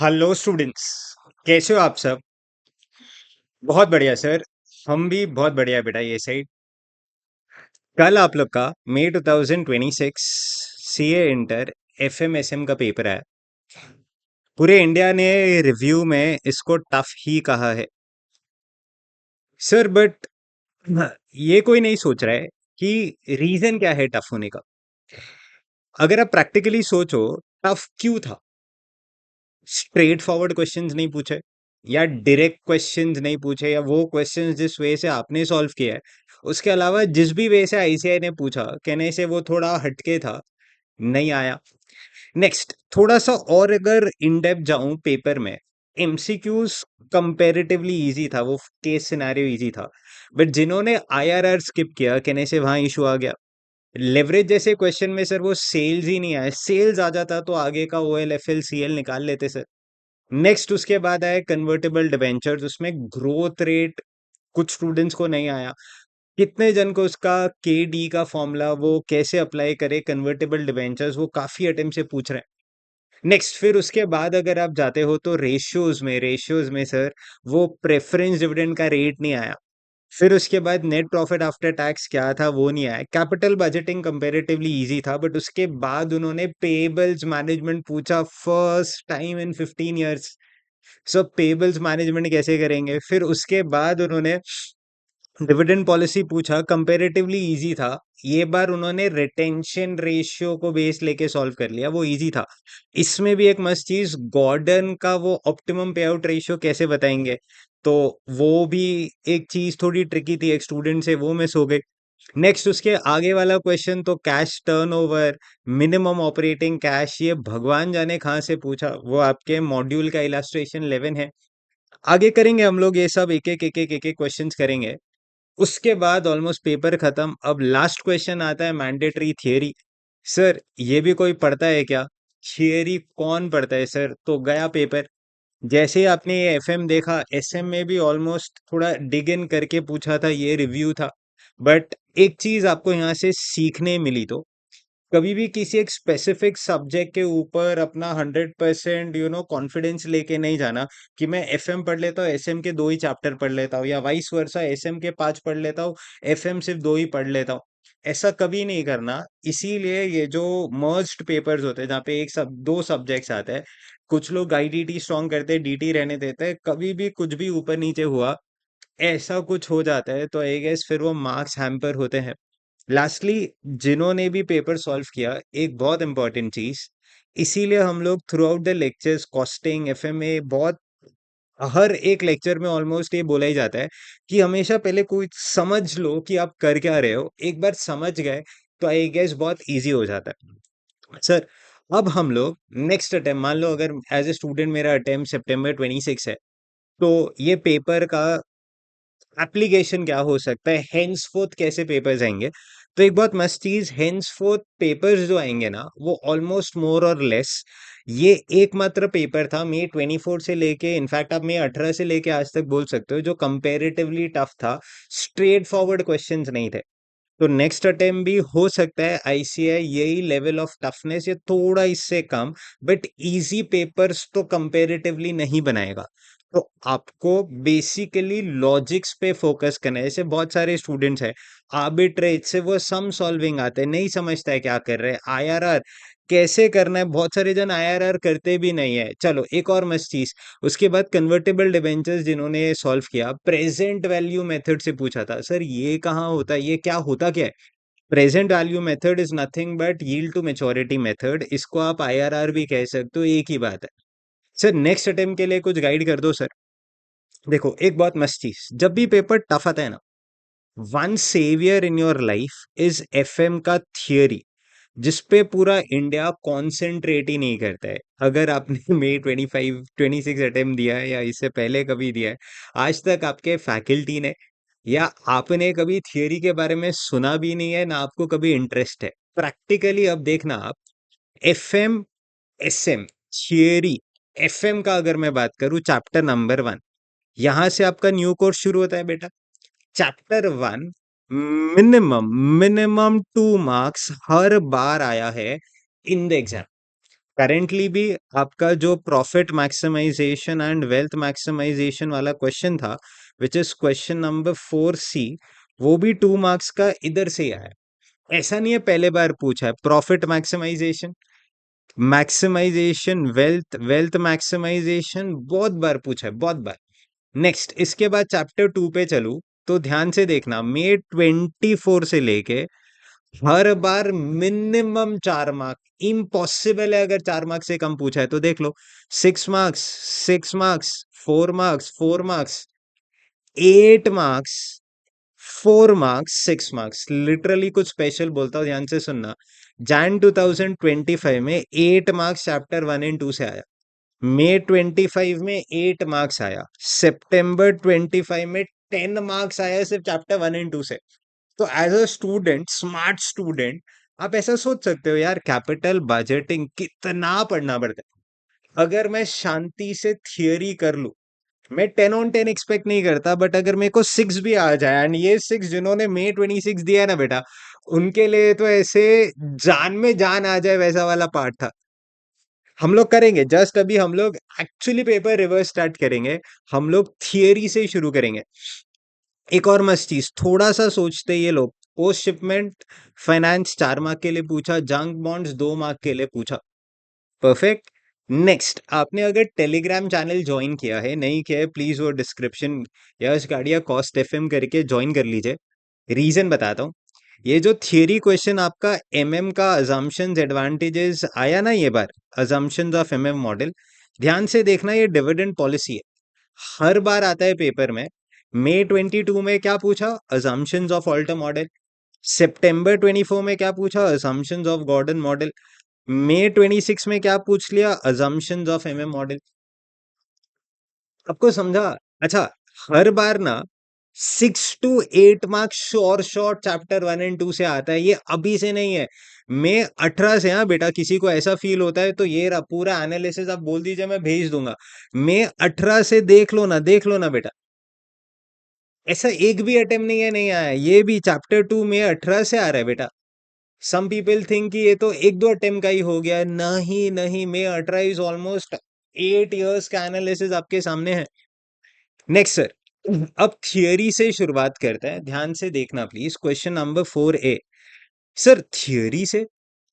Hello students. कैसे हो आप सब? बहुत बढ़िया सर। हम भी बहुत बढ़िया बेटा ये साइड। कल आप लोग का मई 2026 सीए इंटर एफएमएसएम का पेपर है। पूरे इंडिया ने रिव्यू में इसको टफ ही कहा है सर, बट ये कोई नहीं सोच रहा है कि रीजन क्या है टफ होने का। अगर आप प्रैक्टिकली सोचो, टफ क्यों था? स्ट्रेट फॉरवर्ड क्वेश्चंस नहीं पूछे, या डायरेक्ट क्वेश्चंस नहीं पूछे, या वो क्वेश्चंस जिस वे से आपने सॉल्व किया है उसके अलावा जिस भी वे से आईसीआई ने पूछा कहने से वो थोड़ा हटके था, नहीं आया। नेक्स्ट, थोड़ा सा और अगर इन डेप्थ जाऊं पेपर में, एमसीक्यूज कंपैरेटिवली इजी था, वो केस सिनेरियो इजी था। बट जिन्होंने आईआरआर स्किप किया कहने से वहां इशू आ गया। लेवरेज जैसे क्वेश्चन में सर वो सेल्स ही नहीं आया, सेल्स आ जाता तो आगे का ओएलएफएल सीएल निकाल लेते सर। नेक्स्ट उसके बाद आए कन्वर्टेबल डिबेंचर्स, उसमें ग्रोथ रेट कुछ स्टूडेंट्स को नहीं आया। कितने जन को उसका के डी का फॉर्मूला वो कैसे अप्लाई करे कन्वर्टेबल डिबेंचर्स, वो काफी अटेम्प्ट से पूछ रहे हैं। नेक्स्ट फिर उसके बाद अगर आप जाते हो तो रेशियोज में सर वो प्रेफरेंस डिविडेंड का रेट नहीं आया। फिर उसके बाद नेट प्रॉफिट आफ्टर टैक्स क्या था वो नहीं आया। कैपिटल बजटिंग कंपैरेटिवली इजी था, बट उसके बाद उन्होंने पेबल्स मैनेजमेंट पूछा फर्स्ट टाइम इन 15 ईयर्स। सब पेबल्स मैनेजमेंट कैसे करेंगे। फिर उसके बाद उन्होंने डिविडेंड पॉलिसी पूछा, कंपैरेटिवली इजी था। ये बार उन्होंने रिटेंशन रेशियो को बेस लेके सॉल्व कर लिया, वो इजी था। इसमें भी एक मस्त चीज, गॉर्डन का वो ऑप्टिमम पे आउट रेशियो कैसे बताएंगे, तो वो भी एक चीज थोड़ी ट्रिकी थी, एक स्टूडेंट से वो मिस हो गई। नेक्स्ट उसके आगे वाला क्वेश्चन तो cash turnover, minimum operating cash, ये भगवान जाने कहाँ से पूछा, वो आपके मॉड्यूल का इलास्ट्रेशन 11 है। आगे करेंगे हम लोग ये सब, एक एक क्वेश्चंस करेंगे। उसके बाद ऑलमोस्ट पेपर खत्म। अब लास्ट क्वेश्चन आता है मैंडेटरी थियरी। सर ये भी कोई पढ़ता है क्या? थियरी कौन पढ़ता है सर? तो गया पेपर। जैसे ही आपने ये एफएम देखा, एसएम में भी ऑलमोस्ट थोड़ा डिग इन करके पूछा था, ये रिव्यू था। बट एक चीज आपको यहाँ से सीखने मिली, तो कभी भी किसी एक स्पेसिफिक सब्जेक्ट के ऊपर अपना 100% कॉन्फिडेंस लेके नहीं जाना कि मैं एफएम पढ़ लेता हूँ, एसएम के 2 ही चैप्टर पढ़ लेता हूँ, या वाइस वर्सा एसएम के 5 पढ़ लेता हूँ, एफएम सिर्फ 2 ही पढ़ लेता हूँ। ऐसा कभी नहीं करना। इसीलिए ये जो मर्ज्ड पेपर्स होते हैं जहाँ पे एक सब 2 सब्जेक्ट्स आते हैं, कुछ लोग आईडीटी स्ट्रॉन्ग करते हैं, डीटी रहने देते हैं, कभी भी कुछ भी ऊपर नीचे हुआ, ऐसा कुछ हो जाता है तो आई गेस फिर वो मार्क्स हैम्पर होते हैं। लास्टली, जिन्होंने भी पेपर सॉल्व किया, एक बहुत इंपॉर्टेंट चीज, इसीलिए हम लोग throughout the lectures, costing, FMA, बहुत हर एक लेक्चर में ऑलमोस्ट ये बोला ही जाता है कि हमेशा पहले कोई समझ लो कि आप कर क्या रहे हो। एक बार समझ गए तो आई गेस बहुत इजी हो जाता है सर। अब हम लोग नेक्स्ट अटेम्प्ट, मान लो अगर एज ए स्टूडेंट मेरा अटेम्प्ट सितंबर 26 है, तो ये पेपर का एप्लीकेशन क्या हो सकता है, हेंसफोर्थ कैसे पेपर्स आएंगे। तो एक बहुत मस्त चीज, हेंसफोर्थ पेपर्स जो आएंगे ना वो ऑलमोस्ट मोर और लेस, ये एकमात्र पेपर था मई 24 से लेके, इनफैक्ट आप मई 18 से लेके आज तक बोल सकते हो, जो कंपैरेटिवली टफ था। स्ट्रेट फॉरवर्ड क्वेश्चंस नहीं थे। तो नेक्स्ट अटेम्प्ट भी हो सकता है आईसीआई यही लेवल ऑफ टफनेस या थोड़ा इससे कम, बट इजी पेपर्स तो कंपैरेटिवली नहीं बनाएगा। तो आपको बेसिकली लॉजिक्स पे फोकस करना है। जैसे बहुत सारे स्टूडेंट्स हैं, आर्बिट्रेज से वो सम सॉल्विंग आते हैं, नहीं समझता है क्या कर रहे हैं, आईआरआर कैसे करना है, बहुत सारे जन आईआरआर करते भी नहीं है। चलो एक और मस्त चीज, उसके बाद कन्वर्टेबल डिबेंचर्स जिन्होंने सॉल्व किया, प्रेजेंट वैल्यू मेथड से पूछा था। सर ये कहाँ होता है, ये क्या होता क्या है? Present value method is nothing but yield to maturity method, इसको आप आईआरआर भी कह सकते हो, एक ही बात है। सर नेक्स्ट अटेम्प्ट के लिए कुछ गाइड कर दो सर। देखो एक बहुत मस्त चीज, जब भी पेपर टफ आता है ना, one saviour in your life is FM का थियरी, जिसपे पूरा इंडिया कॉन्सेंट्रेट ही नहीं करता है। अगर आपने मई 25 26 अटेम्प्ट दिया है, या इससे पहले कभी दिया है, आज तक आपके फैकल्टी ने या आपने कभी थियरी के बारे में सुना भी नहीं है, ना आपको कभी इंटरेस्ट है। प्रैक्टिकली अब देखना आप, एफएम, एसएम, थियरी। एफएम का अगर मैं बात करूं, चैप्टर नंबर 1, यहां से आपका न्यू कोर्स शुरू होता है बेटा। चैप्टर 1 मिनिमम मिनिमम 2 मार्क्स हर बार आया है इन द एग्जाम। करेंटली भी आपका जो profit maximisation and wealth maximisation वाला क्वेश्चन था, which is question number 4C, वो भी 2 मार्क्स का इधर से ही आया। ऐसा नहीं है पहले बार पूछा है। Profit maximisation, maximisation, wealth maximisation बहुत बार पूछा है, बहुत बार। नेक्स्ट, इसके बाद चैप्टर 2 पे चलूं तो ध्यान से देखना, मे 24 से लेके हर बार मिनिमम 4 मार्क। इम्पॉसिबल है अगर 4 मार्क्स से कम पूछा है तो देख लो। 6 marks, 6 marks, 4 marks, 4 marks, 8 marks, 4 marks, 6 marks. Literally कुछ स्पेशल बोलता हूँ, ध्यान से सुनना। जैन 2025 में 8 मार्क्स चैप्टर 1 एंड 2 से आया। मई 25 में 8 मार्क्स आया। सितंबर 25 में 10 मार्क्स आया सिर्फ चैप्टर 1 एंड 2 से। तो as a student, smart student, आप ऐसा सोच सकते हो यार, कैपिटल बजटिंग कितना पढ़ना पड़ता है। अगर मैं शांति से थियरी कर लूं, मैं 10 on 10 एक्सपेक्ट नहीं करता, बट अगर मेरे को 6 भी आ जाए, एंड ये 6 जिन्होंने May 26 दिया है ना बेटा, उनके लिए तो ऐसे जान में जान आ जाए वैसा वाला पार्ट था। हम लोग करेंगे, जस्ट अभी हम लोग एक्चुअली पेपर रिवर्स स्टार्ट करेंगे। हम लोग थियरी से शुरू करेंगे। एक और मस्त चीज, थोड़ा सा सोचते ये लोग, पोस्ट शिपमेंट फाइनेंस 4 मार्क के लिए पूछा, जंक बॉन्ड्स 2 मार्क के लिए पूछा। परफेक्ट। नेक्स्ट, आपने अगर टेलीग्राम चैनल ज्वाइन किया है, नहीं किया है, प्लीज वो डिस्क्रिप्शन यश गाड़िया कॉस्ट एफएम करके ज्वाइन कर लीजिए। रीजन बताता हूँ। ये जो थियरी क्वेश्चन आपका एमएम का अजम्पशंस एडवांटेजेस आया ना, ये बार अजम्पशंस ऑफ एमएम मॉडल, ध्यान से देखना, ये डिविडेंड पॉलिसी है। हर बार आता है पेपर में। May 22 में क्या पूछा? Assumptions of Alter model. September 24 में क्या पूछा? Assumptions of Gordon model. May 26 में क्या पूछ लिया? Assumptions of MM model. आपको समझा? अच्छा, हर बार ना 6 to 8 marks sure chapter 1 and 2 से आता है। ये अभी से नहीं है, मैं 18 से। हाँ बेटा, किसी को ऐसा फील होता है तो ये रहा पूरा एनालिसिस, आप बोल दीजिए मैं भेज दूंगा। मैं 18 से देख लो ना, देख लो ना बेटा। ऐसा एक भी अटेम्प्ट नहीं है नहीं आया। ये भी चैप्टर 2 में 18 से आ रहा है बेटा। सम पीपल थिंक कि ये तो एक दो अटेम्प्ट का ही हो गया। नहीं नहीं, में 18 इज ऑलमोस्ट 8 years का एनालिसिस आपके सामने है। नेक्स्ट सर, अब थियरी से शुरुआत करते हैं। ध्यान से देखना please, question number 4A। Sir theory से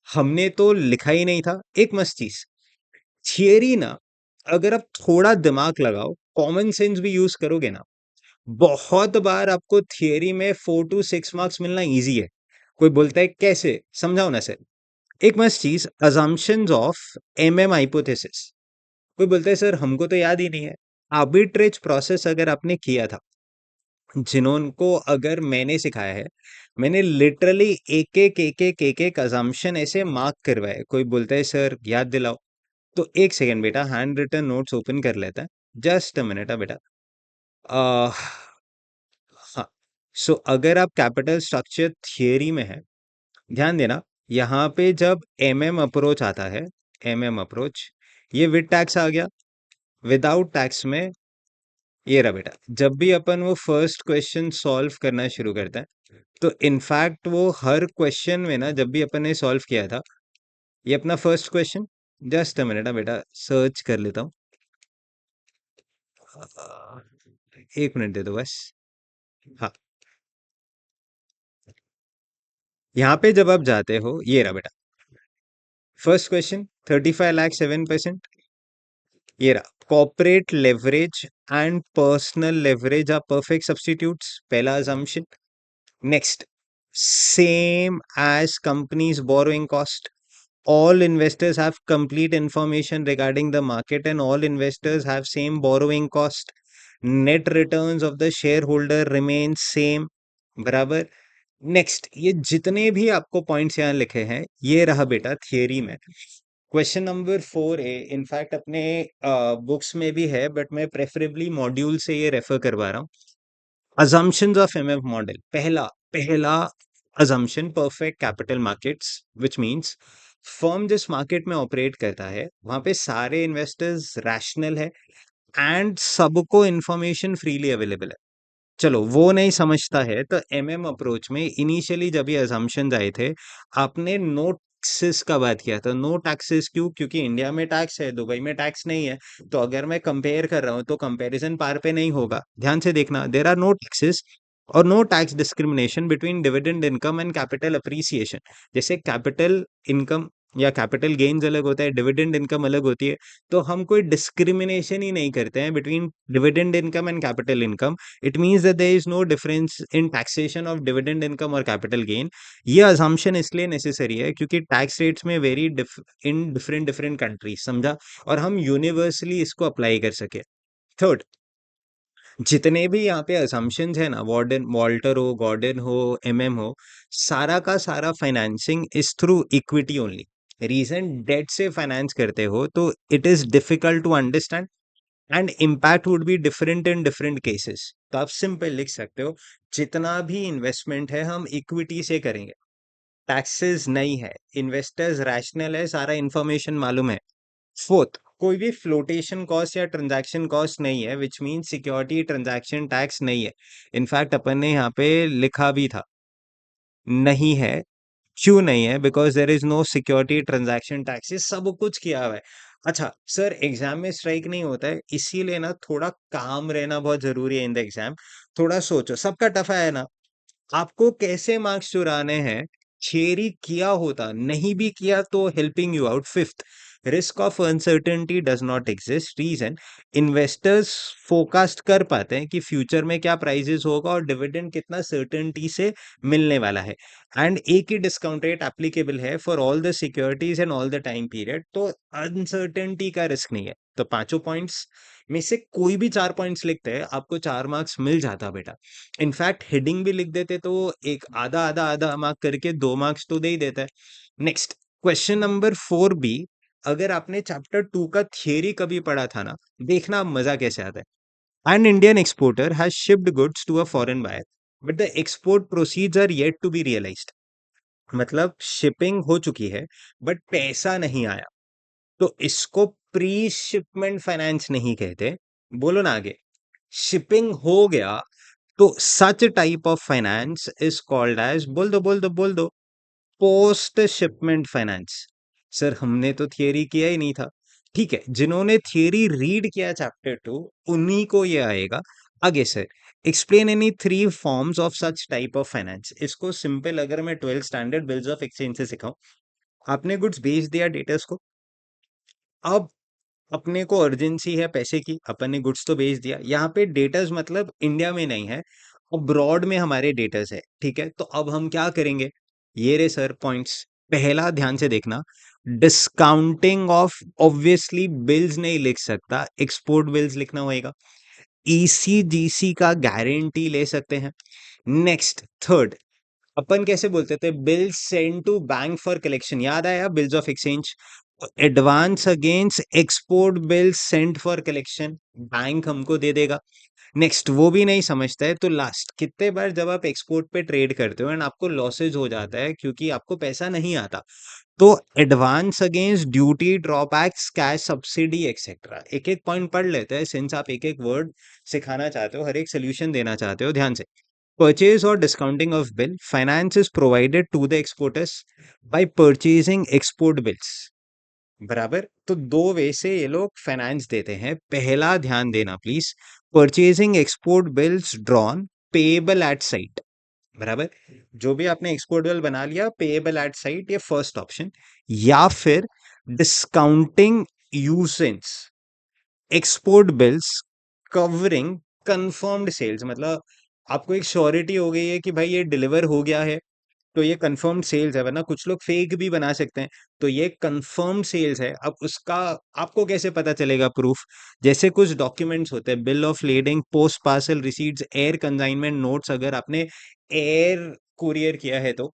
हमने तो लिखा ही नहीं था। एक मस्त चीज, थियरी ना, अगर आप थोड़ा दिमाग लगाओ, कॉमन सेंस भी यूज करोगे ना, बहुत बार आपको थियरी में 4 to 6 मार्क्स मिलना इजी है। कोई बोलता है कैसे, समझाओ ना सर। एक मस्त चीज, अजम्पशंस ऑफ एमएम हाइपोथेसिस। कोई बोलता है सर हमको तो याद ही नहीं है। आर्बिट्रेज प्रोसेस अगर आपने किया था, जिन्होंने अगर मैंने सिखाया है, मैंने लिटरली एक एक अजम्पशन ऐसे मार्क करवाए। कोई बोलता है सर याद दिलाओ, तो एक सेकेंड बेटा, हैंड रिटन नोट्स ओपन कर लेता है। जस्ट अ मिनट बेटा। हाँ, सो अगर आप कैपिटल स्ट्रक्चर थियरी में है, ध्यान देना, यहाँ पे जब एमएम अप्रोच आता है, एमएम अप्रोच, ये विद टैक्स आ गया। विदाउट टैक्स में ये रहा बेटा। जब भी अपन वो फर्स्ट क्वेश्चन सॉल्व करना शुरू करता है, तो इनफैक्ट वो हर क्वेश्चन में ना, जब भी अपन ने सॉल्व किया था, ये अपना first question, just a minute बेटा, सर्च कर लेता हूँ। 1 मिनट दे दो बस। हाँ, यहाँ पे जब आप जाते हो, ये रहा बेटा फर्स्ट क्वेश्चन, 35 लाख 7%। ये रहा, corporate leverage and personal leverage are perfect substitutes, पहला assumption। Next, same as companies borrowing cost, all investors have complete information regarding the market and all investors have same borrowing cost, net returns of the shareholder remain same, बराबर। Next, ये जितने भी आपको points यहाँ लिखे हैं, ये रहा बेटा थियरी में। क्वेश्चन नंबर 4A इनफैक्ट अपने बुक्स में भी है, बट मैं प्रेफरेबली मॉड्यूल से ये रेफर करवा रहा हूँ। assumptions of MF मॉडल, पहला पहला assumption, perfect capital markets, which means firm जिस मार्केट में ऑपरेट करता है, वहां पे सारे इन्वेस्टर्स रैशनल है एंड सबको इंफॉर्मेशन फ्रीली अवेलेबल है। चलो वो नहीं समझता है तो एमएम अप्रोच में इनिशियली जब ये assumptions आए थे, आपने नोट टैक्सेस का बात किया था। नो टैक्सेस क्यों? क्योंकि इंडिया में टैक्स है, दुबई में टैक्स नहीं है। तो अगर मैं कंपेयर कर रहा हूँ तो कंपैरिजन पार पे नहीं होगा। ध्यान से देखना, देयर आर नो टैक्सेस और no tax discrimination between dividend income and capital appreciation. जैसे कैपिटल इनकम या कैपिटल गेन्स अलग होता है, डिविडेंड इनकम अलग होती है। तो हम कोई डिस्क्रिमिनेशन ही नहीं करते हैं between dividend income and capital income. It means that there is no difference in taxation of dividend income और कैपिटल गेन। ये अजम्पशन इसलिए नेसेसरी है क्योंकि टैक्स रेट्स में vary in different different countries, समझा? और हम यूनिवर्सली इसको अप्लाई कर सके। थर्ड, जितने भी यहाँ पे असम्पशंस है ना, वार्डन वॉल्टर हो, गॉर्डन हो, हो, सारा का सारा financing is through equity only. Reason, debt से फाइनेंस करते हो तो it is difficult to understand and impact would be different in different cases. तो आप सिंपल लिख सकते हो, जितना भी इन्वेस्टमेंट है हम इक्विटी से करेंगे, टैक्सेस नहीं है, इन्वेस्टर्स रैशनल है, सारा इंफॉर्मेशन मालूम है। फोर्थ, कोई भी फ्लोटेशन कॉस्ट या ट्रांजैक्शन कॉस्ट नहीं है, which mean security transaction tax नहीं है। इनफैक्ट अपन ने यहाँ पे लिखा भी था, नहीं है। क्यों नहीं है? Because there is no security transaction tax. ये सब कुछ किया हुआ है। अच्छा सर, एग्जाम में स्ट्राइक नहीं होता है, इसीलिए ना थोड़ा काम रहना बहुत जरूरी है इन द एग्जाम। थोड़ा सोचो, सबका टफ है ना। आपको कैसे मार्क्स चुराने हैं? थियरी किया होता, नहीं भी किया तो helping you out. Fifth, risk of uncertainty does not exist. Reason, investors forecast कर पाते हैं कि फ्यूचर में क्या प्राइजेस होगा और डिविडेंड कितना सर्टेनिटी से मिलने वाला है। एंड एक ही डिस्काउंट रेट एप्लीकेबल है for all the securities and all the time period. तो अनसर्टेनिटी का रिस्क नहीं है। तो पांचों पॉइंट्स में से कोई भी 4 पॉइंट्स लिखते हैं, आपको 4 मार्क्स मिल जाता बेटा। इनफैक्ट हेडिंग भी लिख देते तो एक आधा आधा आधा मार्क करके 2 मार्क्स तो दे ही देता है। Next, question number 4 B. अगर आपने चैप्टर 2 का थियरी कभी पढ़ा था ना, देखना अब मजा कैसे आता है। An Indian exporter has shipped goods to a foreign buyer but the export proceeds are yet to be realised. मतलब शिपिंग हो चुकी है बट पैसा नहीं आया, तो इसको प्री शिपमेंट फाइनेंस नहीं कहते। बोलो ना आगे। शिपिंग हो गया तो such type of finance is called as, बोल दो, पोस्ट शिपमेंट फाइनेंस। सर हमने तो थियरी किया ही नहीं था। ठीक है, जिन्होंने थियरी रीड किया चैप्टर 2, उन्हीं को ये आएगा। आगे sir, explain any 3 forms of such type of finance. इसको सिंपल अगर मैं 12th standard bills of exchange से सिखाऊं, आपने गुड्स बेच दिया डेटर्स को, अब अपने को अर्जेंसी है पैसे की, अपन ने गुड्स तो बेच दिया। यहाँ पे डेटर्स मतलब इंडिया में नहीं है, अब्रॉड में हमारे डेटर्स है। ठीक है, तो अब हम क्या करेंगे? ये रे सर पॉइंट्स। पहला, ध्यान से देखना, डिस्काउंटिंग ऑफ, ऑब्वियसली बिल्स नहीं लिख सकता, एक्सपोर्ट बिल्स लिखना होगा। ईसीजीसी का गारंटी ले सकते हैं। नेक्स्ट, थर्ड, अपन कैसे बोलते थे? Bill send to bank for collection, याद आया? Bills of exchange. Advance against export bill sent for collection, bank हमको दे देगा। नेक्स्ट, वो भी नहीं समझता है तो लास्ट, कितने बार जब आप एक्सपोर्ट पे ट्रेड करते हो एंड आपको लॉसेज हो जाता है क्योंकि आपको पैसा नहीं आता, तो advance against duty, drawbacks, cash subsidy etcetera. एक एक पॉइंट पढ़ लेते हैं, सिंस आप एक एक वर्ड सिखाना चाहते हो, हर एक सोल्यूशन देना चाहते हो, ध्यान से। Purchase or discounting of bill, finance is provided to the exporters by purchasing export bills। बराबर, तो दो वे से ये लोग फाइनेंस देते हैं। पहला ध्यान देना please, purchasing export bills drawn payable at sight. बराबर, जो भी आपने एक्सपोर्ट बिल बना लिया, पेएबल एट साइट, ये फर्स्ट ऑप्शन। या फिर discounting usance export bills covering confirmed sales. मतलब आपको एक श्योरिटी हो गई है कि भाई ये डिलीवर हो गया है, तो ये कंफर्म्ड सेल्स है। वरना कुछ लोग फेक भी बना सकते हैं, तो ये कंफर्म सेल्स है। अब उसका आपको कैसे पता चलेगा प्रूफ? जैसे कुछ डॉक्यूमेंट्स होते हैं, bill of lading, post parcel receipts, air consignment notes, अगर आपने एयर कुरियर किया है तो।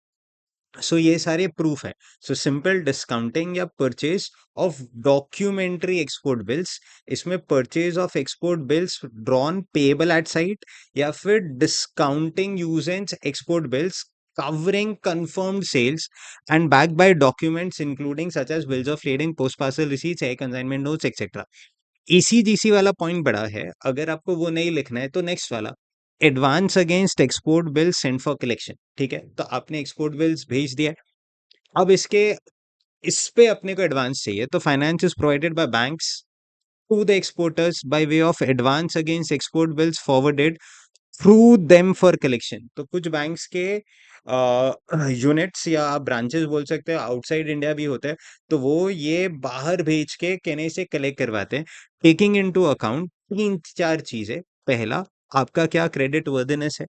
सो ये सारे प्रूफ है। सो सिंपल डिस्काउंटिंग या purchase of documentary export bills, इसमें purchase of export bills drawn payable at sight, या फिर discounting usance export bills covering confirmed sales and backed by documents including such as bills of lading, post parcel receipts, air consignment notes, etc। ECGC वाला point बड़ा है, अगर आपको वो नहीं लिखना है तो नेक्स्ट वाला, advance against export bill send for collection. ठीक है, तो आपने एक्सपोर्ट बिल्स भेज दिया, अब इस पे अपने को एडवांस चाहिए, तो finance is provided by banks to the exporters by way of advance against export bills forwarded through them for collection. तो कुछ बैंक्स के यूनिट्स या आप ब्रांचेस बोल सकते हैं, आउटसाइड इंडिया भी होते हैं, तो वो ये बाहर भेज के केने से कलेक्ट करवाते हैं, टेकिंग इनटू अकाउंट तीन चार चीजें। पहला, आपका क्या क्रेडिट वर्दिनेस है,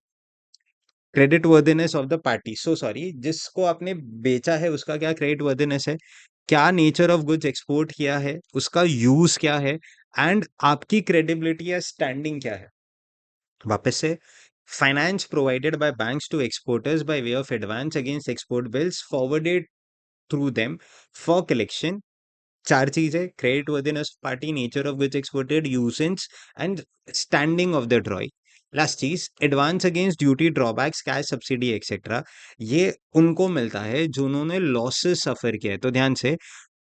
credit worthiness of the party, so sorry, जिसको आपने बेचा है उसका क्या क्रेडिट वर्दिनेस है, क्या नेचर ऑफ गुड्स एक्सपोर्ट किया है, उसका यूज क्या है, एंड आपकी क्रेडिबिलिटी या स्टैंडिंग क्या है। वापस से, finance provided by banks to exporters by way of advance against export bills forwarded through them for collection. चार चीजें, creditworthiness party, nature of goods exported, usance and standing of the drawee. Last चीज, advance against duty drawbacks, cash subsidy etcetera. ये उनको मिलता है जिन्होंने losses सफर किया है, तो ध्यान से,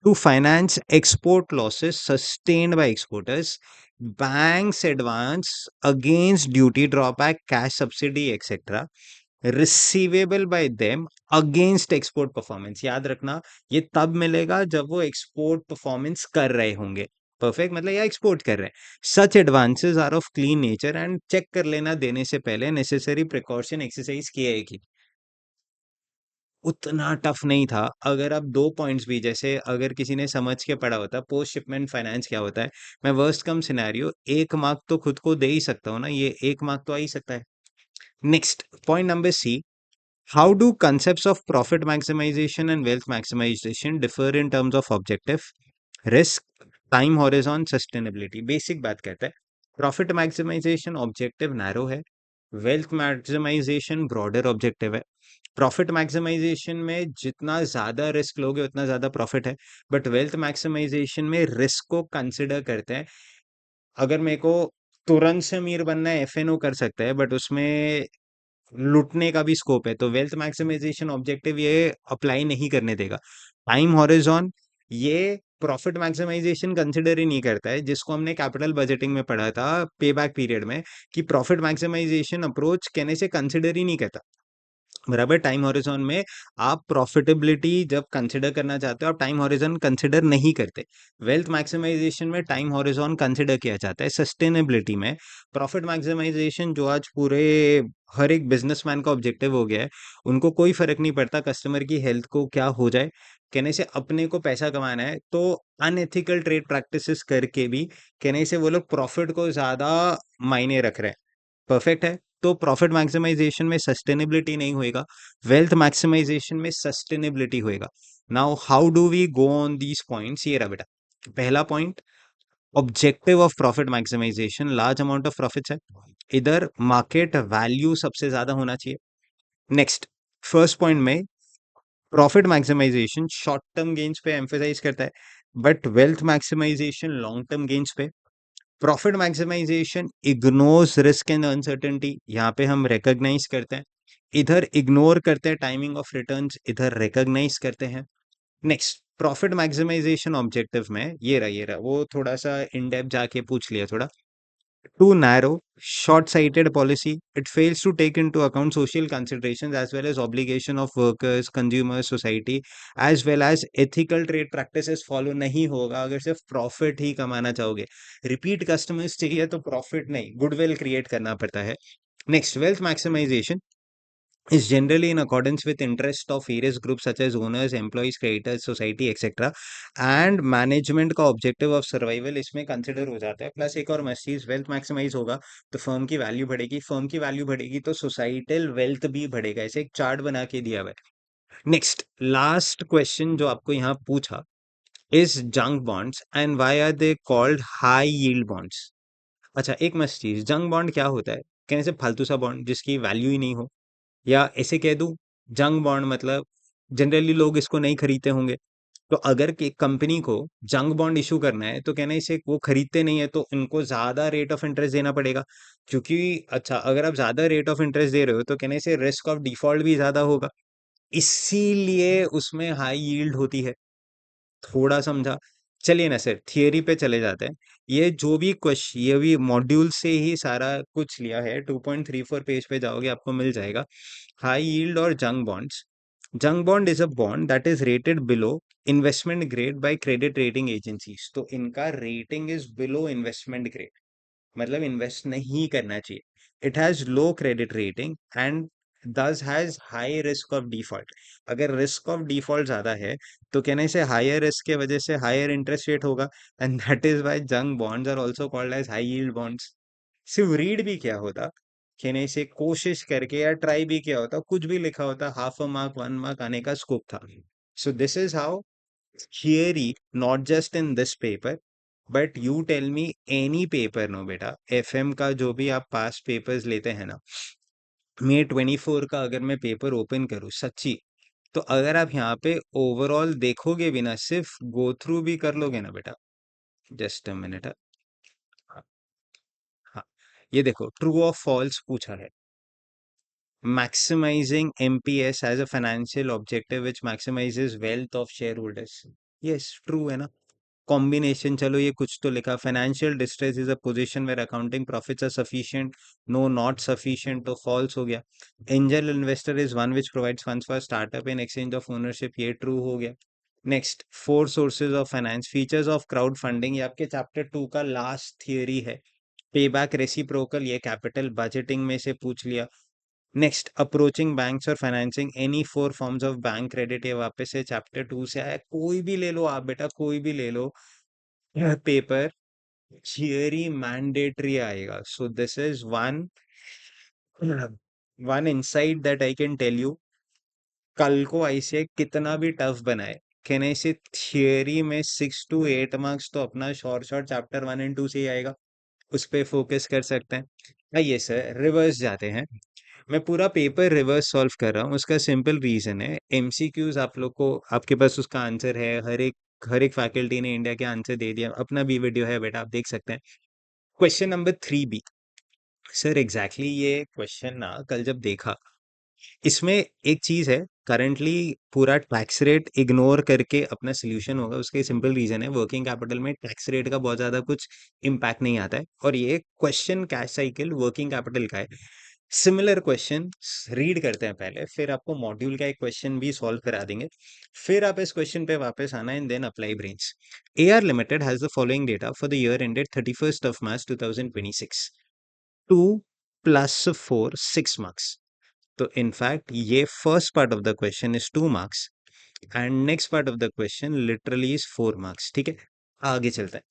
to finance export losses sustained by exporters, banks advance against duty drawback, cash subsidy etcetera, receivable by them against export performance. याद रखना, ये तब मिलेगा जब वो एक्सपोर्ट परफॉर्मेंस कर रहे होंगे, परफेक्ट मतलब या एक्सपोर्ट कर रहे हैं। Such advances are of clean nature and check कर लेना देने से पहले नेसेसरी प्रिकॉशन एक्सरसाइज किया है कि। उतना टफ नहीं था, अगर आप दो पॉइंट्स भी, जैसे अगर किसी ने समझ के पढ़ा होता पोस्ट शिपमेंट फाइनेंस क्या होता है, मैं वर्स्ट कम सिनेरियो एक मार्क तो खुद को दे ही सकता हूँ ना, ये एक मार्क तो आ ही सकता है। Next point number C, how do concepts of profit maximization and wealth maximization differ in terms of objective, risk, time horizon, sustainability? Basic बात कहता है, प्रॉफिट मैक्सिमाइजेशन ऑब्जेक्टिव नैरो है, वेल्थ मैक्सिमाइजेशन ब्रॉडर ऑब्जेक्टिव है। Profit maximisation में जितना ज्यादा risk लोगे उतना ज्यादा प्रॉफिट है, बट वेल्थ मैक्सिमाइजेशन में रिस्क को कंसिडर करते हैं। अगर मेरे को तुरंत से अमीर बनना है, एफएनओ कर सकता है, बट उसमें लूटने का भी स्कोप है, तो वेल्थ मैक्सिमाइजेशन ऑब्जेक्टिव ये अप्लाई नहीं करने देगा। टाइम हॉरिजॉन, ये प्रॉफिट मैक्सिमाइजेशन कंसिडर ही नहीं करता है, जिसको हमने कैपिटल बजटिंग में पढ़ा था पे बैक पीरियड में, कि प्रॉफिट मैक्सिमाइजेशन अप्रोच कहने से कंसिडर ही नहीं करता। बराबर, टाइम हॉरिजॉन में आप प्रॉफिटेबिलिटी जब कंसिडर करना चाहते हो, आप टाइम हॉरिजॉन कंसिडर नहीं करते। वेल्थ मैक्सिमाइजेशन में टाइम हॉरिजॉन कंसिडर किया जाता है। सस्टेनेबिलिटी में प्रॉफिट मैक्सिमाइजेशन, जो आज पूरे हर एक बिजनेसमैन का ऑब्जेक्टिव हो गया है, उनको कोई फर्क नहीं पड़ता कस्टमर की हेल्थ को क्या हो जाए, कहने से अपने को पैसा कमाना है, तो अनएथिकल ट्रेड प्रैक्टिसेस करके भी कहने से वो लोग प्रॉफिट को ज्यादा मायने रख रहे हैं। परफेक्ट है, तो प्रॉफिट मैक्सिमाइजेशन में सस्टेनेबिलिटी नहीं होएगा, वेल्थ मैक्सिमाइजेशन में सस्टेनेबिलिटी होएगा। Now how do we go on these points, ये रहा बेटा। पहला point, objective of profit maximisation, large amount of profits है, इधर मार्केट वैल्यू सबसे ज्यादा होना चाहिए। नेक्स्ट, फर्स्ट पॉइंट में profit maximisation short term gains पे एम्फेसाइज करता है, but wealth maximisation long term gains पे। Profit maximisation ignores risk and uncertainty, यहाँ पे हम रिकॉग्नाइज करते हैं, इधर इग्नोर करते हैं टाइमिंग ऑफ रिटर्न्स, इधर रिकॉग्नाइज करते हैं। नेक्स्ट, प्रॉफिट मैक्सिमाइजेशन ऑब्जेक्टिव में ये रहा वो थोड़ा सा इन डेप्थ जाके पूछ लिया थोड़ा। Too narrow, short-sighted policy. It fails to take into account social considerations as well as obligation of workers, consumers, society, as well as ethical trade practices follow नहीं होगा अगर सिर्फ प्रॉफिट ही कमाना चाहोगे। रिपीट कस्टमर्स चाहिए तो प्रॉफिट नहीं, goodwill create करना पड़ता है। Next, wealth maximisation is generally in accordance with interest of various groups such as owners, employees, creditors, society, etc. and management का objective of survival इसमें consider हो जाता है। प्लस एक और मस्त चीज, वेल्थ मैक्सिमाइज होगा तो फर्म की वैल्यू बढ़ेगी, फर्म की वैल्यू बढ़ेगी तो सोसाइटल वेल्थ भी बढ़ेगा, ऐसे एक चार्ट बना के दिया हुआ है। नेक्स्ट, लास्ट क्वेश्चन जो आपको यहाँ पूछा, is junk bonds and why are they called high yield bonds. अच्छा, एक मस्त चीज, जंक बॉन्ड क्या होता है, कहने से फालतू सा बॉन्ड जिसकी वैल्यू ही नहीं हो, या ऐसे कह दूं, जंग बॉन्ड मतलब जनरली लोग इसको नहीं खरीदते होंगे, तो अगर कि कंपनी को जंग बॉन्ड इशू करना है तो कहना इसे वो खरीदते नहीं है तो उनको ज्यादा रेट ऑफ इंटरेस्ट देना पड़ेगा, क्योंकि अच्छा अगर आप ज्यादा रेट ऑफ इंटरेस्ट दे रहे हो तो कहने से रिस्क ऑफ डिफॉल्ट भी ज्यादा होगा, इसीलिए उसमें हाई यील्ड होती है। थोड़ा समझा। चलिए ना सर, थियरी पे चले जाते हैं। ये जो भी क्वेश्चन, ये भी मॉड्यूल से ही सारा कुछ लिया है, 2.34 पेज पे जाओगे आपको मिल जाएगा। हाई यील्ड और junk bonds, junk bond is a bond that is rated below investment grade by credit rating agencies. तो इनका rating is below investment grade, मतलब इन्वेस्ट नहीं करना चाहिए। It has low credit rating and thus has high risk of default. अगर risk of default ज्यादा है तो कहने से हायर रिस्क के वजह से हायर इंटरेस्ट रेट होगा, and that is why junk bonds are also called as high yield bonds. सिर्फ रीड भी क्या होता, कहने से कोशिश करके या ट्राई भी किया होता, कुछ भी लिखा होता, हाफ अ मार्क 1 मार्क आने का स्कोप था। So this is how theory, not just in this paper but you tell me any paper no बेटा, एफएम का जो भी आप पास पेपर्स लेते हैं ना, May 24 का अगर मैं पेपर ओपन करूँ सच्ची, तो अगर आप यहाँ पे ओवरऑल देखोगे भी ना, सिर्फ गो थ्रू भी कर लोगे ना बेटा, जस्ट अ मिनट। हाँ, हाँ, ये देखो ट्रू और फॉल्स पूछा है। Maximizing MPS as a financial objective which maximizes wealth of shareholders. Yes, true है ना। कॉम्बिनेशन चलो ये कुछ तो लिखा, financial distress is a position where accounting profits are sufficient, no not sufficient, तो फॉल्स हो गया। Angel investor is one which provides funds for startup in exchange of ownership, ये ट्रू हो गया। Next, four sources of finance, features of crowd funding, ये आपके chapter 2 का last theory है। पे बैक रेसिप्रोकल, ये कैपिटल बजटिंग में से पूछ लिया। नेक्स्ट, अप्रोचिंग बैंक्स और financing any four forms of bank credit, ये वापस से चैप्टर 2 से आया। कोई भी ले लो आप बेटा, कोई भी ले लो, यह पेपर थियरी मैंडेटरी आएगा। So this is one one insight that I can tell you. कल को आईसीआई कितना भी टफ बनाए, कहने से थियरी में 6 to 8 मार्क्स तो अपना शॉर्ट शॉर्ट चैप्टर 1 and 2 से ही आएगा, उस पे फोकस कर सकते हैं। आइए सर रिवर्स जाते हैं। मैं पूरा पेपर रिवर्स सॉल्व कर रहा हूँ, उसका सिंपल रीजन है, एमसीक्यूज आप लोग को, आपके पास उसका आंसर है, हर एक फैकल्टी ने इंडिया के आंसर दे दिया, अपना भी वीडियो है बेटा, आप देख सकते हैं। Question number 3B। Sir exactly ये क्वेश्चन ना कल जब देखा, इसमें एक चीज है, करंटली पूरा टैक्स रेट इग्नोर करके अपना सोल्यूशन होगा, उसके सिंपल रीजन है, वर्किंग कैपिटल में टैक्स रेट का बहुत ज्यादा कुछ इम्पैक्ट नहीं आता है, और ये question cash cycle working capital का है। सिमिलर क्वेश्चन रीड करते हैं पहले, फिर आपको मॉड्यूल का एक क्वेश्चन भी सॉल्व करा देंगे, फिर आप इस क्वेश्चन पे वापस आना and then apply brains. AR limited has the following data for the year ended 31st of March 2026, 2 + 4 6 marks. तो इनफैक्ट ये first part of the question is 2 marks and next part of the question literally is 4 marks. ठीक है, आगे चलता है।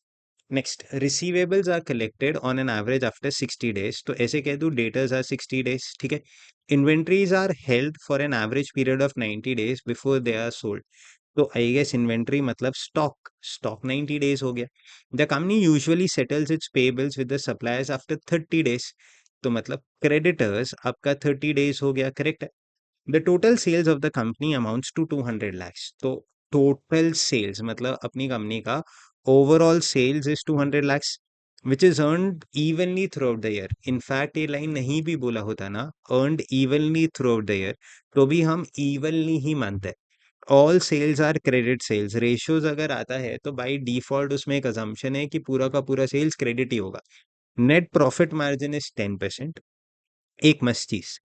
Next, receivables are collected on an average after 60 days, तो ऐसे कह दूं डेटर्स आर 60 days। ठीक है, inventories are held for an average period of 90 days before they are sold, तो आई गेस इन्वेंट्री मतलब स्टॉक, स्टॉक 90 days हो गया। The company usually settles its payables with the suppliers after 30 days, तो मतलब creditors आपका 30 days हो गया, correct है। The total sales of the company amounts to 200 lakhs, तो टोटल सेल्स मतलब अपनी कंपनी का overall sales is 200 lakhs which is earned evenly throughout the year. In fact ये लाइन नहीं भी बोला होता ना, earned evenly throughout the year, तो भी हम इवनली ही मानते हैं। All sales are credit sales, ratios अगर आता है तो बाय डिफॉल्ट उसमें एक अजम्पशन है कि पूरा का पूरा सेल्स क्रेडिट ही होगा। Net profit margin is 10%। एक मस्त चीज,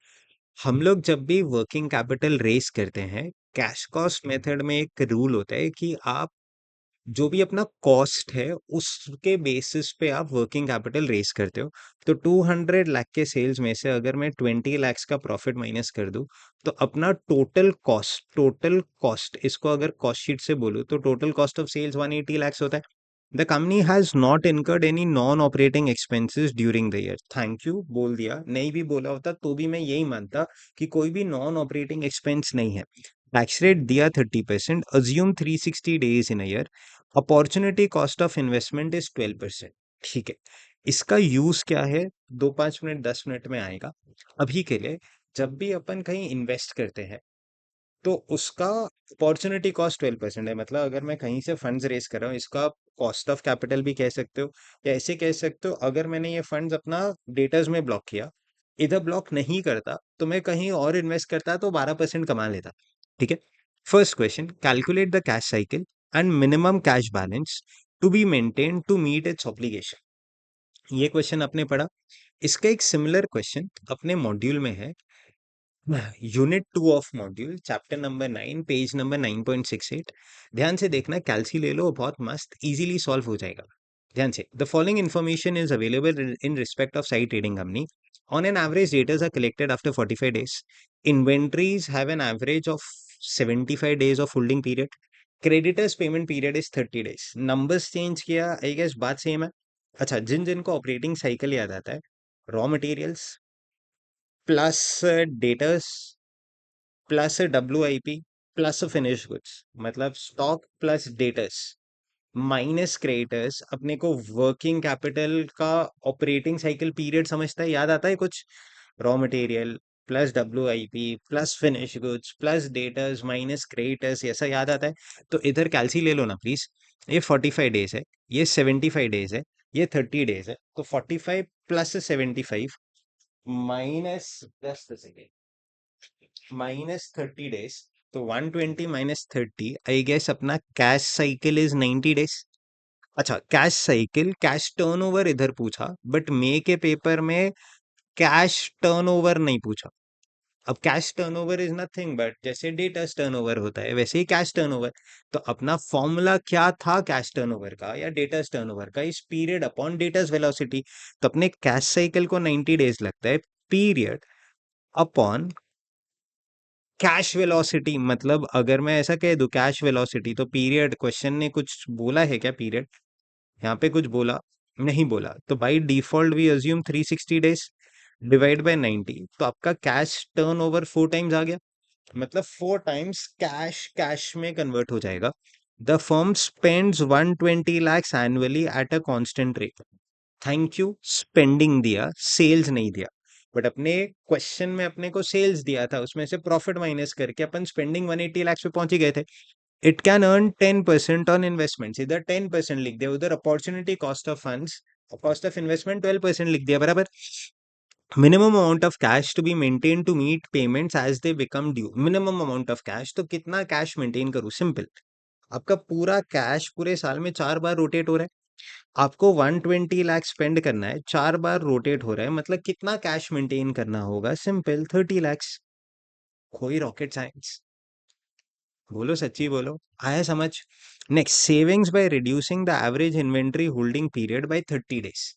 हम लोग जब भी वर्किंग कैपिटल रेस करते हैं, कैश कॉस्ट मेथड में एक रूल होता है कि आप जो भी अपना कॉस्ट है उसके बेसिस पे आप वर्किंग कैपिटल रेस करते हो। तो 200 लाख के सेल्स में से अगर मैं 20 lakhs का प्रॉफिट माइनस कर दूं, तो अपना टोटल कॉस्ट इसको अगर कॉस्ट शीट से बोलूं तो total cost of sales 180 lakhs होता है। The company has not incurred any non operating expenses during the year. Thank you बोल दिया, नहीं भी बोला होता तो भी मैं यही मानता कि कोई भी नॉन ऑपरेटिंग एक्सपेंस नहीं है। टैक्स रेट दिया 30%, assume 360 days in year, opportunity cost of investment is 12%। ठीक है, इसका यूज क्या है, 2 5 मिनट 10 मिनट में आएगा। अभी के लिए जब भी अपन कहीं इन्वेस्ट करते हैं तो उसका अपॉर्चुनिटी कॉस्ट 12% है, मतलब अगर मैं कहीं से फंड्स रेस कर रहा हूँ, इसका कॉस्ट ऑफ कैपिटल भी कह सकते हो, या ऐसे कह सकते हो अगर मैंने ये फंड्स अपना डेटर्स में ब्लॉक किया, इधर ब्लॉक नहीं करता तो मैं कहीं और इन्वेस्ट करता तो 12% कमा लेता। ठीक है, first question, calculate the cash cycle and minimum cash balance to be maintain to meet its obligation. ये क्वेश्चन आपने पढ़ा, इसका एक सिमिलर क्वेश्चन अपने मॉड्यूल में है, unit 2 of module chapter number 9 page number 9.68। ध्यान से देखना, कैलसी ले लो, बहुत मस्त इजीली सॉल्व हो जाएगा। ध्यान से, the following information is available in respect of site trading company. On an average debtors are collected after 45 days. Inventories have an average of 75 days of holding period. Creditors payment period is 30 days. Numbers change किया, I guess बात same है। अच्छा, जिन जिनको operating cycle याद आता है, raw materials plus debtors plus WIP plus finish goods, मतलब stock plus debtors minus creditors, अपने को वर्किंग कैपिटल का ऑपरेटिंग साइकिल पीरियड समझता है, याद आता है कुछ? Raw material plus WIP plus finish goods plus debtors minus creditors, ऐसा याद आता है? तो इधर कैलसी ले लो ना प्लीज। ये 45 डेज है, ये 75 डेज है, ये 30 डेज है, तो 45 प्लस 75 माइनस 10 माइनस 30 डेज, तो 120 माइनस 30, आई गेस अपना कैश साइकिल इज 90 डेज। अच्छा, कैश साइकिल, कैश टर्नओवर इधर पूछा, बट मे के पेपर में कैश टर्नओवर नहीं पूछा। अब cash turnover is nothing but जैसे डेटर्स टर्नओवर होता है वैसे ही कैश टर्नओवर। तो अपना फॉर्मूला क्या था कैश टर्नओवर का या डेटर्स टर्नओवर का? इस पीरियड अपॉन डेटर्स वेलोसिटी। तो अपने कैश साइकिल को 90 डेज लगता है, पीरियड अपॉन कैश वेलोसिटी। मतलब अगर मैं ऐसा कह दूं कैश वेलोसिटी, तो पीरियड, क्वेश्चन ने कुछ बोला है क्या पीरियड? यहाँ पे कुछ बोला नहीं बोला, तो by default we assume 360 days divide by 90, तो आपका कैश टर्नओवर 4 टाइम्स आ गया। मतलब 4 टाइम्स कैश कैश में कन्वर्ट हो जाएगा। The firm spends 120 lakhs annually at a constant rate. Thank you, spending दिया, सेल्स नहीं दिया, बट अपने क्वेश्चन में अपने को सेल्स दिया था, उसमें से प्रॉफिट माइनस करके अपन स्पेंडिंग 180 lakhs पे पहुंच ही गए थे। It can earn 10% on investment, इधर 10% लिख दिया, उधर opportunity cost of funds, cost of investment 12% लिख दिया, बराबर। Minimum amount of cash to be maintain to meet payments as they become due. Minimum amount of cash, तो कितना कैश मेंटेन करूं? सिंपल, आपका पूरा कैश पूरे साल में 4 बार रोटेट हो रहा है, आपको 120 लाख स्पेंड करना है, 4 बार रोटेट हो रहा है, मतलब कितना कैश मेंटेन करना होगा? Simple, 30 lakhs। कोई रॉकेट साइंस? बोलो, सच्ची बोलो, आया समझ? Next, savings by reducing the average inventory holding period by 30 days।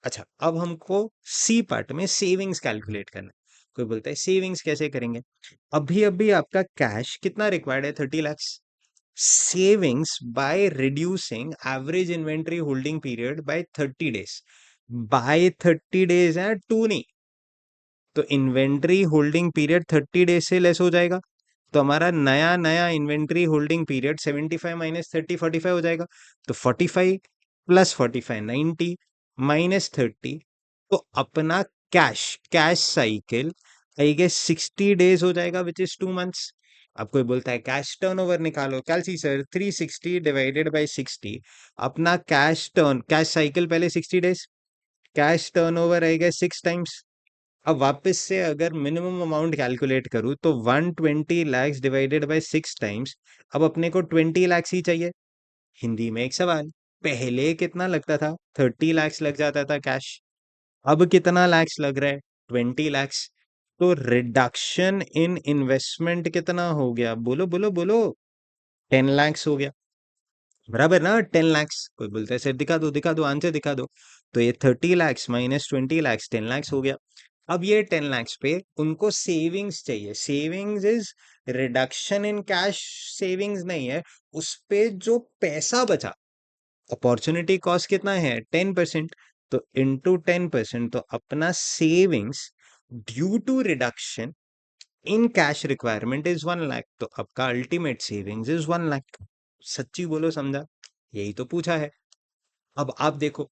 अच्छा, अब हमको सी पार्ट में सेविंग्स कैलकुलेट करना है। कोई बोलता है सेविंग्स कैसे करेंगे? अभी अभी आपका कैश कितना रिक्वायर्ड है? 30 lakhs। Savings by reducing average inventory holding period by 30 days। By 30 days है, टू नहीं। तो इन्वेंट्री होल्डिंग पीरियड 30 days से लेस हो जाएगा, तो हमारा नया नया इन्वेंट्री होल्डिंग पीरियड 75 माइनस 30 45 हो जाएगा। तो 45 प्लस 45 90 माइनस 30, तो अपना cash cash cycle I guess 60 days हो जाएगा, विच इज 2 months। अब कोई बोलता है कैश टर्नओवर निकालो, कैलसी सर 360 डिवाइडेड बाय 60, अपना कैश साइकिल पहले 60 days, cash turnover I guess 6 times. अब वापस से अगर मिनिमम अमाउंट कैलकुलेट करूं तो 120 lakhs डिवाइडेड बाय 6 टाइम्स। अब अपने को 20 lakhs ही चाहिए। हिंदी में एक सवाल, पहले कितना लगता था? 30 lakhs लग जाता था कैश, अब कितना लैक्स लग रहा है? 20 lakhs। तो रिडक्शन इन इन्वेस्टमेंट कितना हो गया? बोलो बोलो बोलो, 10 lakhs हो गया, बराबर ना? 10 lakhs। कोई बोलता है सर दिखा दो आंसर दिखा दो। तो ये 30 lakhs माइनस 20 lakhs 10 lakhs हो गया। अब ये 10 lakhs पे उनको सेविंग्स चाहिए। Savings is reduction in cash, savings नहीं है, उस पे जो पैसा बचा, अपॉर्चुनिटी कॉस्ट कितना है? 10%। तो इंटू 10%, तो अपना savings due to reduction in cash requirement is 1 lakh, तो आपका अल्टीमेट सेविंग्स इज 1 लाख। सच्ची बोलो, समझा? यही तो पूछा है। अब आप देखो,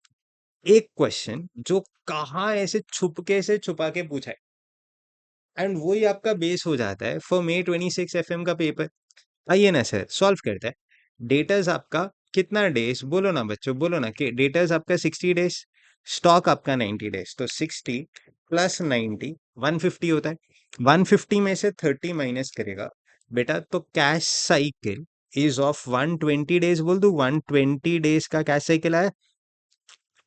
एक क्वेश्चन जो कहाँ ऐसे छुपके से छुपा के पूछा है, एंड वही आपका बेस हो जाता है फॉर May 26 FM का पेपर। आइए ना सर, सॉल्व करते हैं। डेटर्स आपका कितना डेज? बोलो ना बच्चों, बोलो ना कि डेटर्स आपका 60 डेज, स्टॉक आपका 90 डेज, तो 60 प्लस 90 150 होता है। 150 में से 30 माइनस करेगा बेटा, तो cash cycle is of 120 days. बोल दो 120 डेज का कैश साइकिल आया।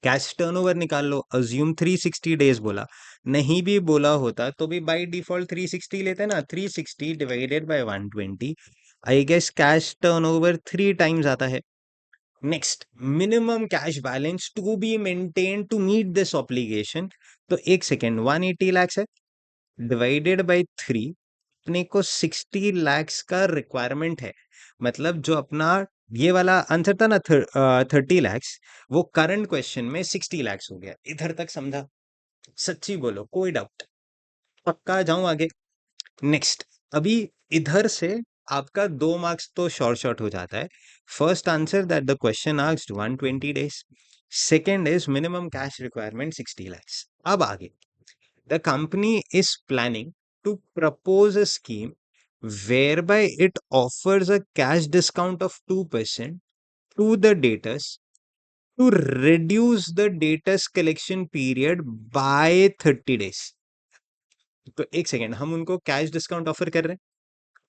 कैश टर्नओवर निकाल लो, अज्यूम 360 डेज बोला, नहीं भी बोला होता तो भी बाय डिफॉल्ट 360 लेते ना, 360 divided by 120, I guess cash turnover 3 times आता है। Next, minimum cash balance to be maintain to meet this obligation, तो एक सेकेंड, 180 lakhs है, डिवाइडेड बाय 3, अपने को 60 lakhs का रिक्वायरमेंट है। मतलब जो अपना ये वाला आंसर था ना 30 lakhs, वो करंट क्वेश्चन में 60 lakhs हो गया। इधर तक समझा? सच्ची बोलो, कोई डाउट? पक्का जाऊं आगे? नेक्स्ट, अभी इधर से आपका 2 मार्क्स तो शॉर्ट शॉर्ट हो जाता है। First answer that the question asked 120 days, second is minimum cash requirement 60 lakhs। अब आगे, the company is planning to propose a scheme whereby it offers a cash discount of 2% to the debtors to reduce the debtors collection period by 30 days। तो एक second, हम उनको cash discount offer कर रहे हैं।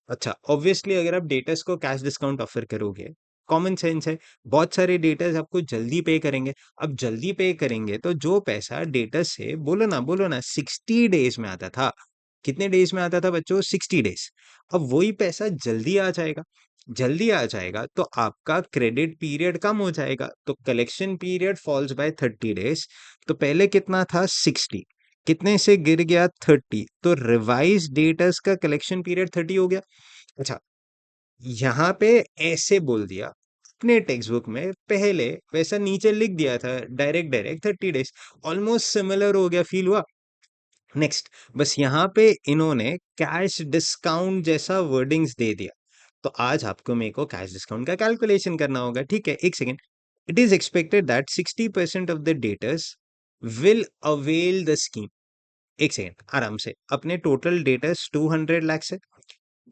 अच्छा, ऑब्वियसली अगर आप डेटर्स को कैश डिस्काउंट ऑफर करोगे, कॉमन सेंस है, बहुत सारे डेटर्स आपको जल्दी पे करेंगे। अब जल्दी पे करेंगे तो जो पैसा डेटर्स से, बोलो ना 60 डेज में आता था, कितने डेज में आता था बच्चों? 60 डेज। अब वही पैसा जल्दी आ जाएगा, जल्दी आ जाएगा तो आपका क्रेडिट पीरियड कम हो जाएगा, तो collection period falls by 30 days. तो पहले कितना था? 60, कितने से गिर गया? 30, तो रिवाइज डेटर्स का कलेक्शन पीरियड 30 हो गया। अच्छा, यहाँ पे ऐसे बोल दिया, अपने टेक्स्ट बुक में पहले वैसा नीचे लिख दिया था, direct direct 30 days, almost similar हो गया, फील हुआ? नेक्स्ट, बस यहाँ पे इन्होंने कैश डिस्काउंट जैसा वर्डिंग्स दे दिया, तो आज आपको मेरे को कैश डिस्काउंट का कैलकुलेशन करना होगा। ठीक है, एक second. It is expected that 60% of the debtors will avail the scheme. एक सेकेंड, आराम से, अपने टोटल डेटर्स 200 lakhs है,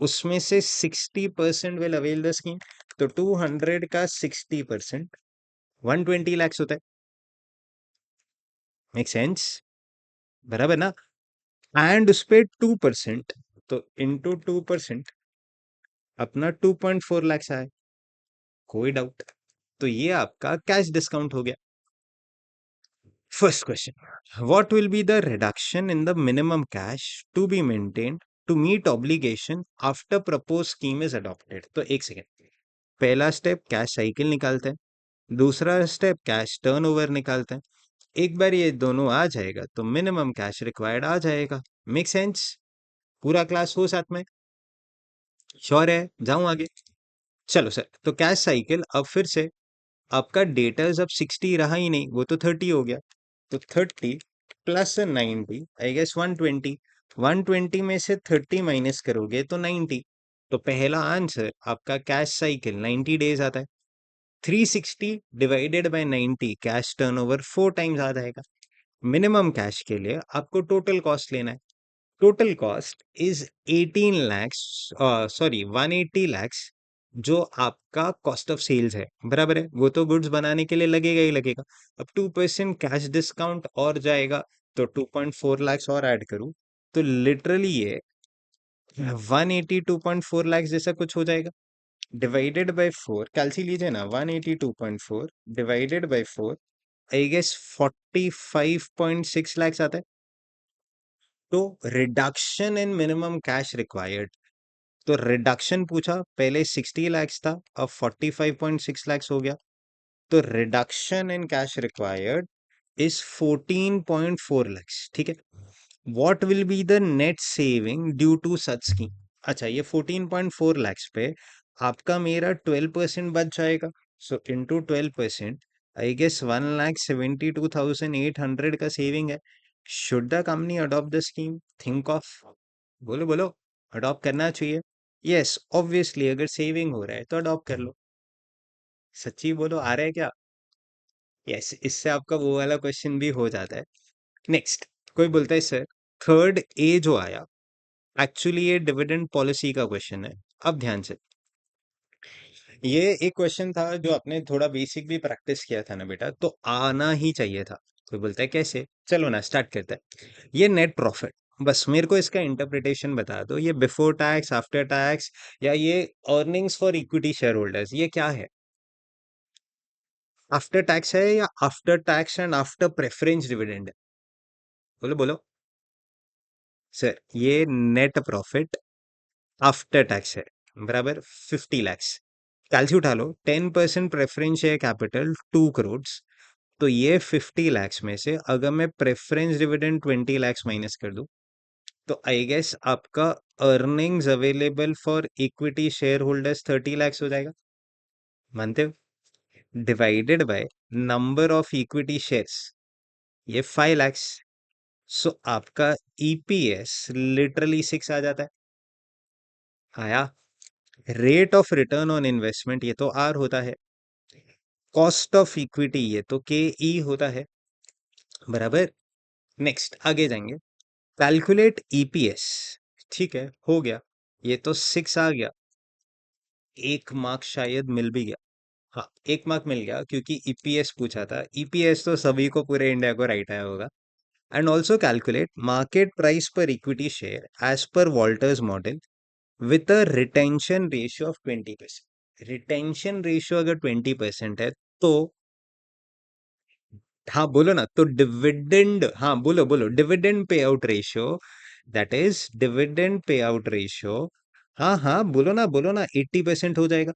उसमें से 60% विल अवेल द स्कीम, तो 200 का 60% 120 lakhs होता है। Make sense? बराबर ना? एंड उस पे 2%, तो इंटू 2% अपना 2.4 lakhs आए। कोई डाउट? तो ये आपका कैश डिस्काउंट हो गया। First question, what will be the reduction in the minimum cash to be maintained to meet obligation after propose scheme is adopted? तो एक सेकेंड, पहला स्टेप कैश साइकिल निकालते हैं, दूसरा स्टेप कैश टर्नओवर निकालते हैं। एक बार ये दोनों आ जाएगा तो मिनिमम कैश रिक्वायर्ड आ जाएगा। Make sense? पूरा क्लास हो साथ में? श्योर है? जाऊं आगे? चलो सर, तो कैश साइकिल अब फिर से, आपका डेटर्स अब 60 रहा ही नहीं, वो तो 30 हो गया, तो 30 प्लस 90, आई गेस 120, 120 में से 30 माइनस करोगे तो 90, तो पहला आंसर आपका कैश साइकिल 90 डेज आता है। 360 divided by 90, cash turnover 4 times आ जाएगा। मिनिमम कैश के लिए आपको टोटल कॉस्ट लेना है, total cost is 18 lakhs, sorry 180 lakhs, जो आपका कॉस्ट ऑफ सेल्स है, बराबर है? वो तो गुड्स बनाने के लिए लगेगा ही लगेगा। अब 2% कैश डिस्काउंट और जाएगा, तो 2.4 lakhs और ऐड करूं, तो लिटरली ये 182.4 lakhs जैसा कुछ हो जाएगा। डिवाइडेड बाय 4, कैलसी लीजिए ना, 182.4 divided by 4, I guess 45.6 lakhs आता है। तो reduction in minimum cash required, तो रिडक्शन पूछा, पहले 60 lakhs था, अब 45.6 lakhs हो गया, तो reduction in cash required is 14.4 lakhs। ठीक है, what will be the net saving due to such scheme? अच्छा, ये 14.4 lakhs पे आपका मेरा 12% बच जाएगा, सो इनटू 12%, आई गेस 1,72,800 का सेविंग है। Should the company adopt the scheme? Think of, बोलो बोलो, अडॉप्ट करना चाहिए? यस, ऑब्वियसली, अगर सेविंग हो रहा है तो अडॉप्ट कर लो। सच्ची बोलो, आ रहा है क्या? यस, इससे आपका वो वाला क्वेश्चन भी हो जाता है। नेक्स्ट, कोई बोलता है सर, थर्ड ए जो आया, एक्चुअली ये डिविडेंड पॉलिसी का क्वेश्चन है। अब ध्यान से, ये एक क्वेश्चन था जो आपने थोड़ा बेसिक भी प्रैक्टिस किया था ना बेटा, तो आना ही चाहिए था। कोई बोलता है कैसे? चलो ना स्टार्ट करते हैं। ये नेट प्रॉफिट, बस मेरे को इसका इंटरप्रिटेशन बता दो, ये बिफोर टैक्स, आफ्टर टैक्स, या ये earnings for equity share holders, ये क्या है? आफ्टर टैक्स है या after tax and after preference dividend है? बोलो बोलो सर, ये नेट प्रॉफिट आफ्टर टैक्स है, बराबर 50 lakhs। कैलसी उठा लो, 10% प्रेफरेंस शेयर कैपिटल 2 crore, तो ये 50 lakhs में से अगर मैं प्रेफरेंस डिविडेंड 20 lakhs माइनस कर दूं, तो आई गेस आपका earnings available for equity share holders 30 lakhs हो जाएगा। मानते हो? Divided by number of equity shares, ये 5 lakhs। सो आपका ईपीएस लिटरली 6 आ जाता है। आया? Rate of return on investment ये तो आर होता है, कॉस्ट ऑफ इक्विटी ये तो के ई होता है, बराबर। नेक्स्ट आगे जाएंगे, कैलकुलेट ईपीएस। ठीक है, हो गया, ये तो 6 आ गया। 1 मार्क शायद मिल भी गया। हाँ, 1 मार्क मिल गया क्योंकि ईपीएस पूछा था। ईपीएस तो सभी को, पूरे इंडिया को राइट आया होगा। And also calculate market price per equity share as per Walter's model with a retention ratio of 20%। Retention ratio अगर 20% है तो, हाँ बोलो ना, तो डिविडेंड, हाँ बोलो बोलो, dividend payout ratio, that is dividend payout ratio, हाँ हाँ बोलो ना 80% हो जाएगा।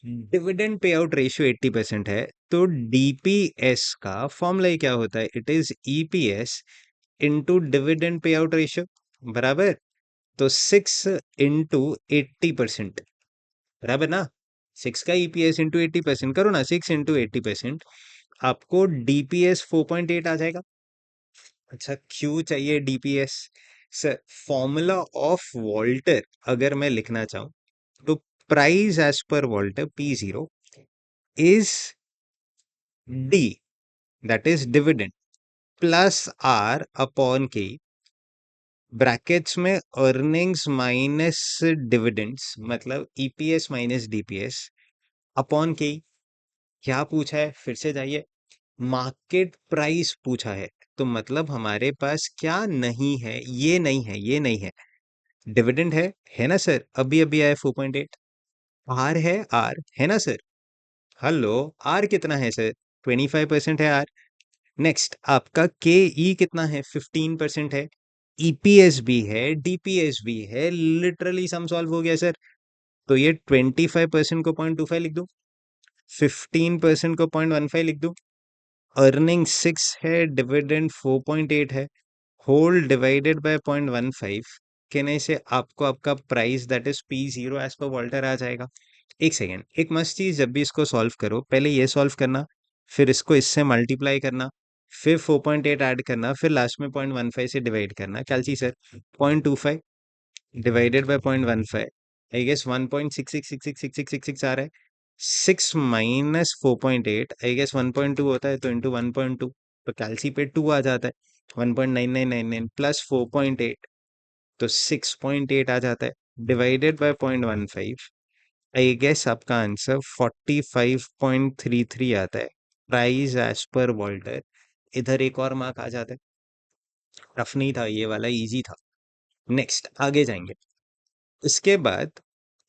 डिविडेंड पे आउट रेशियो 80% है, तो डीपीएस का फॉर्मूला क्या होता है? It is EPS into dividend payout ratio, बराबर। तो 6 इंटू 80%, बराबर ना? 6 का ईपीएस इंटू 80% करो ना, 6 इंटू 80%, आपको डीपीएस 4.8 आ जाएगा। अच्छा, क्यों चाहिए DPS? Sir, formula of Walter अगर मैं लिखना चाहूं, तो price as per Walter P0 is D, that is dividend, plus R upon K, brackets में अर्निंग्स माइनस डिविडेंड्स, मतलब EPS minus DPS upon K. क्या पूछा है? फिर से जाइए, मार्केट प्राइस पूछा है, तो मतलब हमारे पास क्या नहीं है? ये नहीं है, ये नहीं है। डिविडेंड है ना सर? अभी अभी आया 4.8। आर है, आर है ना सर? हेलो, आर कितना है सर? 25% है आर। नेक्स्ट आपका के ई कितना है? 15% है। ईपीएस भी है, डीपीएस भी है, लिटरली सम सॉल्व हो गया सर। तो ये 25% को 0.25 लिख दूं, 15% को 0.15 लिख दूं, अर्निंग 6 है, डिविडेंड 4.8 है, होल डिवाइडेड बाय 0.15 कहने से आपको आपका price that is P0 as per Walter आ जाएगा। एक सेकेंड, एक मस्त चीज, जब भी इसको सॉल्व करो पहले ये सॉल्व करना, फिर इसको इससे मल्टीप्लाई करना, फिर 4.8 ऐड करना, फिर लास्ट में 0.15 से डिवाइड करना। क्या चीज sir? 0.25 divided by 0.15, I guess 1.66666666 आ रहा है। 6 माइनस 4.8, आई गेस 1.2 होता है, तो इंटू 1.2, तो कैलसी पे 2 आ जाता है। 1.9999 प्लस 4.8, तो 6.8 आ जाता है, डिवाइडेड बाय 0.15, आई गेस आपका आंसर 45.33 आता है, प्राइस एज पर वॉल्टर। इधर एक और मार्क आ जाता है। टफ नहीं था ये वाला, इजी था। नेक्स्ट आगे जाएंगे। इसके बाद,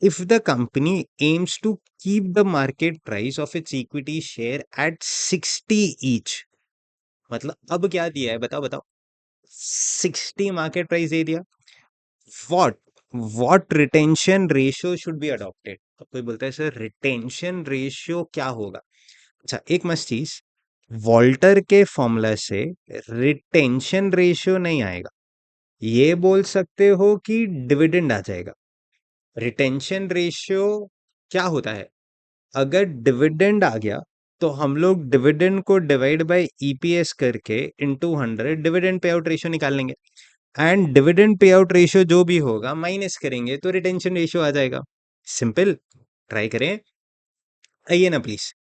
if the company aims to keep the market price of its equity share at 60 each, मतलब अब क्या दिया है बताओ बताओ? 60 मार्केट प्राइस दे दिया। What what retention ratio should be adopted? अब कोई बोलता है सर रिटेंशन रेशियो क्या होगा? अच्छा, एक मस्त चीज, वॉल्टर के फॉर्मूला से रिटेंशन रेशियो नहीं आएगा, ये बोल सकते हो कि डिविडेंड आ जाएगा। रिटेंशन रेशियो क्या होता है? अगर डिविडेंड आ गया, तो हम लोग डिविडेंड को डिवाइड बाय ईपीएस करके into 100 dividend payout ratio निकाल लेंगे, and dividend payout ratio जो भी होगा माइनस करेंगे तो रिटेंशन रेशियो आ जाएगा। सिंपल, ट्राई करें, आइए ना प्लीज।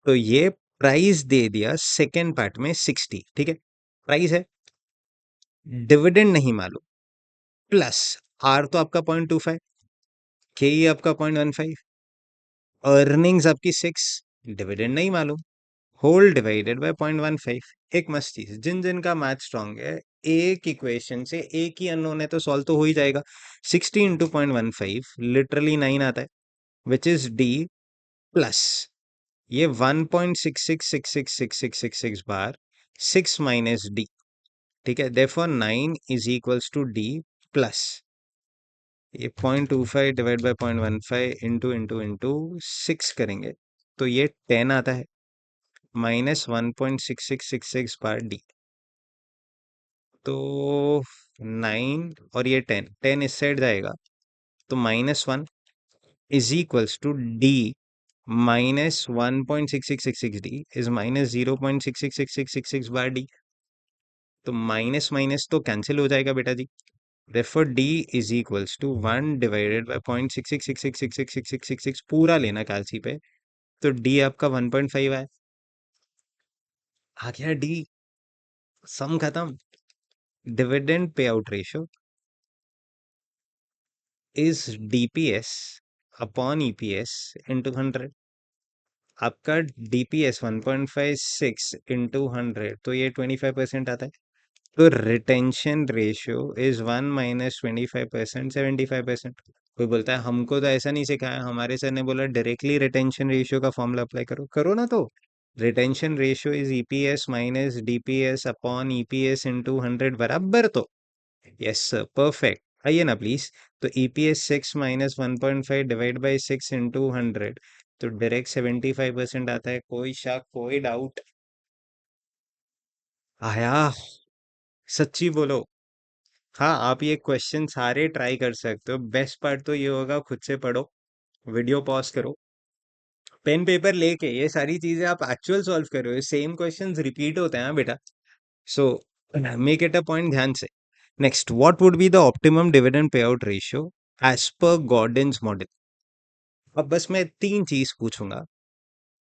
तो ये प्राइस दे दिया सेकेंड पार्ट में 60, ठीक है, प्राइस है, डिविडेंड नहीं मालूम, प्लस आर तो आपका 0.25, के आपका 0.15, अर्निंग्स आपकी 6, डिविडेंड नहीं मालूम, होल डिवाइडेड बाय 0.15। एक मस्त चीज, जिन जिन का मैथ स्ट्रांग है, एक इक्वेशन से एक ही अननोन है तो सॉल्व तो हो ही जाएगा। 60 इंटू 0.15 लिटरली 9 आता है, विच इज डी, प्लस ये 1.66666666 बार 6 माइनस डी, ठीक है। Therefore 9 is equals to D plus ये 0.25 डिवाइड बाय 0.15 इंटू 6 करेंगे तो ये 10 आता है, माइनस 1.6666 बार डी। तो 9 और ये 10 इस साइड जाएगा तो -1 is equals to D minus 1.6666 D is minus 0.666666 बार डी। तो माइनस माइनस तो कैंसिल हो जाएगा बेटा जी। Therefore D is equals to 1 divided by 0.66666666 पूरा लेना कैलसी पे, तो D आपका 1.5 है। आ गया D, सम खत्म। Dividend payout ratio is DPS upon EPS into 100। आपका DPS 1.56 इंटू 100 तो ये 25% आता है। तो रिटेंशन रेशियो इज 1 माइनस 25%, 75%। कोई बोलता है हमको तो ऐसा नहीं सिखाया, हमारे सर ने बोला डायरेक्टली रिटेंशन रेशियो का फॉर्मूला अप्लाई करो, करो ना। तो retention ratio is EPS minus DPS upon EPS into 100 बराबर। तो यस सर, परफेक्ट। आइए ना प्लीज। तो EPS 6 minus 1.5 divide by 6 into 100 तो डायरेक्ट 75% आता है। कोई शक, कोई डाउट आया? सच्ची बोलो। हाँ, आप ये क्वेश्चन सारे ट्राई कर सकते हो। बेस्ट पार्ट तो ये होगा, खुद से पढ़ो, वीडियो पॉज करो, पेन पेपर लेके ये सारी चीजें आप एक्चुअल सॉल्व करो। ये सेम क्वेश्चंस रिपीट होते हैं हाँ बेटा। So make it a point ध्यान से। Next, what would be the optimum dividend payout ratio as per Gordon's model? अब बस मैं तीन चीज पूछूंगा,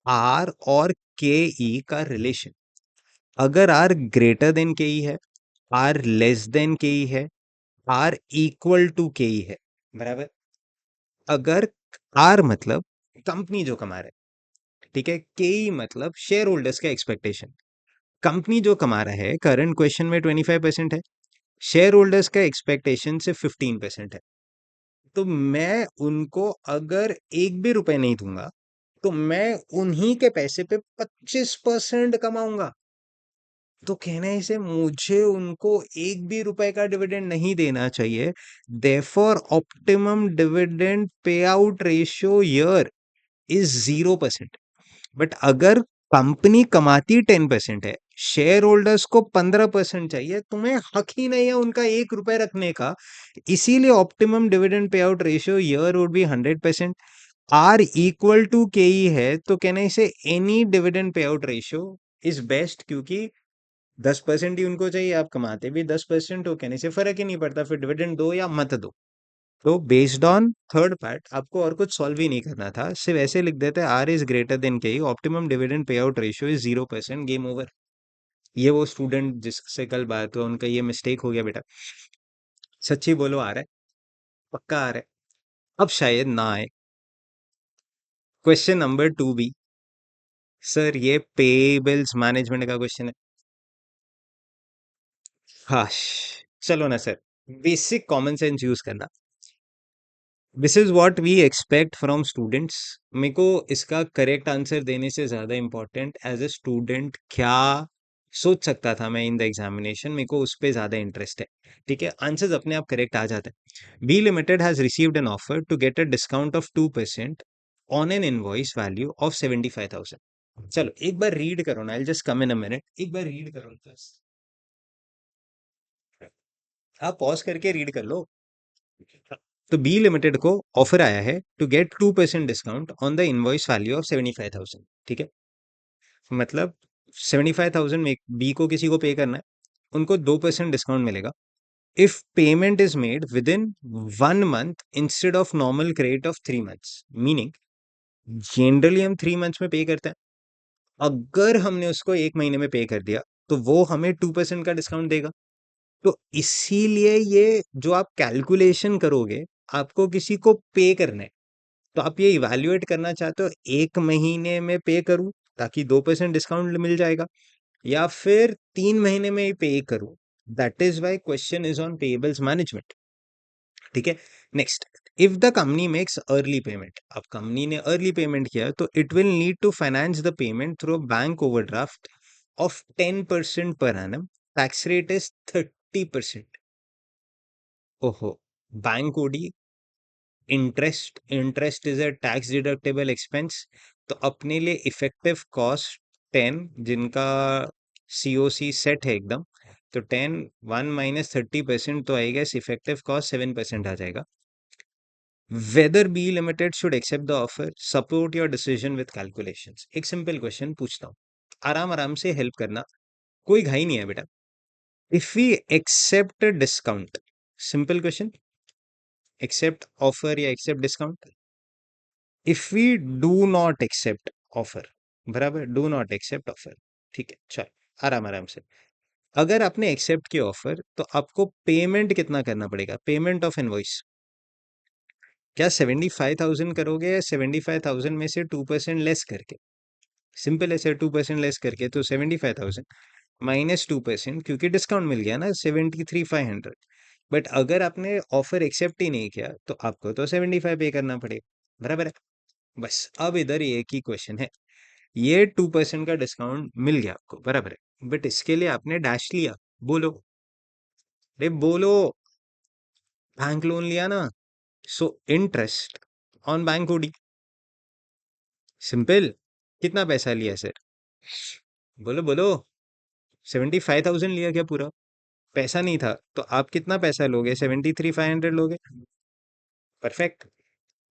आर और के ई का रिलेशन। अगर are greater than K E है, are less than K E है, are equal to K E है, बराबर। अगर आर मतलब कंपनी जो कमा रहा है, ठीक है, के ई मतलब शेयर होल्डर्स का एक्सपेक्टेशन। कंपनी जो कमा रहा है करंट क्वेश्चन में 25% है, शेयर होल्डर्स का एक्सपेक्टेशन से 15% है। तो मैं उनको अगर एक भी रुपए नहीं दूंगा तो मैं उन्हीं के पैसे पे 25% कमाऊंगा। तो कहना है इसे, मुझे उनको एक भी रुपए का डिविडेंड नहीं देना चाहिए। Therefore optimum dividend payout ratio year is 0%। But अगर कंपनी कमाती 10% है, शेयर होल्डर्स को 15% चाहिए, तुम्हें हक ही नहीं है उनका एक रुपए रखने का। इसीलिए optimum dividend payout ratio here would be 100%। R equal to K E है तो कहने से any dividend payout ratio is best, क्योंकि 10% ही उनको चाहिए, आप कमाते भी 10% हो, कहने से फर्क ही नहीं पड़ता, फिर डिविडेंड दो या मत दो। तो बेस्ड ऑन थर्ड पार्ट आपको और कुछ सॉल्व ही नहीं करना था, सिर्फ ऐसे लिख देते आर इज ग्रेटर देन के, optimum dividend payout ratio is 0%, game over. ये वो स्टूडेंट जिससे कल बात हुआ उनका ये मिस्टेक हो गया बेटा। सच्ची बोलो, आ रहा है? पक्का आ रहा है? अब शायद ना आए। क्वेश्चन नंबर 2 भी सर ये पेबल्स मैनेजमेंट का क्वेश्चन है। हाँ, चलो ना sir, basic common sense use करना। This is what we expect from students. मेरे को इसका करेक्ट आंसर देने से ज्यादा इंपॉर्टेंट एज ए स्टूडेंट क्या सोच सकता था मैं इन द एग्जामिनेशन, मेरे को उस पर ज्यादा इंटरेस्ट है। ठीक है, आंसर्स अपने आप करेक्ट आ जाते हैं। B limited has received an offer to get a discount of 2% on an invoice value of 75,000। चलो एक बार रीड करो ना, I just come in a minute, एक बार रीड करो प्लस। आप पॉज करके रीड कर लो। तो बी लिमिटेड को ऑफर आया है to get 2% discount on the invoice value of 75,000। ठीक है, मतलब 75,000 में बी को किसी को पे करना है, उनको 2% डिस्काउंट मिलेगा if payment is made with in 1 month instead of normal credit of 3 months. Meaning generally हम 3 मंथ्स में पे करते हैं, अगर हमने उसको 1 महीने में पे कर दिया तो वो हमें 2% का डिस्काउंट देगा। तो इसीलिए ये जो आप कैलकुलेशन करोगे, आपको किसी को पे करना है, तो आप ये इवैल्यूएट करना चाहते हो 1 महीने में पे करूं ताकि 2% डिस्काउंट मिल जाएगा, या फिर 3 महीने में ही पे करूं। That is why question is on payables management. ठीक है। Next, if the company makes early payment, अब कंपनी ने अर्ली पेमेंट किया तो it will need to finance the payment through bank overdraft of 10% per annum. Tax rate is 30%. ओहो, bank OD, interest is a tax deductible expense, तो अपने लिए effective cost 10, जिनका COC set है एकदम, तो 10, 1 माइनस 30%, तो आई गेस इफेक्टिव कॉस्ट 7% आ जाएगा. Whether B limited should accept the offer, support your decision with calculations. एक सिंपल क्वेश्चन पूछता हूँ, आराम आराम से हेल्प करना, कोई घाई नहीं है बेटा. If we accept discount, simple question, accept offer या accept discount. If we do not accept offer, बराबर, डू नॉट एक्सेप्ट ऑफर, ठीक है, चल आराम आराम से. अगर आपने एक्सेप्ट किया ऑफर तो आपको पेमेंट कितना करना पड़ेगा, पेमेंट ऑफ इनवॉइस. क्या 75,000 करोगे या 75,000 में से 2% लेस करके? सिंपल है सर, 2% लेस करके, तो 75,000 माइनस 2%, क्योंकि डिस्काउंट मिल गया ना 73,500. बट अगर आपने ऑफर एक्सेप्ट ही नहीं किया तो आपको तो 75 पे करना पड़ेगा, बराबर है. बस अब इधर ये एक ही क्वेश्चन है, ये 2% का डिस्काउंट मिल गया आपको, बराबर है, बट इसके लिए आपने डैश लिया. बोलो, अरे बोलो, बैंक लोन लिया ना, so interest on bank OD. Simple. कितना पैसा लिया सर? बोलो बोलो. 75,000 लिया क्या पूरा? पैसा नहीं था तो आप कितना पैसा लोगे? 73,500 लोगे. परफेक्ट.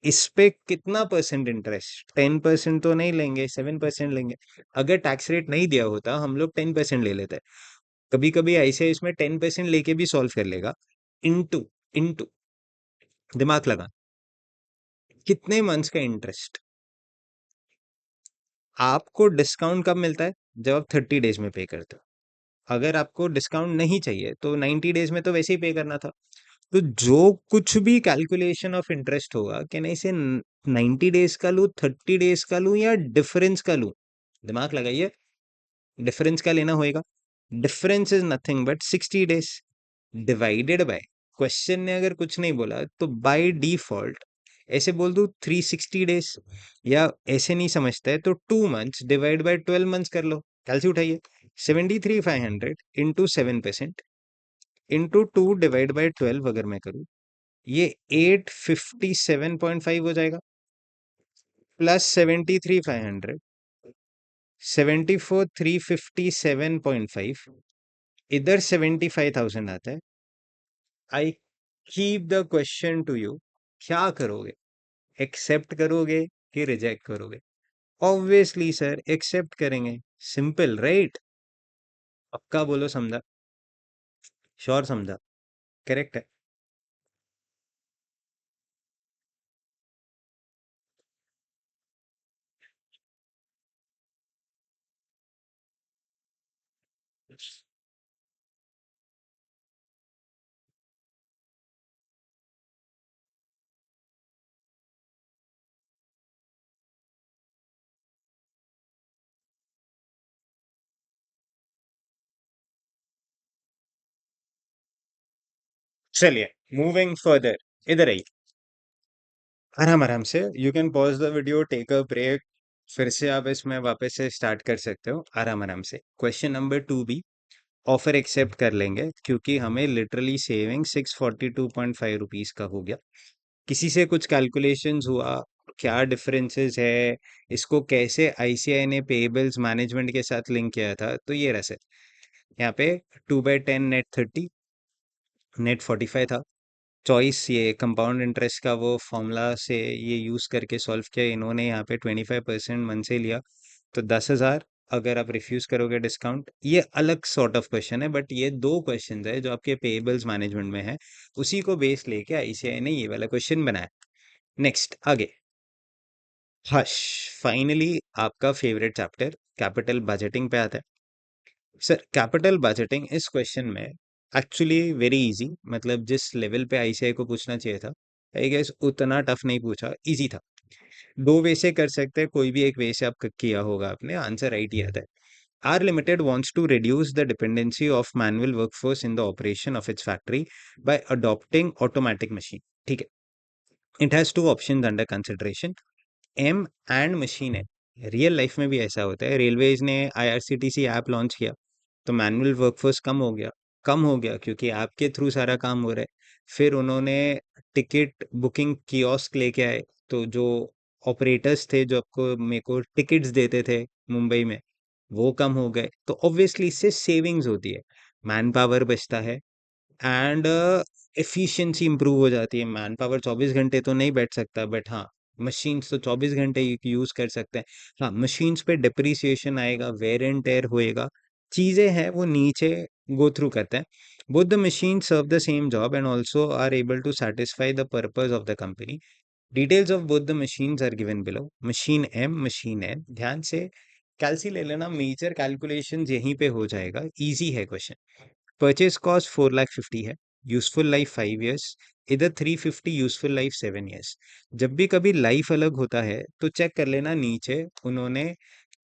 इस पे कितना परसेंट इंटरेस्ट? 10% तो नहीं लेंगे, 7% लेंगे. अगर टैक्स रेट नहीं दिया होता हम लोग 10% ले लेते. कभी कभी ऐसे इसमें 10% लेके भी सॉल्व कर लेगा. इनटू, इनटू, दिमाग लगा, कितने मंथ्स का इंटरेस्ट. आपको डिस्काउंट कब मिलता है? जब आप 30 डेज में पे करते हो. अगर आपको डिस्काउंट नहीं चाहिए तो 90 डेज में तो वैसे ही पे करना था. तो जो कुछ भी कैलकुलेशन ऑफ इंटरेस्ट होगा, कि नहीं से 90 डेज का लूँ, 30 डेज का लूँ, या डिफरेंस का लूँ, दिमाग लगाइए, डिफरेंस का लेना होएगा. Difference is nothing but 60 days divided by, question ने अगर कुछ नहीं बोला तो बाय डिफॉल्ट ऐसे बोल दू 360 डेज, या ऐसे नहीं समझता है तो 2 मंथ्स डिवाइड बाय 12 मंथ्स कर लो. कैलसी उठाइए. 73,500 इंटू 7% इंटू 2 डिवाइड बाय 12 अगर मैं करूँ, ये 857.5 हो जाएगा, प्लस 73,500, 74,357.5, इधर 75,000 आता है. I keep the question to you, क्या करोगे? एक्सेप्ट करोगे कि रिजेक्ट करोगे? ऑब्वियसली सर एक्सेप्ट करेंगे. Simple right. पक्का बोलो, समझा? श्योर समझा? करेक्ट है. चलिए, मूविंग फर्दर, इधर आइए, आराम आराम से. You can pause the video, take a break, फिर से आप इसमें वापस से स्टार्ट कर सकते हो, आराम आराम से. क्वेश्चन नंबर 2 भी ऑफर एक्सेप्ट कर लेंगे, क्योंकि हमें लिटरली सेविंग 642.5 रुपीज का हो गया. किसी से कुछ कैलकुलेशंस हुआ, क्या डिफरेंसेस है, इसको कैसे आईसीआई ने पेबल्स मैनेजमेंट के साथ लिंक किया था, तो ये रहा सर. यहाँ पे 2/10 नेट 30, नेट 45 था. चॉइस ये कंपाउंड इंटरेस्ट का वो फॉर्मूला से ये यूज करके सॉल्व किया इन्होंने. यहाँ पे 25% मन से लिया, तो 10,000. अगर आप रिफ्यूज करोगे डिस्काउंट, ये अलग सॉर्ट ऑफ क्वेश्चन है, बट ये दो क्वेश्चन है जो आपके पेबल्स मैनेजमेंट में है, उसी को बेस लेके आईसीआई ने ये वाला क्वेश्चन बनाया. नेक्स्ट आगे. हश, फाइनली आपका फेवरेट चैप्टर कैपिटल बजटिंग पे आता है. सर कैपिटल बजटिंग इस क्वेश्चन में एक्चुअली वेरी इजी, मतलब जिस लेवल पे आईसीआई को पूछना चाहिए था, आई गेस उतना टफ नहीं पूछा, इजी था. दो वे से कर सकते हैं, कोई भी एक वे से आप किया होगा आपने, आंसर राइट ही आता है. R limited wants to reduce the dependency of manual workforce in the operation of its factory by adopting automatic machine. ठीक है। It has two option under consideration, M and machine है। Real life में भी ऐसा होता है। Railways ने IRCTC app launch किया तो मैनुअल वर्कफोर्स कम हो गया क्योंकि ऐप के थ्रू सारा काम हो रहा है। फिर उन्होंने टिकट बुकिंग कियोस्क लेके आए, तो जो ऑपरेटर्स थे जो आपको मेरे को टिकट्स देते थे मुंबई में, वो कम हो गए। तो ऑब्वियसली इससे सेविंग्स होती है, मैन पावर बचता है एंड एफिशिएंसी इंप्रूव हो जाती है। मैन पावर 24 घंटे तो नहीं बैठ सकता, बट हाँ मशीन्स तो 24 घंटे यूज कर सकते हैं। हाँ, मशीन्स पे डिप्रिसिएशन आएगा, वेयर एंड टेयर होएगा, चीजें हैं वो नीचे गो थ्रू करते हैं। Both the machine serve the same job and also are able to satisfy the purpose of the company. Details of both the machines are given below. Machine M, machine N, ध्यान से कैलसी ले लेना, major calculations यहीं पे हो जाएगा, easy है question. Purchase cost 4,50,000 है, यूजफुल लाइफ 5 years, इधर 350, यूजफुल लाइफ 7 years। जब भी कभी लाइफ अलग होता है तो चेक कर लेना, नीचे उन्होंने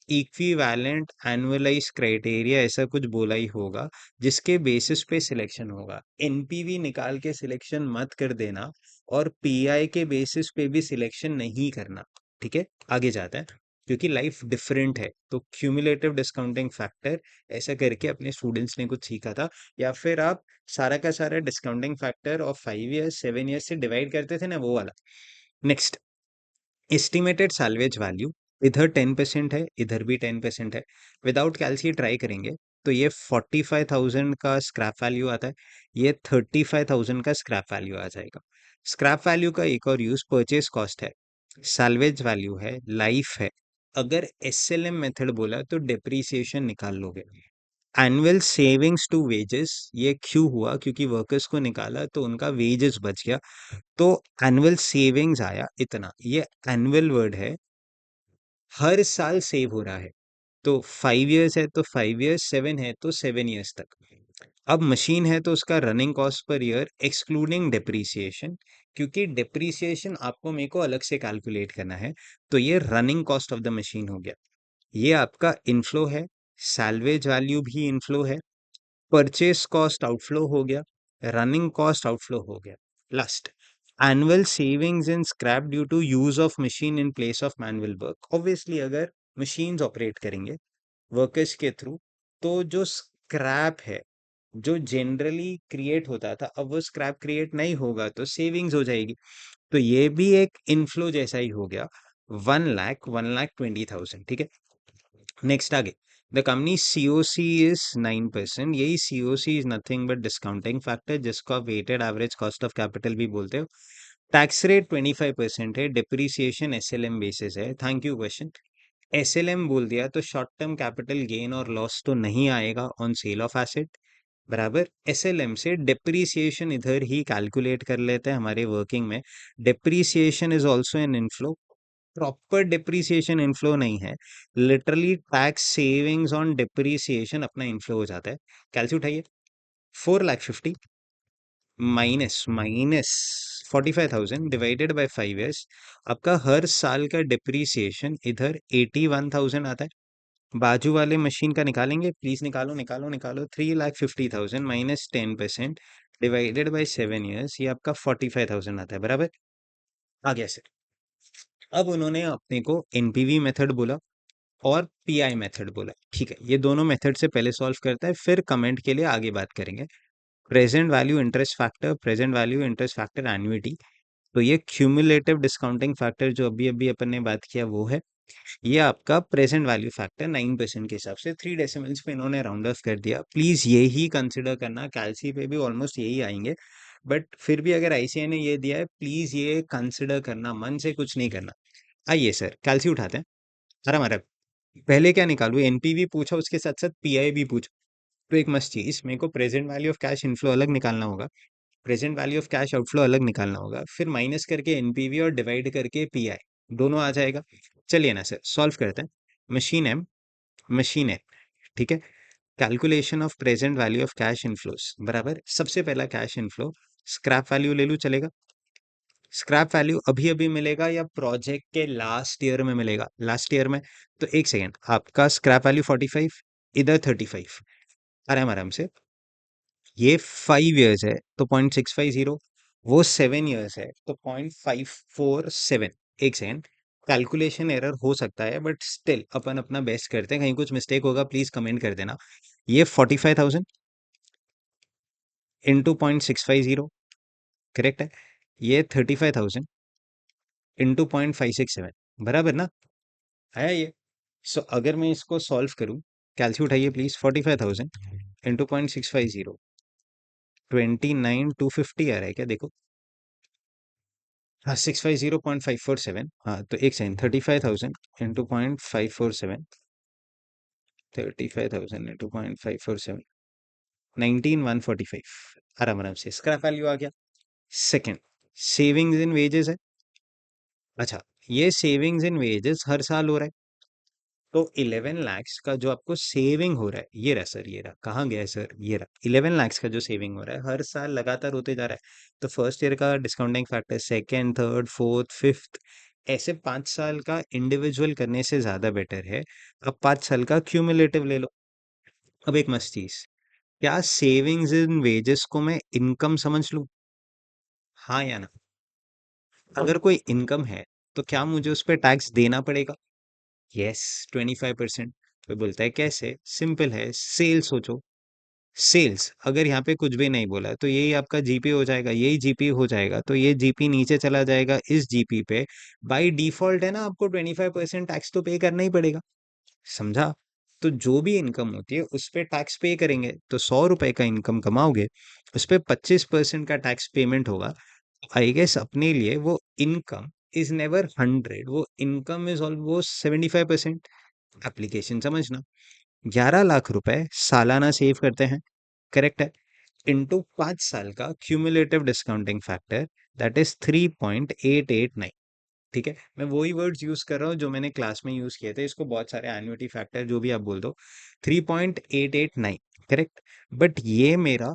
इक्विवेलेंट एनुअलाइज क्राइटेरिया ऐसा कुछ बोला ही होगा जिसके बेसिस पे सिलेक्शन होगा। एनपीवी निकाल के सिलेक्शन मत कर देना और पीआई के बेसिस पे भी सिलेक्शन नहीं करना। ठीक है, आगे जाता है, क्योंकि लाइफ डिफरेंट है। तो क्यूमुलेटिव डिस्काउंटिंग फैक्टर ऐसा करके अपने स्टूडेंट्स ने कुछ सीखा था, या फिर आप सारा का सारा discounting factor of 5 years 7 years से डिवाइड करते थे ना, वो वाला। नेक्स्ट, एस्टिमेटेड सैल्वेज वैल्यू, इधर 10% है, इधर भी 10% है। विदाउट कैलसी ट्राई करेंगे तो ये 45,000 का स्क्रैप वैल्यू आता है, ये 35,000 का स्क्रैप वैल्यू आ जाएगा। स्क्रैप वैल्यू का एक और यूज परचेज कॉस्ट है, सैल्वेज वैल्यू है, लाइफ है। अगर एसएलएम मेथड बोला तो डेप्रीसिएशन निकाल लोगे। एनुअल सेविंग्स टू वेजेस, ये क्यों हुआ, क्योंकि वर्कर्स को निकाला तो उनका वेजेस बच गया, तो एनुअल सेविंग्स आया इतना। ये एनुअल वर्ड है, हर साल सेव हो रहा है। तो 5 years है तो 5 years, 7 है तो 7 years तक। अब मशीन है तो उसका running cost per year excluding depreciation, क्योंकि डेप्रीसिएशन आपको मेरे को अलग से कैलकुलेट करना है, तो ये running cost of the machine हो गया। ये आपका इनफ्लो है, सैल्वेज वैल्यू भी इनफ्लो है, परचेस कॉस्ट आउटफ्लो हो गया, रनिंग कॉस्ट आउटफ्लो हो गया। Last, annual savings in scrap due to use of machine in place of manual work. Obviously अगर मशीन्स ऑपरेट करेंगे वर्कर्स के थ्रू, तो जो स्क्रैप है जो जनरली क्रिएट होता था, अब वो स्क्रैप क्रिएट नहीं होगा तो सेविंग्स हो जाएगी। तो ये भी एक इनफ्लो जैसा ही हो गया, 1,20,000। ठीक है, नेक्स्ट आगे, द कंपनी सीओसी इज 9%। यही COC is nothing but discounting factor, जिसको आप weighted average cost of capital भी बोलते हो। टैक्स रेट 25% है, डिप्रीसिएशन एसएलएम बेसिस है। Thank you question. एसएलएम बोल दिया तो शॉर्ट टर्म कैपिटल गेन और लॉस तो नहीं आएगा ऑन सेल ऑफ एसेट, बराबर। एसएलएम से डिप्रीसिएशन इधर ही कैलकुलेट कर लेते हैं हमारे वर्किंग में। Depreciation is also an inflow, proper depreciation inflow नहीं है, literally tax savings on depreciation अपना इनफ्लो हो जाता है। कैलसी उठाइए, 4,50,000 minus minus 45,000 divided by 5 years, आपका हर साल का डिप्रीसिएशन इधर 81,000 आता है। बाजू वाले मशीन का निकालेंगे, प्लीज निकालो निकालो निकालो। 3,50,000 माइनस 10% डिवाइडेड बाय 7 years, ये आपका 45,000 आता है, बराबर। आ गया सर। अब उन्होंने अपने को एनपीवी मेथड बोला और पीआई मेथड बोला। ठीक है, ये दोनों मेथड से पहले सॉल्व करता है, फिर कमेंट के लिए आगे बात करेंगे। Present value interest factor, present value interest factor annuity, तो ये क्यूमुलेटिव डिस्काउंटिंग फैक्टर जो अभी अभी अपन ने बात किया वो है। ये आपका प्रेजेंट वैल्यू फैक्टर 9% के हिसाब से 3 डेसिमल्स पे इन्होंने राउंड ऑफ कर दिया। प्लीज ये ही कंसिडर करना, कैलसी पे भी ऑलमोस्ट यही आएंगे, बट फिर भी अगर आईसीआई ने ये दिया है, प्लीज ये कंसिडर करना, मन से कुछ नहीं करना। आइए सर, कैलसी उठाते हैं। आराम आराम। पहले क्या निकालू, एनपीवी पूछा, उसके साथ साथ पीआई भी पूछा, तो एक मस्त चीज, मेरे को present value of cash inflow अलग निकालना होगा, present value of cash outflow अलग निकालना होगा, फिर माइनस करके एनपीवी और डिवाइड करके पीआई दोनों आ जाएगा। चलिए ना सर, सॉल्व करते हैं। मशीन एम, मशीन एम, ठीक है। Calculation of present value of cash inflows, बराबर। सबसे पहला कैश इनफ्लो, स्क्रैप वैल्यू ले लूं, चलेगा। स्क्रैप वैल्यू अभी अभी मिलेगा या प्रोजेक्ट के लास्ट ईयर में मिलेगा, लास्ट ईयर में। तो एक सेकेंड, आपका स्क्रैप वैल्यू 45, इधर 35, आराम आराम से। ये 5 years है तो 0.650, वो 7 years है, तो 0.547। एक सेकेंड, कैलकुलेशन एरर हो सकता है, बट स्टिल अपन अपना बेस्ट करते हैं, कहीं कुछ मिस्टेक होगा प्लीज कमेंट कर देना। ये 45,000 इंटू 0.650 करेक्ट है। ये 35,000 इंटू 0.567 बराबर ना, आया ये। सो अगर मैं इसको सॉल्व करूं, कैलसी उठाइए प्लीज, 45,000 इंटू 0.650, 29,250 आ रहा है क्या, देखो। हाँ, 650.547, हाँ तो एक सेकंड, 35,000 इंटू 0.547, 35,000 इंटू 0.547, 19,145, आराम आराम से स्क्रैप वैल्यू आ गया। सेकंड, सेविंग्स इन वेजेस है। अच्छा, ये सेविंग्स इन वेजेस हर साल हो रहा है, तो 11 lakhs का जो आपको सेविंग हो रहा है, ये रहा सर, ये रहा, कहाँ गया है सर, ये रहा 11 lakhs का जो सेविंग हो रहा है हर साल लगातार होते जा रहा है। तो फर्स्ट ईयर का discounting factor, second, third, fourth, fifth, ऐसे 5 साल का इंडिविजुअल करने से ज्यादा बेटर है अब 5 साल का क्यूमुलेटिव ले लो। अब एक मस्त चीज, क्या सेविंग्स इन वेजेस को मैं इनकम समझ लूं, हाँ या ना? अगर कोई इनकम है तो क्या मुझे उस पर टैक्स देना पड़ेगा? यस, 25%। कोई बोलता है कैसे, सिंपल है, सेल सोचो। सेल्स अगर यहाँ पे कुछ भी नहीं बोला तो यही आपका जीपी हो जाएगा, यही जीपी हो जाएगा, तो ये जीपी नीचे चला जाएगा इस जीपी पे। बाय डिफॉल्ट है ना, आपको 25% टैक्स तो पे करना ही पड़ेगा, समझा? तो जो भी इनकम होती है उस पे टैक्स पे करेंगे, तो 100 रुपए का इनकम कमाओगे, उस पे 25% का टैक्स पेमेंट होगा। आई गेस अपने लिए वो इनकम इज नेवर 100, वो इनकम इज ऑलमोस्ट 75%। एप्लीकेशन समझना, 11 लाख रुपए सालाना सेव करते हैं, करेक्ट है, इंटू 5 साल का cumulative discounting factor, that is 3.889। ठीक है, मैं वही वर्ड्स यूज कर रहा हूँ जो मैंने क्लास में यूज किए थे, इसको बहुत सारे एन्युटी फैक्टर जो भी आप बोल दो, 3.889, करेक्ट। बट ये मेरा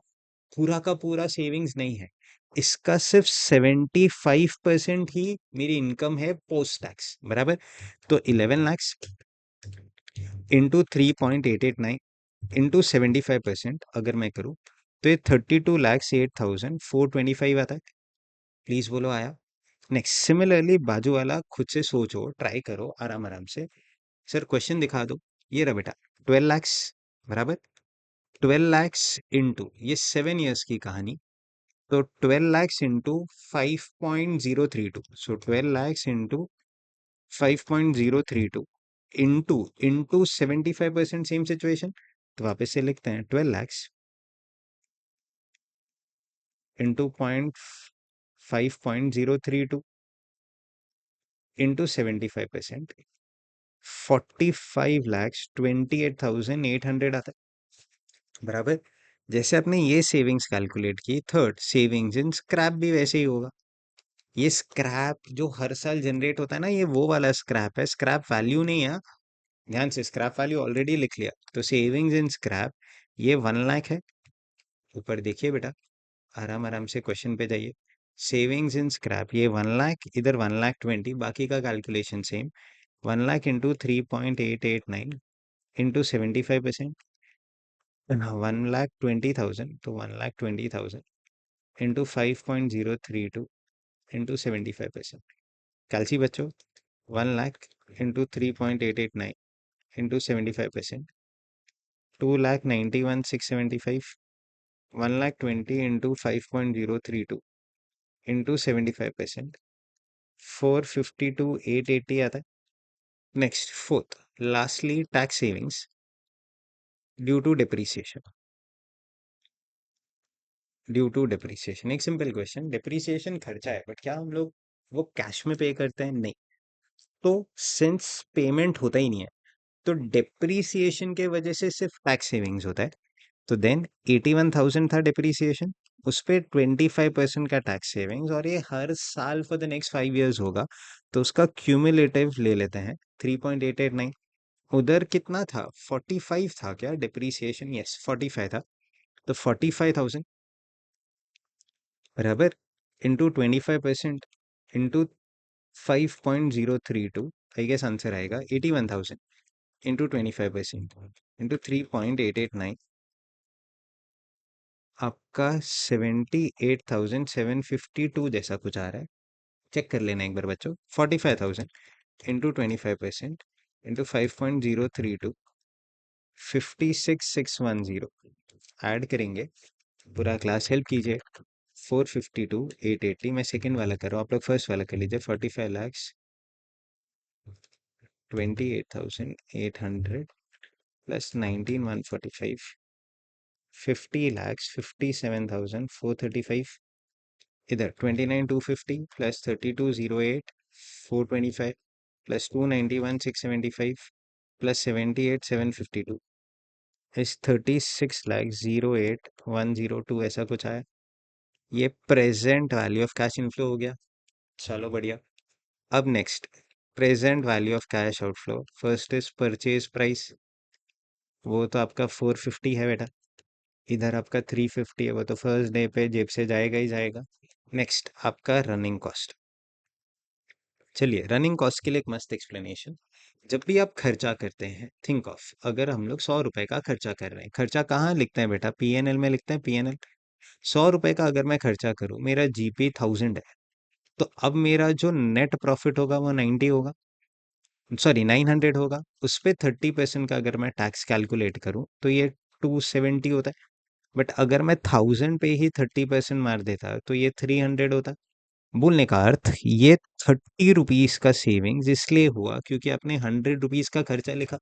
पूरा का पूरा सेविंग्स नहीं है, इसका सिर्फ 75% ही मेरी इनकम है पोस्ट टैक्स, बराबर। तो 11 lakhs इंटू 3.889 इंटू 75% अगर मैं करूँ, तो ये 32,08,425 आता है। प्लीज बोलो आया? नेक्स्ट, सिमिलरली बाजू वाला खुद से सोचो, ट्राई करो आराम आराम से। सर क्वेश्चन दिखा दो, ये रहा बेटा, 12 lakhs बराबर, 12 lakhs इंटू ये 7 years की कहानी, तो 12 lakhs इंटू 5.032, सो 12 lakhs into 5.032 into into 75%, same situation, तो वापस से लिखते हैं 12 lakhs इंटू 5.032 इंटू 75%, 45,28,800 आता है, बराबर। जैसे आपने ये सेविंग्स कैलकुलेट की, थर्ड सेविंग्स इन स्क्रैप भी वैसे ही होगा। ये स्क्रैप जो हर साल जनरेट होता है ना, ये वो वाला स्क्रैप है, स्क्रैप वैल्यू नहीं है। ध्यान से, स्क्रैप वैल्यू ऑलरेडी लिख लिया, तो सेविंग्स इन स्क्रैप ये 1 लाख है। ऊपर देखिए बेटा, आराम आराम से क्वेश्चन पे जाइए। सेविंग्स इन स्क्रैप ये 1 लाख, इधर 1,20,000, बाकी का calculation same. 1 lakh into 3.889 into 75%, 1,20,000, तो 1,20,000 इंटू 5.032 इंटू 75%। कैलसी बच्चों, 1 lakh into 3.889 into 75%, 2,91,675, 1,20,000 into 5.032 into 75%, 452,880 आता है। Next, fourth, lastly tax savings due to depreciation. Due to depreciation, एक सिंपल क्वेश्चन, डिप्रिसिएशन खर्चा है बट क्या हम लोग वो कैश में पे करते हैं? नहीं। तो सिंस पेमेंट होता ही नहीं है, तो डिप्रिसिएशन के वजह से सिर्फ टैक्स सेविंग्स होता है। तो देन 81,000 था डिप्रिसिएशन, उस पे 25% का टैक्स सेविंग्स, और ये हर साल फॉर द नेक्स्ट 5 years होगा, तो उसका क्यूमुलेटिव ले लेते हैं 3.889। उधर कितना था, 45 था क्या डिप्रिसिएशन? यस, 45 था, तो 45,000 बराबर into 25% into 5.032, I guess answer आएगा 81,000 इंटू 25% इंटू 3.889 आपका 78,752 जैसा कुछ आ रहा है। चेक कर लेना एक बार बच्चों। 45,000 इंटू 25% इंटू 5.032 56,610 ऐड करेंगे। पूरा क्लास हेल्प कीजिए। 452 880, मैं सेकंड वाला कर रहा हूँ, आप लोग फर्स्ट वाला कर लीजिए। 45 lakhs 28,800 प्लस 19,145 50 lakhs 57,435। इधर 29,250 प्लस 32,08 425 प्लस 291,675 प्लस 78,752 इस 36,08,102 ऐसा कुछ आया। ये present value of cash inflow हो गया। चलो बढ़िया। अब next present value of cash outflow. First is purchase price, वो तो आपका 450 है बेटा। इधर आपका 350 है, वो तो फर्स्ट डे पे जेब से जाएगा ही जाएगा। नेक्स्ट आपका रनिंग कॉस्ट। चलिए रनिंग कॉस्ट के लिए एक मस्त एक्सप्लेनेशन। जब भी आप खर्चा करते हैं, थिंक ऑफ, अगर हम लोग 100 रुपए का खर्चा कर रहे हैं, खर्चा कहाँ लिखते हैं बेटा? पीएनएल में लिखते हैं। पीएनएल 100 रुपए का अगर मैं खर्चा करूं, मेरा जीपी 1000 है, तो अब मेरा जो नेट प्रॉफिट होगा वो 90 होगा, सॉरी 900 होगा। उस पे 30% का अगर मैं टैक्स कैलकुलेट करूं तो ये 270 होता है। बट अगर मैं 1000 पे ही 30% मार देता तो ये 300 होता। बोलने का अर्थ, ये 30 रुपीज का सेविंग्स इसलिए हुआ क्योंकि आपने 100 रुपीज का खर्चा लिखा।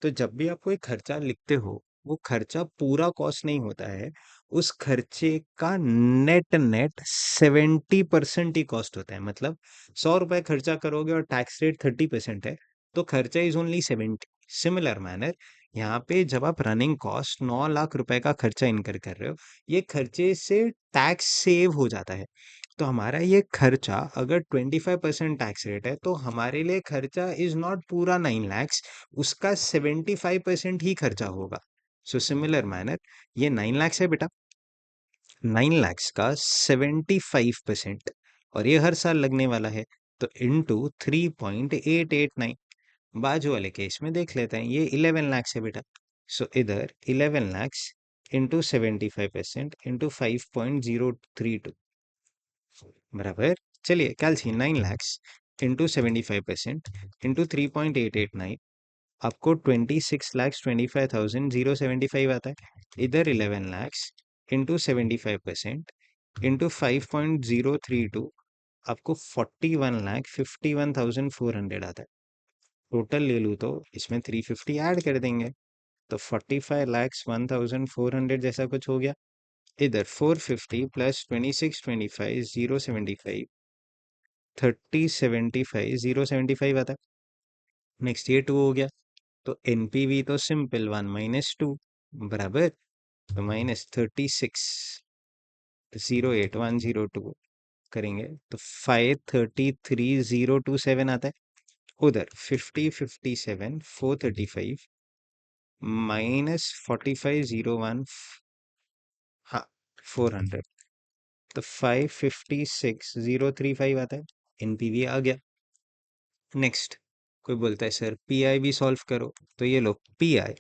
तो जब भी आप कोई खर्चा लिखते हो, वो खर्चा पूरा कॉस्ट नहीं होता है, उस खर्चे का नेट नेट 70% ही कॉस्ट होता है। मतलब 100 रुपए खर्चा करोगे और टैक्स रेट 30% है, तो खर्चा इज ओनली 70। सिमिलर मैनर यहाँ पे जब आप रनिंग कॉस्ट 9 लाख रुपए का खर्चा इनकर कर रहे हो, ये खर्चे से टैक्स सेव हो जाता है। तो हमारा ये खर्चा अगर 25% टैक्स रेट है, तो हमारे लिए खर्चा इज नॉट पूरा 9 lakhs, उसका 75% ही खर्चा होगा। सो सिमिलर मैनर ये 9 lakhs है बेटा, 9 lakhs का 75%, और ये हर साल लगने वाला है, तो इंटू 3.889। बाजू वाले केस में देख लेते हैं, ये 11 lakhs है बेटा। सो इधर 11 lakhs इंटू 75% इंटू 5.032 बराबर। चलिए कैलसी 9 lakhs इंटू 75% इंटू 3.889, आपको 26,25,075 आता है। इधर 11 lakhs इंटू 75% इंटू 5.032, आपको 41,51,400 आता है। टोटल ले लूँ तो इसमें 350 ऐड कर देंगे, तो 45,01,400 जैसा कुछ हो गया। इधर 450 प्लस 26,25,075 30,75,075 आता है। नेक्स्ट ये 2 हो गया, तो एनपीवी तो सिंपल 1 - 2 बराबर, तो -36,08,102 करेंगे तो 533,027 आता है। उधर 50,57,435 -45,01, हाँ 400, तो 556,035 आता है। एनपीवी आ गया। नेक्स्ट कोई बोलता है सर पीआई भी सॉल्व करो, तो ये लो, pi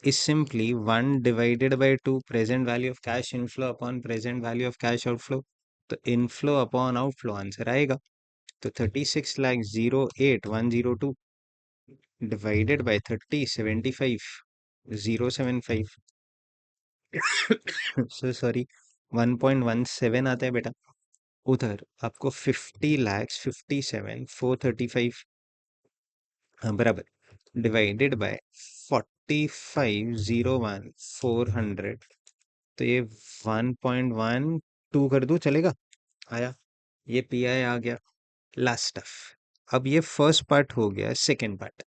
is simply 1 divided by 2 present value of cash inflow upon present value of cash outflow। तो inflow upon outflow आंसर आएगा। तो 36,08,102 divided by 30,75,075 so सॉरी 1.17 आता है बेटा। उधर आपको 50,57,435 बराबर डिवाइडेड बाय 45,01,400, तो ये 1.12 कर दूं, चलेगा? आया, ये पीआई आ गया। Last stuff. अब ये फर्स्ट पार्ट हो गया, second part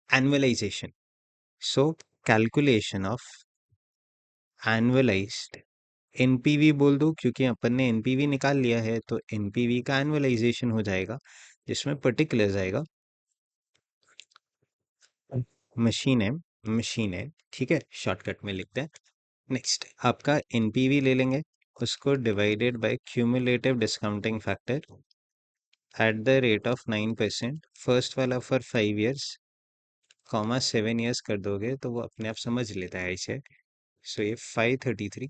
annualisation. So calculation of annualised NPV बोल दो, क्योंकि अपन ने एनपीवी निकाल लिया है, तो एनपीवी का एनुअलाइजेशन हो जाएगा, जिसमें पर्टिकुलर आएगा मशीन है, ठीक है, शॉर्टकट में लिखते हैं। नेक्स्ट आपका एनपीवी ले लेंगे, उसको divided by cumulative discounting factor at the rate of 9%, first वाला फॉर 5 years, कॉमा 7 years कर दोगे तो वो अपने आप समझ लेता है इसे। सो ये 533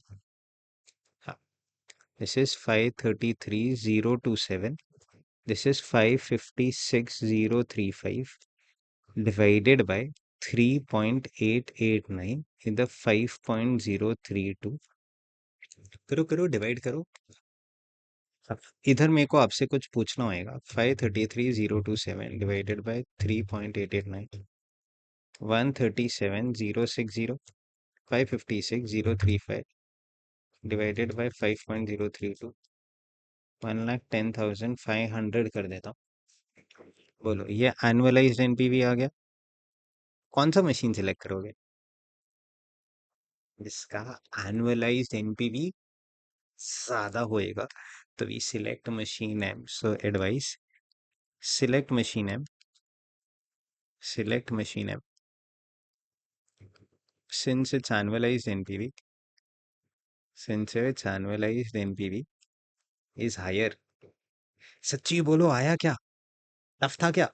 This is 533,027. This is 556,035 divided by 3.889 in the 5.032. करो करो डिवाइड करो. अब इधर मेरे को आपसे कुछ पूछना होगा. 533,027 डिवाइडेड बाय 3.889, 137,060, 556,035 डिवाइडेड बाय 5.032, 1,10,500 कर देता हूँ. बोलो, ये एनुअलाइज्ड एनपीवी आ गया. कौन सा मशीन सिलेक्ट करोगे जिसका एनुअलाइज्ड एनपीवी ज्यादा होएगा? तो we select machine M. So advice, select machine M, select machine M. Since it's annualized NPV, since its annualized NPV is higher. सच्ची बोलो, आया क्या? टफ था क्या?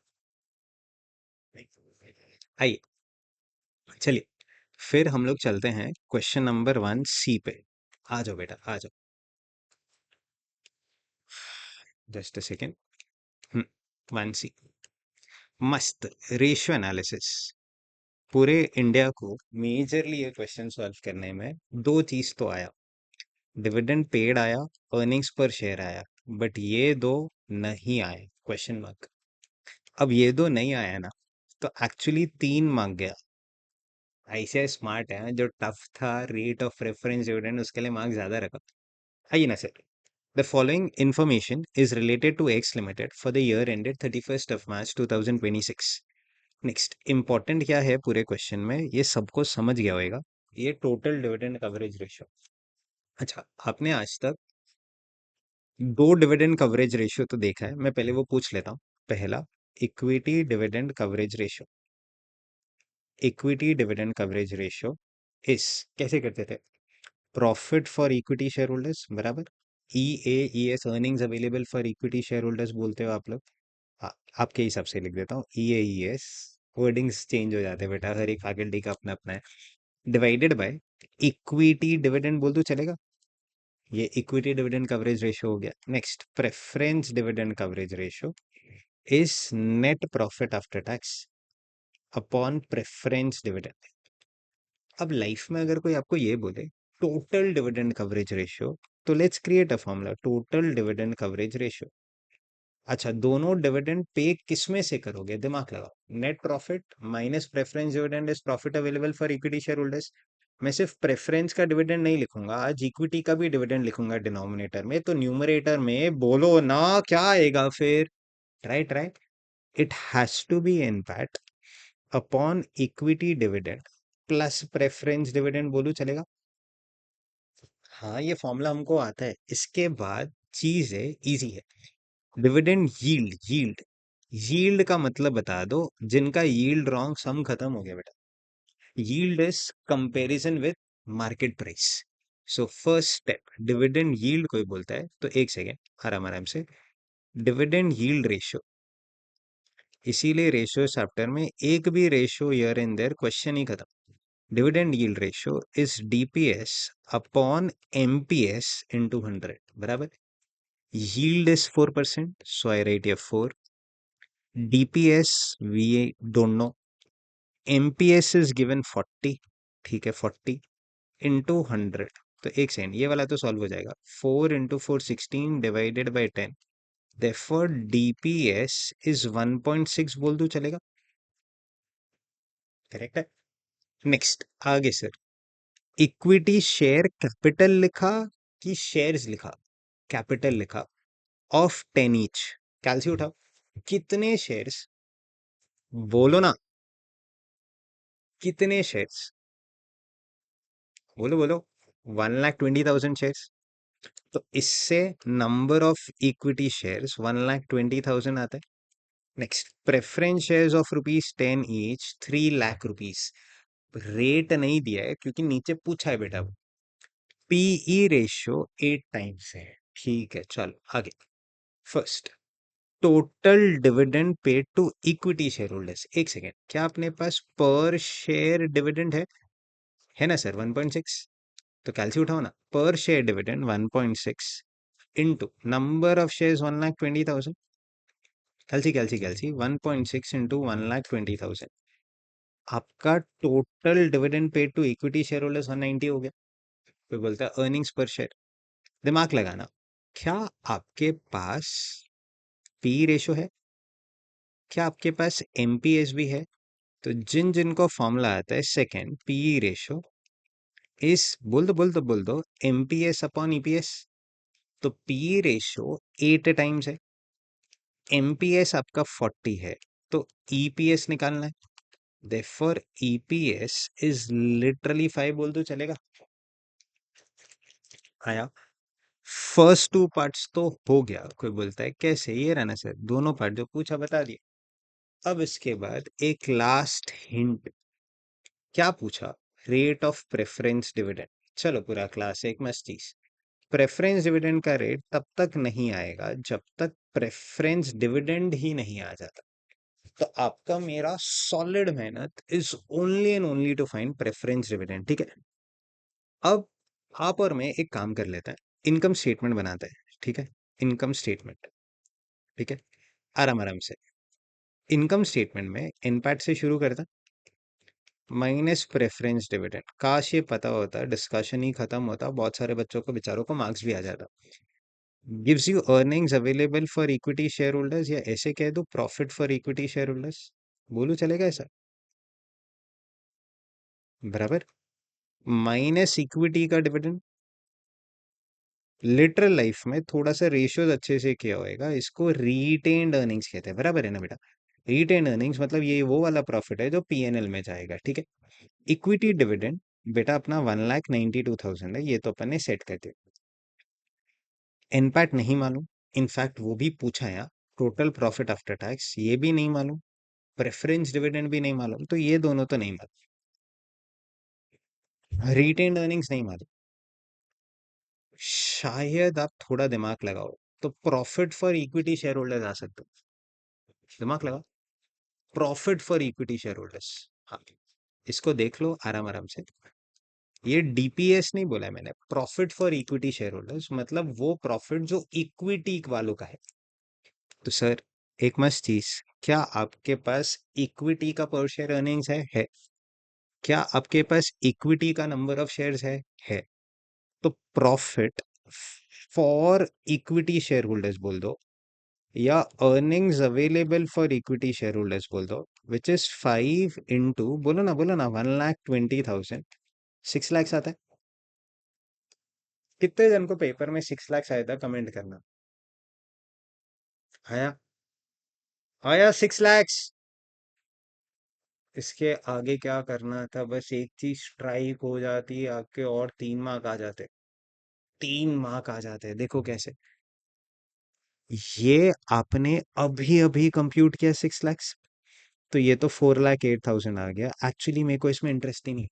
आइए, चलिए फिर हम लोग चलते हैं क्वेश्चन नंबर 1C पे. आ जाओ बेटा, आ जाओ. Just a second. 1C मस्त रेशियो एनालिसिस. पूरे इंडिया को मेजरली ये क्वेश्चन सॉल्व करने में दो चीज तो आया. डिविडेंड पेड आया, अर्निंग्स पर शेयर आया, बट ये दो नहीं आए. Question mark. अब ये दो नहीं आया ना, तो एक्चुअली तीन मांग गया. ऐसे स्मार्ट है जो टफ था रेट ऑफ रेफरेंस डिविडेंड, उसके लिए मार्क्स ज्यादा रखा. आइए ना sir. The following information is related to X limited for the year ended 31st of March 2026. Next important क्या है पूरे क्वेश्चन में, ये सबको समझ गया होगा. ये टोटल डिविडेंड कवरेज रेशियो. अच्छा, आपने आज तक दो डिविडेंड कवरेज रेशियो तो देखा है. मैं पहले वो पूछ लेता हूँ. पहला, equity dividend coverage ratio. Equity dividend coverage ratio इस कैसे करते थे? Profit for equity share holders बराबर E A E S, earnings available for equity share holders बोलते हो आप लोग. हाँ, आपके हिसाब से लिख देता हूँ ई A E S. Wordings change हो जाते हैं बेटा, हर एक फैकल्टी का अपना अपना है. डिवाइडेड बाय इक्विटी डिविडेंड बोल दो चलेगा. ये इक्विटी डिविडेंड कवरेज रेशियो हो गया. Next, preference dividend coverage ratio is net profit after tax upon preference dividend. अब लाइफ में अगर कोई आपको ये बोले टोटल डिविडेंड कवरेज रेशियो, तो let's create a formula. Total dividend coverage ratio. अच्छा, दोनों डिविडेंड पे किस में से करोगे? दिमाग लगाओ. Net profit minus preference dividend is profit available for equity share holders. मैं सिर्फ प्रेफरेंस का डिविडेंड नहीं लिखूंगा, आज इक्विटी का भी डिविडेंड लिखूंगा डिनोमिनेटर में. तो न्यूमरेटर में बोलो ना क्या आएगा फिर? Try try. It has to be in fact upon equity dividend plus preference dividend बोलूं चलेगा? हाँ, ये फॉर्मूला हमको आता है. इसके बाद चीज है, इजी है. Dividend yield. यील्ड, यील्ड का मतलब बता दो. जिनका यील्ड रॉन्ग, सम खत्म हो गया बेटा. Yield is comparison with market price. So first step, dividend yield कोई बोलता है तो एक सेकेंड, आराम आराम से. Dividend yield ratio. इसीलिए रेशियो चैप्टर में एक भी ratio here in there question ही खत्म. Dividend yield ratio is DPS upon MPS into 100 बराबर. yield is 4%, so I write here 4. DPS we don't know. MPS is given 40, ठीक है 40 into 100. तो एक सेकंड, ये वाला तो सॉल्व हो जाएगा. 4 into 4 16 divided by 10. therefore DPS is 1.6 बोल दूं चलेगा? करेक्ट है. नेक्स्ट, आगे सर. इक्विटी शेयर कैपिटल लिखा कि शेयर्स लिखा? कैपिटल लिखा. Of 10 each. कैलसी उठाओ. कितने शेयर्स? बोलो ना, कितने शेयर्स? बोलो बोलो. 1,20,000 शेयर्स. तो इससे नंबर ऑफ इक्विटी शेयर्स 1,20,000 आता है. Next, preference shares of ₹10 each 3 lakh rupees. Rate नहीं दिया है क्योंकि नीचे पूछा है बेटा. पीई रेशियो 8 टाइम्स है. ठीक है, चलो आगे. First, total dividend paid to equity share holders. एक सेकेंड, क्या अपने पास पर शेयर डिविडेंड है ना सर? 1.6. तो कैलसी उठाओ ना. Per share dividend 1.6 into number of shares 1,20,000. Calci 1.6 into 1,20,000. आपका total dividend paid to equity share holders 190 हो गया. कोई बोलता है अर्निंग्स पर शेयर. दिमाग लगाना, क्या आपके पास पी रेशो है? क्या आपके पास एमपीएस भी है? तो जिन जिनको फॉर्मूला आता है सेकेंड पी रेशो इस बोल दो एमपीएस अपॉन ईपीएस. तो पी रेशो 8 टाइम्स है, एमपीएस आपका 40 है, तो ईपीएस निकालना है. Therefore, EPS is literally 5 बोल दो चलेगा. आया. फर्स्ट टू पार्ट्स तो हो गया. कोई बोलता है कैसे? ये रहना सर, दोनों पार्ट जो पूछा बता दिए. अब इसके बाद एक लास्ट हिंट. क्या पूछा? Rate of preference dividend. चलो पूरा क्लास एक मस्ती. प्रेफरेंस डिविडेंड का रेट तब तक नहीं आएगा जब तक प्रेफरेंस डिविडेंड ही नहीं आ जाता. तो आपका मेरा सॉलिड मेहनत is only and only to find preference dividend. ठीक है. अब आप और मैं एक काम कर लेते हैं, इनकम स्टेटमेंट बनाते हैं. ठीक है. Income statement. ठीक है. आराम आराम से. इनकम स्टेटमेंट में इनपैट से शुरू करते हैं, माइनस प्रेफरेंस डिविडेंड. काश ये पता होता, डिस्कशन ही खत्म होता, बहुत सारे बच्चों को बेचारों को मार्क्स भी आ जाता. Gives you earnings available for equity share holders, या ऐसे कह दो profit for equity share holders. बोलो चलेगा ऐसा? बराबर. माइनस इक्विटी का डिविडेंड. लिटरल लाइफ में थोड़ा सा रेशियोज अच्छे से किया होएगा, इसको रिटेन्ड अर्निंग्स कहते हैं. बराबर है ना बेटा? रिटेन्ड अर्निंग्स मतलब ये वो वाला प्रॉफिट है जो पीएनएल में जाएगा. ठीक है. इक्विटी डिविडेंड बेटा अपना 1,92,000 है, ये तो अपन ने सेट कर दिया. इनपैक्ट नहीं मालूम, इनफैक्ट वो भी पूछा है. टोटल प्रॉफिट आफ्टर टैक्स ये भी नहीं मालूम, प्रेफरेंस डिविडेंड भी नहीं मालूम, तो ये दोनों तो नहीं मालूम. रिटेन्ड अर्निंग्स नहीं मालूम. शायद आप थोड़ा दिमाग लगाओ तो profit for equity share holders आ सकते हो. दिमाग लगाओ. Profit for equity share holders. हाँ, इसको देख लो आराम आराम से. ये डीपीएस नहीं बोला है मैंने, profit for equity share holders मतलब वो प्रॉफिट जो इक्विटी वालों का है. तो सर एक मस्त चीज, क्या आपके पास इक्विटी का पर शेयर अर्निंग्स है? क्या आपके पास इक्विटी का नंबर ऑफ शेयर्स है. तो profit for equity share holders बोल दो, या earnings available for equity share holders बोल दो, विच इज 5 इंटू बोलो ना 1,20,000. 6 लाख आता है. कितने जन को पेपर में 6 लाख आया था? कमेंट करना. आया? आया 6 लाख? इसके आगे क्या करना था? बस एक चीज स्ट्राइक हो जाती आपके और 3 मार्क आ जाते. 3 मार्क आ जाते. देखो कैसे. ये आपने अभी अभी कंप्यूट किया 6 लाख, तो ये तो 4,08,000 आ गया. एक्चुअली मेरे को इसमें इंटरेस्ट ही नहीं.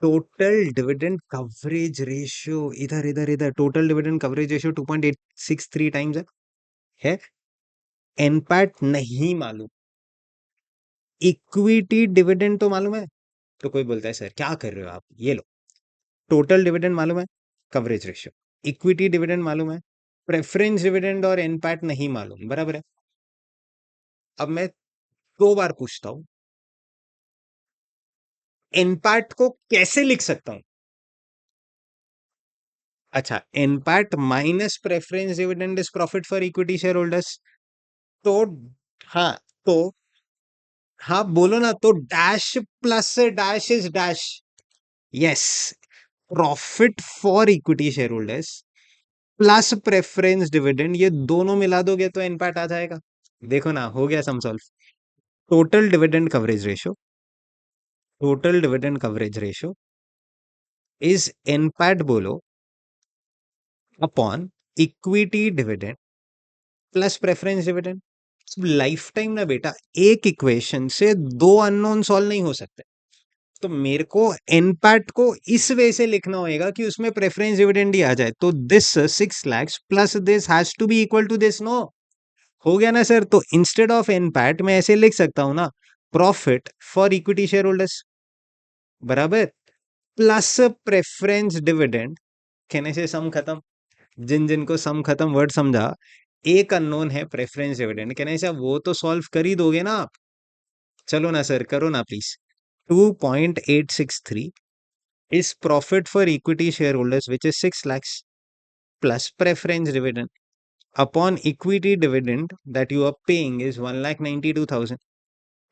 टोटल डिविडेंड कवरेज रेशियो इधर इधर इधर. Total dividend coverage ratio 2.863 times है. एनपैट नहीं मालूम, इक्विटी डिविडेंड तो मालूम है. तो कोई बोलता है सर क्या कर रहे हो आप, ये लो. टोटल डिविडेंड मालूम है, कवरेज रेशियो. इक्विटी डिविडेंड मालूम है, प्रेफरेंस डिविडेंड और एनपैट नहीं मालूम. बराबर है. अब मैं 2 बार पूछता हूं, एनपैट को कैसे लिख सकता हूं? अच्छा, NPAT minus preference dividend is profit for equity share holders. तो हाँ, तो हाँ बोलो ना. तो डैश प्लस से dash is dash. Yes. Profit for equity share holders plus preference dividend, ये दोनों मिला दोगे तो एनपैट आ जाएगा. देखो ना, हो गया sum solve. Total dividend coverage ratio, total dividend coverage ratio is NPAT बोलो upon equity dividend plus preference dividend. Lifetime ना बेटा, एक इक्वेशन से 2 अननोन सॉल्व नहीं हो सकते. तो मेरे को एनपैट को इस वे से लिखना होगा कि उसमें प्रेफरेंस डिविडेंड ही आ जाए. तो this 6 lakhs plus this has to be equal to this. No, हो गया ना सर. तो इंस्टेड ऑफ एनपैट मैं ऐसे लिख सकता हूं ना, profit for equity share holders बराबर प्लस प्रेफरेंस डिविडेंड. कहने से सम खत्म. जिन जिन को सम खत्म वर्ड समझा, एक अननोन है प्रेफरेंस डिविडेंड, कहने से वो तो सॉल्व कर ही दोगे ना आप। चलो ना सर, करो ना please. 2.863 is profit for equity shareholders, which is 6 lakhs plus preference dividend. Upon equity dividend that you are paying is 1,92,000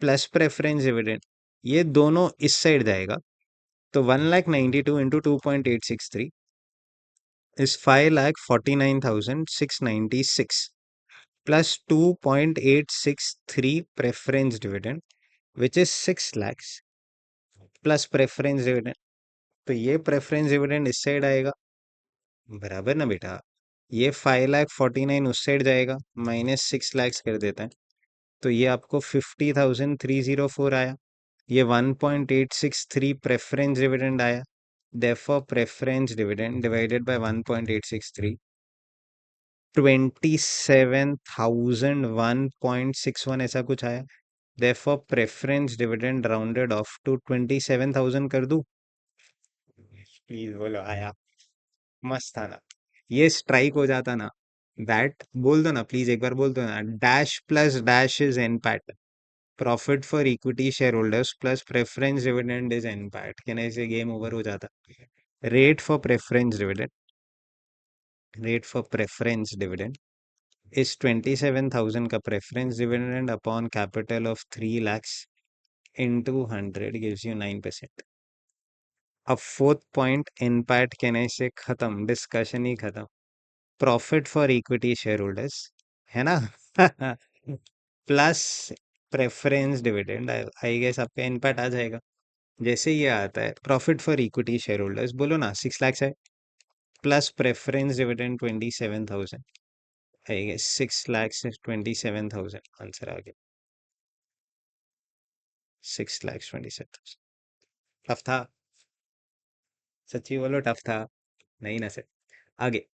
plus preference dividend. ये दोनों इस साइड जाएगा, तो 1,92,000 into 2.863 is 5,49,696 plus 2.863 preference dividend, which is 6 lakhs plus preference dividend. तो ये preference dividend इस side आएगा, बराबर ना बेटा। ये 5,49,000 उस साइड जाएगा, माइनस 6 lakhs कर देता है, तो ये आपको 50,304 आया। ये 1.863 प्रेफरेंस डिविडेंड आया, therefore preference dividend divided by 1.863, 27,001.61 ऐसा कुछ आया। therefore preference dividend rounded off to 27,000 कर दूं? प्लीज बोलो आया। मस्त था ना? ये स्ट्राइक हो जाता ना, दैट बोल दो ना प्लीज, एक बार बोल दो ना, dash plus dash is NPAT, profit for equity share holders plus preference dividend is NPAT, कहने से गेम ओवर हो जाता। Rate for preference dividend, rate for preference dividend is 27,000 का preference dividend upon capital of 3 lakhs into 100 gives you 9%। अब fourth point, इनपैट कहने से खत्म, discussion ही खत्म। Profit for equity share holders है ना plus preference dividend, I guess आपका इनपैट आ जाएगा। जैसे ये आता है profit for equity share holders, बोलो ना 6 lakhs है, plus preference dividend 27,000, I guess 6 lakhs 27,000 answer आ गया। 6,27,000। टफ था, सच्ची बोलो टफ था। नहीं ना सर। आगे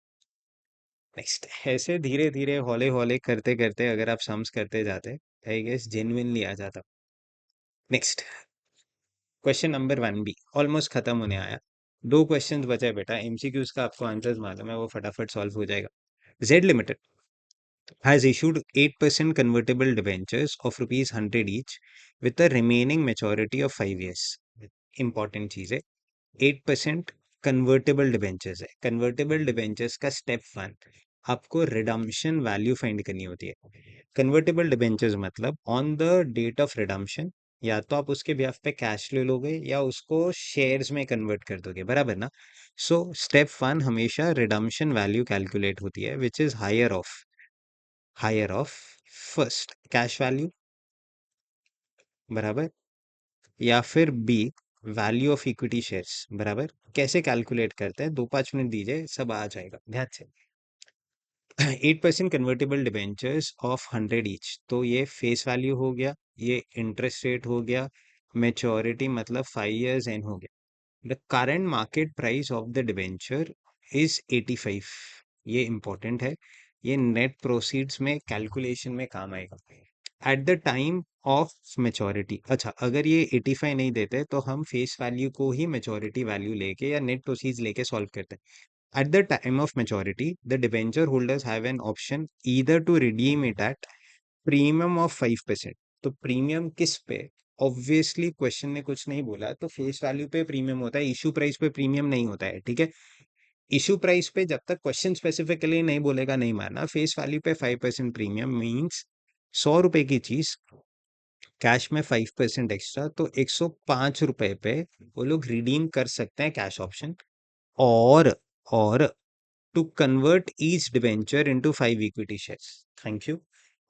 नेक्स्ट, ऐसे धीरे धीरे हौले हौले करते करते अगर आप सम्स करते जाते, आई गेस जेन्युइनली आ जाता। Next question number 1 be almost खत्म होने आया, 2 क्वेश्चन बचे बेटा। एमसीक्यूज का आपको आंसर मालूम है, वो फटाफट सॉल्व हो जाएगा। Z limited has issued 8% convertible debentures of rupees 100 each with a remaining maturity of 5 years. Important चीज है, 8% कन्वर्टेबल डिबेंचर्स है। कन्वर्टेबल डिबेंचर्स का स्टेप 1, आपको रिडम्पशन वैल्यू फाइंड करनी होती है। कन्वर्टेबल डिबेंचर्स मतलब on the date of redemption, या तो आप उसके ब्याह पे कैश ले लोगे या उसको शेयर्स में कन्वर्ट कर दोगे, बराबर ना? सो स्टेप 1 हमेशा रिडम्पशन वैल्यू कैलकुलेट होती है, which is higher of first cash value, बराबर, या फिर B value of equity shares, बराबर। कैसे कैलकुलेट करते हैं, 2-5 मिनट दीजिए, सब आ जाएगा ध्यान से। 8% कन्वर्टेबल डिबेंचर्स ऑफ 100 ईच, तो ये फेस वैल्यू हो गया, ये इंटरेस्ट रेट हो गया, मेच्योरिटी मतलब 5 years एंड हो गया। The current market price of the debenture is 85, ये इंपॉर्टेंट है, ये नेट प्रोसीड्स में कैलकुलेशन में काम आएगा eight the time of maturity. अच्छा, अगर ये 85 नहीं देते तो हम फेस वैल्यू को ही मेच्योरिटी वैल्यू लेके या नेट प्रोसीड्स लेके सॉल्व करते हैं। At the time of maturity the debenture holders have an option either to redeem it at premium of 5%। तो प्रीमियम किस पे? ऑब्वियसली क्वेश्चन ने कुछ नहीं बोला, तो फेस वैल्यू पे प्रीमियम होता है, इशू प्राइस पे प्रीमियम नहीं होता है, ठीक है। इशू प्राइस पे जब तक क्वेश्चन स्पेसिफिकली नहीं बोलेगा नहीं मारना, फेस वैल्यू पे 5% प्रीमियम मीन्स 100 रुपए की चीज कैश में 5% एक्स्ट्रा, तो 105 रुपए पे वो लोग रिडीम कर सकते हैं कैश ऑप्शन। और to convert each debenture into 5 equity shares, thank you,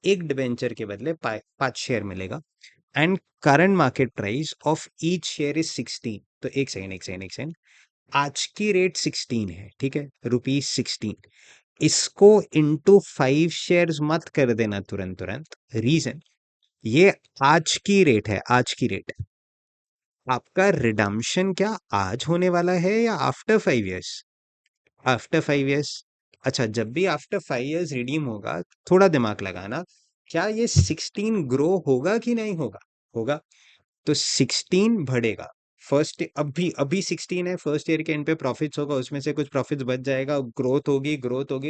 एक डिबेंचर के बदले 5 शेयर मिलेगा। And current market price of each share is 16, तो एक सेकंड, आज की रेट 16 है, ठीक है, ₹16। इसको इंटू 5 शेयर्स मत कर देना तुरंत तुरंत, रीजन, ये आज की रेट है, आज की रेट। आपका रिडम्पशन क्या आज होने वाला है या आफ्टर 5 years? After 5 years। अच्छा, जब भी आफ्टर 5 years रिडीम होगा, थोड़ा दिमाग लगाना, क्या ये 16 ग्रो होगा कि नहीं होगा? होगा, तो 16 बढ़ेगा, फर्स्ट अभी अभी 16 है, फर्स्ट ईयर के एंड पे प्रॉफिट्स होगा, उसमें से कुछ प्रॉफिट्स बच जाएगा, ग्रोथ होगी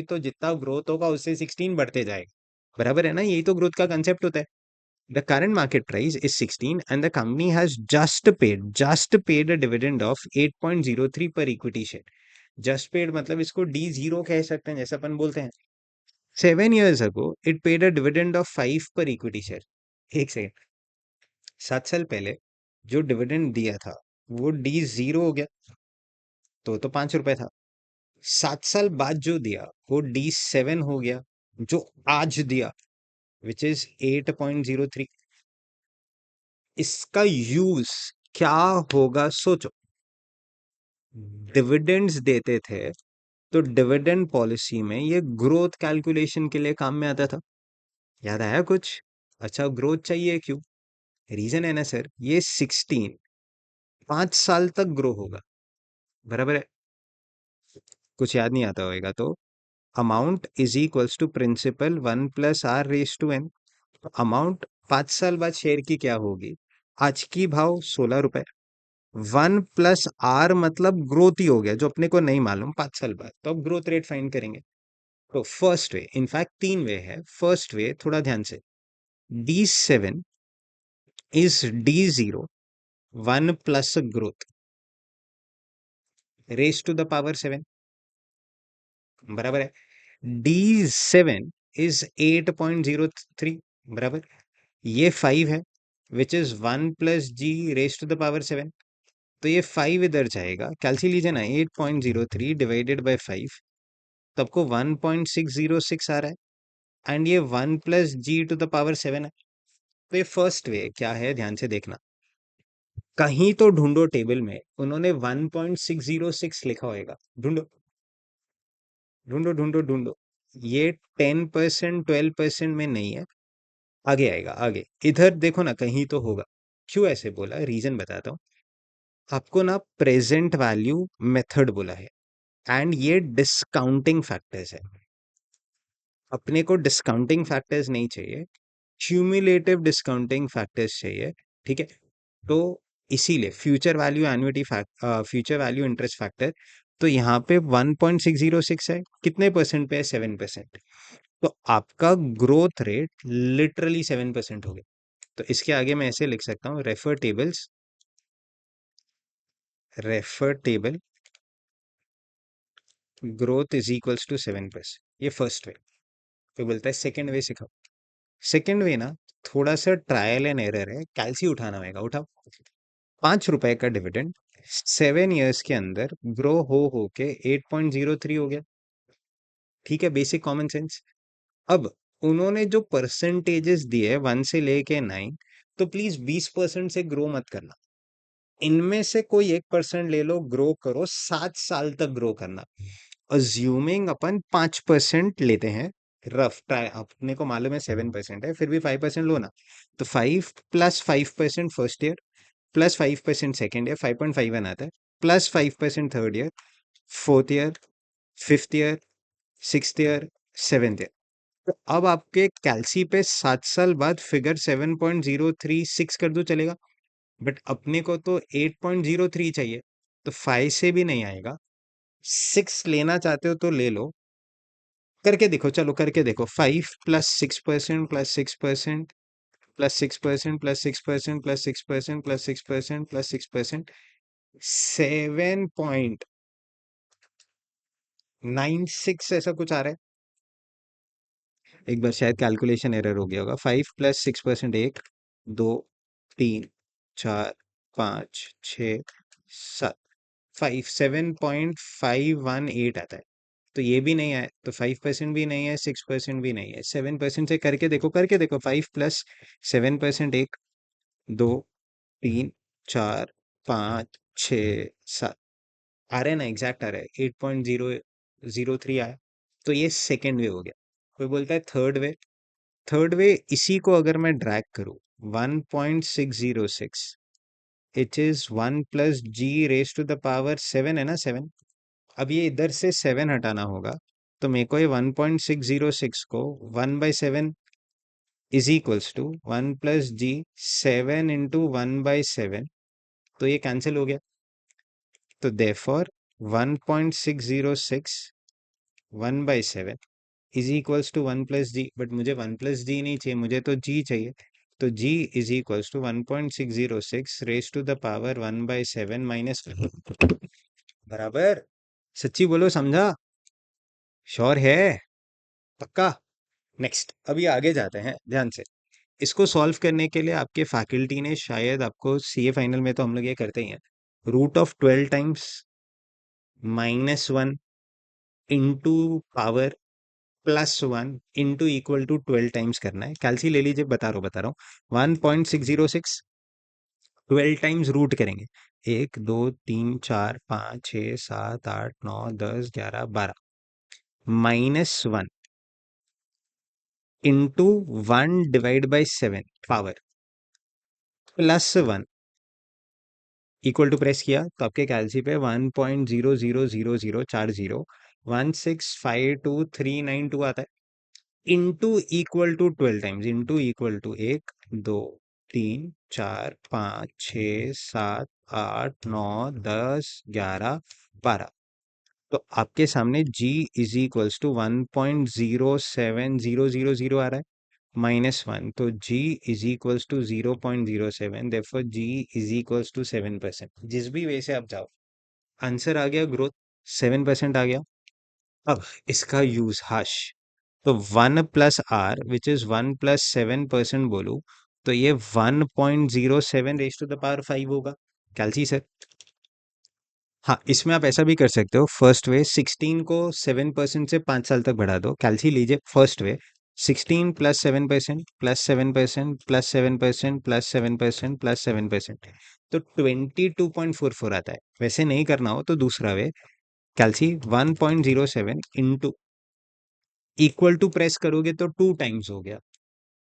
तो जितना ग्रोथ होगा उससे 16 बढ़ते जाएगा। बराबर है ना, यही तो ग्रोथ का कंसेप्ट होता है। The current market price is 16 and the company has just paid a dividend of 8.03 per equity share. Just paid मतलब इसको D0 कह सकते हैं, जैसा अपन बोलते हैं। 7 years ago, it paid a dividend of 5 per equity share. एक सेकेंड, 7 साल पहले जो डिविडेंड दिया था वो D0 हो गया, तो 5 रुपए था। 7 साल बाद जो दिया वो D7 हो गया, जो आज दिया विच इज 8.03। इसका यूज क्या होगा सोचो। डिविडेंड्स देते थे तो डिविडेंड पॉलिसी में ये ग्रोथ कैलकुलेशन के लिए काम में आता था। याद आया कुछ? अच्छा, ग्रोथ चाहिए क्यों? रीजन है ना सर, ये 16 5 साल तक ग्रो होगा। बराबर है? कुछ याद नहीं आता होगा तो amount is equals to principal 1 + r⁻n। Amount 5 साल बाद शेयर की क्या होगी? आज की भाव 16 रुपए। 1 + r मतलब ग्रोथ ही हो गया, जो अपने को नहीं मालूम 5 साल बाद, तो अब ग्रोथ रेट फाइंड करेंगे। तो फर्स्ट वे, इनफैक्ट 3 वे है। फर्स्ट वे थोड़ा ध्यान से, D7 is D0 1 plus growth raise to the power 7। बराबर है? D7 is 8.03। बराबर, ये 5 है which is 1 + g raise to the power 7। तो ये 5 इधर जाएगा, कैलसी लीजिए ना, 8.03 डिवाइडेड बाय 5, तो आपको 1.606 आ रहा है, एंड ये 1 + g⁻7 है। तो ये फर्स्ट वे क्या है, ध्यान से देखना। कहीं तो ढूंढो टेबल में, उन्होंने 1.606 लिखा होगा। ढूंढो ढूंढो ढूंढो ढूंढो। ये 10% 12% में नहीं है, आगे आएगा आगे। इधर देखो ना, कहीं तो होगा। क्यों ऐसे बोला, रीजन बताता हूँ आपको ना। प्रेजेंट वैल्यू मेथड बोला है, एंड ये डिस्काउंटिंग फैक्टर्स है। अपने को डिस्काउंटिंग फैक्टर्स नहीं चाहिए, क्यूमुलेटिव डिस्काउंटिंग फैक्टर्स चाहिए। ठीक है, तो इसीलिए future value annuity future value interest factor, तो यहाँ पे 1.606 है, कितने परसेंट पे है? 7%। तो आपका ग्रोथ रेट लिटरली 7% हो गया। तो इसके आगे मैं ऐसे लिख सकता हूँ, refer table growth is equals to 7%। ये फर्स्ट वे। तो बोलता है सेकेंड वे सिखाओ। सेकेंड वे ना थोड़ा सा ट्रायल एंड एरर है, कैलसी उठाना होगा, उठाओ। 5 रुपए का डिविडेंड 7 years के अंदर ग्रो हो के 8.03 हो गया। ठीक है, बेसिक कॉमन सेंस। अब उन्होंने जो परसेंटेजेस दिए 1 से लेके 9, तो प्लीज 20% से ग्रो मत करना। इनमें से कोई 1% ले लो, ग्रो करो, 7 साल तक ग्रो करना। अज्यूमिंग अपन 5% लेते हैं, रफ ट्राई, अपने को मालूम है 7% है, फिर भी 5% लो ना। तो 5 + 5% फर्स्ट ईयर, +5% सेकेंड ईयर, 5.5 आता है, +5% third year, fourth year, fifth year, sixth year, seventh year. तो अब आपके कैलसी पे 7 साल बाद फिगर 7.036 कर दो, चलेगा। बट अपने को तो 8.03 चाहिए, तो 5 से भी नहीं आएगा। 6 लेना चाहते हो तो ले लो, करके देखो, चलो करके देखो। 5 + 6% +6% +6% +6% +6% +6% +6%, 7.96 ऐसा कुछ आ रहा है। एक बार शायद कैलकुलेशन एरर हो गया होगा। 5 + 6%, 1 2 3 4 5 6 7, 7.518 आता है। तो ये भी नहीं है, तो 5% भी नहीं है, 6% भी नहीं है, 7% से करके देखो, करके देखो। 5 + 7%, 1 2 3 4 5 6 7 आ रहे हैं ना, एग्जैक्ट आ रहा है, 8.003 आया। तो ये सेकेंड वे हो गया। कोई बोलता है थर्ड वे। थर्ड वे, इसी को अगर मैं ड्रैग करूं, 1.606, इट इज 1 + g⁻7 है ना, 7। अब ये इधर से 7 हटाना होगा, तो मेरे को ये 1.606 को 1/7 इज इक्वल्स टू 1 + g 7 × 1/7, तो ये कैंसिल हो गया। तो therefore 1.606 1/7 is equals to 1 + g, but मुझे 1 + g नहीं चाहिए, मुझे तो g चाहिए। तो g is equals to 1.606 raise to the power 1/7 minus बराबर। सच्ची बोलो, समझा? श्योर है? पक्का? नेक्स्ट, अभी आगे जाते हैं ध्यान से। इसको सॉल्व करने के लिए आपके फैकल्टी ने शायद आपको सीए फाइनल में तो हम लोग ये करते ही हैं, √12 times -1 into power +1 into equal to 12 times करना है। कैलसी ले लीजिए, बता रहा हूँ 1.606 12 टाइम्स रूट करेंगे, 1 2 3 4 5 6 7 8 9 10 11 12 -1 into 1/7 power +1 equal to press किया तो आपके कैलसी पे 1.000040 1652392 आता है। Into equal to 12 times, into equal to 1 2 3 4 5 6 7 8 9 10 11 12। तो आपके सामने g इज इक्वल्स टू 1.07000 आ रहा है, -1, तो g is equals to 0.07, therefore g is equals to 7%। जिस भी वे से आप जाओ, आंसर आ गया, ग्रोथ 7% आ गया। अब इसका यूज हाश, तो 1 + r विच इज 1 + 7% बोलूं तो ये 1.07 रेज टू द पावर 5 होगा। कैलसी सर? हाँ, इसमें आप ऐसा भी कर सकते हो, फर्स्ट वे 16 को 7% से 5 साल तक बढ़ा दो। कैलसी लीजिए, फर्स्ट वे 16 + 7% +7% +7% +7% +7%, तो 22.44 आता है। वैसे नहीं करना हो तो दूसरा वे, कैलसी 1.07 इंटू इक्वल टू प्रेस करोगे तो 2 टाइम्स हो गया,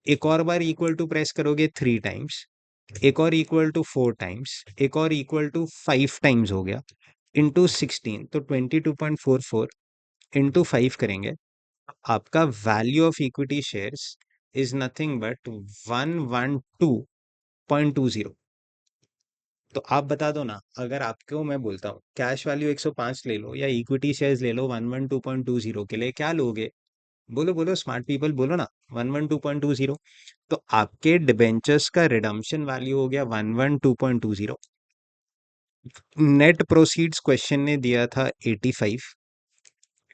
एक और बार इक्वल टू प्रेस करोगे 3 टाइम्स, एक और इक्वल टू 4 टाइम्स, एक और इक्वल टू 5 टाइम्स हो गया, इंटू 16, तो 22.44 इंटू 5 करेंगे, आपका value of equity shares is nothing but 112.20। तो आप बता दो ना, अगर आपको मैं बोलता हूँ कैश वैल्यू 105 ले लो या इक्विटी शेयर्स ले लो 112.20 के लिए, क्या लोगे? बोलो बोलो, स्मार्ट पीपल बोलो ना, 112.20। तो आपके डिबेंचर्स का रिडम्पशन वैल्यू हो गया 112.20। नेट प्रोसीड्स क्वेश्चन ने दिया था 85,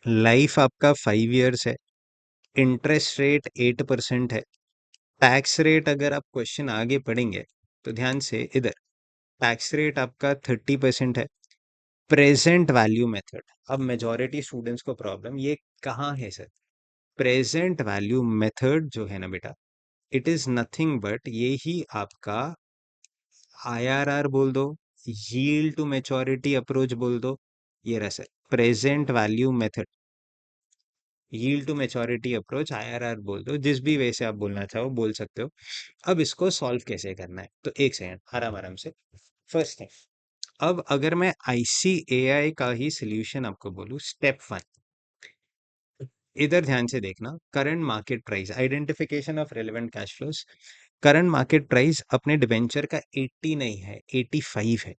लाइफ आपका 5 इयर्स है, इंटरेस्ट रेट 8% है, टैक्स रेट अगर आप क्वेश्चन आगे पढ़ेंगे तो ध्यान से इधर, टैक्स रेट आपका 30% है। प्रेजेंट वैल्यू मेथड, अब मेजॉरिटी स्टूडेंट्स को प्रॉब्लम ये कहाँ है सर? प्रेजेंट वैल्यू मेथड जो है ना बेटा, इट इज नथिंग बट ये ही आपका आईआरआर बोल दो, यील्ड टू मैच्योरिटी अप्रोच बोल दो, ये रहा sir present value method, yield to maturity approach, IRR बोल दो, जिस भी वे से आप बोलना चाहो बोल सकते हो। अब इसको सॉल्व कैसे करना है, तो एक सेकंड आराम आराम से। फर्स्ट थिंग, अब अगर मैं आईसीएआई का ही सोल्यूशन आपको बोलूं, स्टेप 1, इधर ध्यान से देखना, current market price, identification of relevant cash flows. Current market price अपने डिबेंचर का 80 नहीं है, 85 है।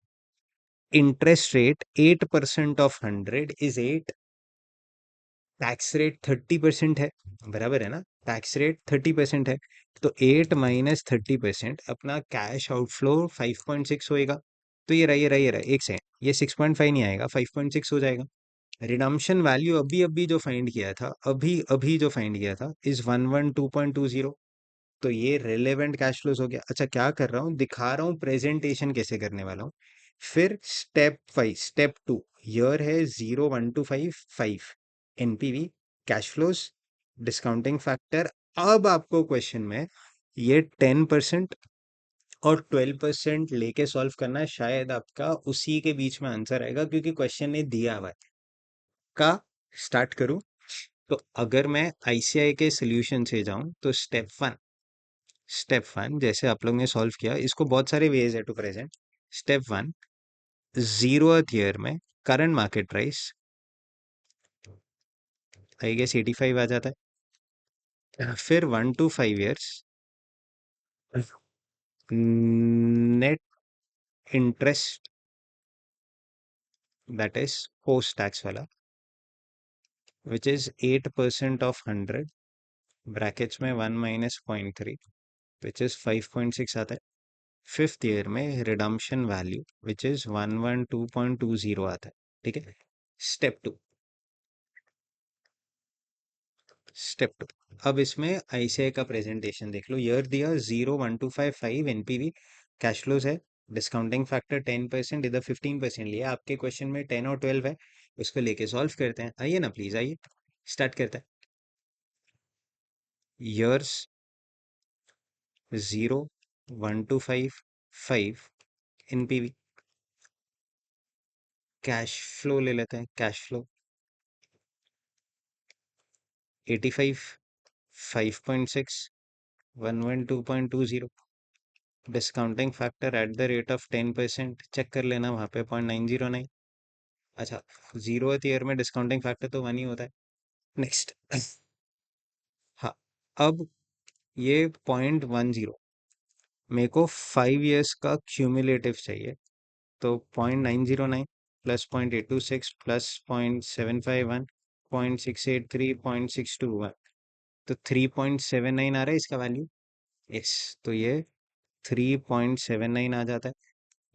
Interest rate 8% of 100 is 8, tax rate 30% है, बराबर है ना? टैक्स रेट 30% है, तो 8 - 30% अपना कैश आउटफ्लो 5.6 होएगा। तो ये रहा, ये रहा, ये रहा, एक सेकंड, ये 6.5 नहीं आएगा, 5.6 हो जाएगा। रिडम्पशन वैल्यू अभी अभी जो फाइंड किया था, अभी अभी जो फाइंड किया था, इज 112.20। तो ये रिलेवेंट कैश फ्लोज हो गया। अच्छा, क्या कर रहा हूँ, दिखा रहा हूँ प्रेजेंटेशन कैसे करने वाला हूँ। फिर स्टेप 5, स्टेप 2, ईयर है 01255, NPV, cash flows, discounting factor. अब आपको क्वेश्चन में ये 10% और 12% लेके सॉल्व करना है, शायद आपका उसी के बीच में आंसर आएगा क्योंकि क्वेश्चन ने दिया हुआ है। का स्टार्ट करूं, तो अगर मैं आईसीआई के सोल्यूशन से जाऊं तो स्टेप वन जैसे आप लोग ने सॉल्व किया, इसको बहुत सारे वेज है to present. Step 1, 0th year में current market price I guess 85 आ जाता है। फिर 1 to 5 years net interest that is post tax वाला विच इज 8% ऑफ 100 ब्रैकेट्स में 1 माइनस 0.3 विच इज 5.6 आता है. फिफ्थ ईयर में रिडम्पशन वैल्यू विच इज 112.20 आता है. ठीक है. Step two. Step two. अब इसमें आईसीआई का प्रेजेंटेशन देख लो. ईयर दिया 01255 एनपीवी. कैश फ्लोज है. डिस्काउंटिंग फैक्टर 10%, इधर 15% लिया. आपके क्वेश्चन में 10 और 12 है. उसको लेके सॉल्व करते हैं. आइए ना प्लीज, आइए स्टार्ट करते हैं. Years 01255 NPV. कैश फ्लो ले लेते हैं. Cash flow 85, 5.6, 112.20. Discounting factor at the rate of 10%. Check कर लेना वहां पे 0.909. अच्छा, जीरो ईयर में डिस्काउंटिंग फैक्टर तो 1 ही होता है. नेक्स्ट. हाँ. अब ये 0.10 मेरे को 5 years का क्यूमुलेटिव चाहिए. तो 0.909 प्लस 0.826 प्लस 0.751 0.683 0.621. तो 3.79 आ रहा है इसका वैल्यू. यस. तो ये 3.79 आ जाता है.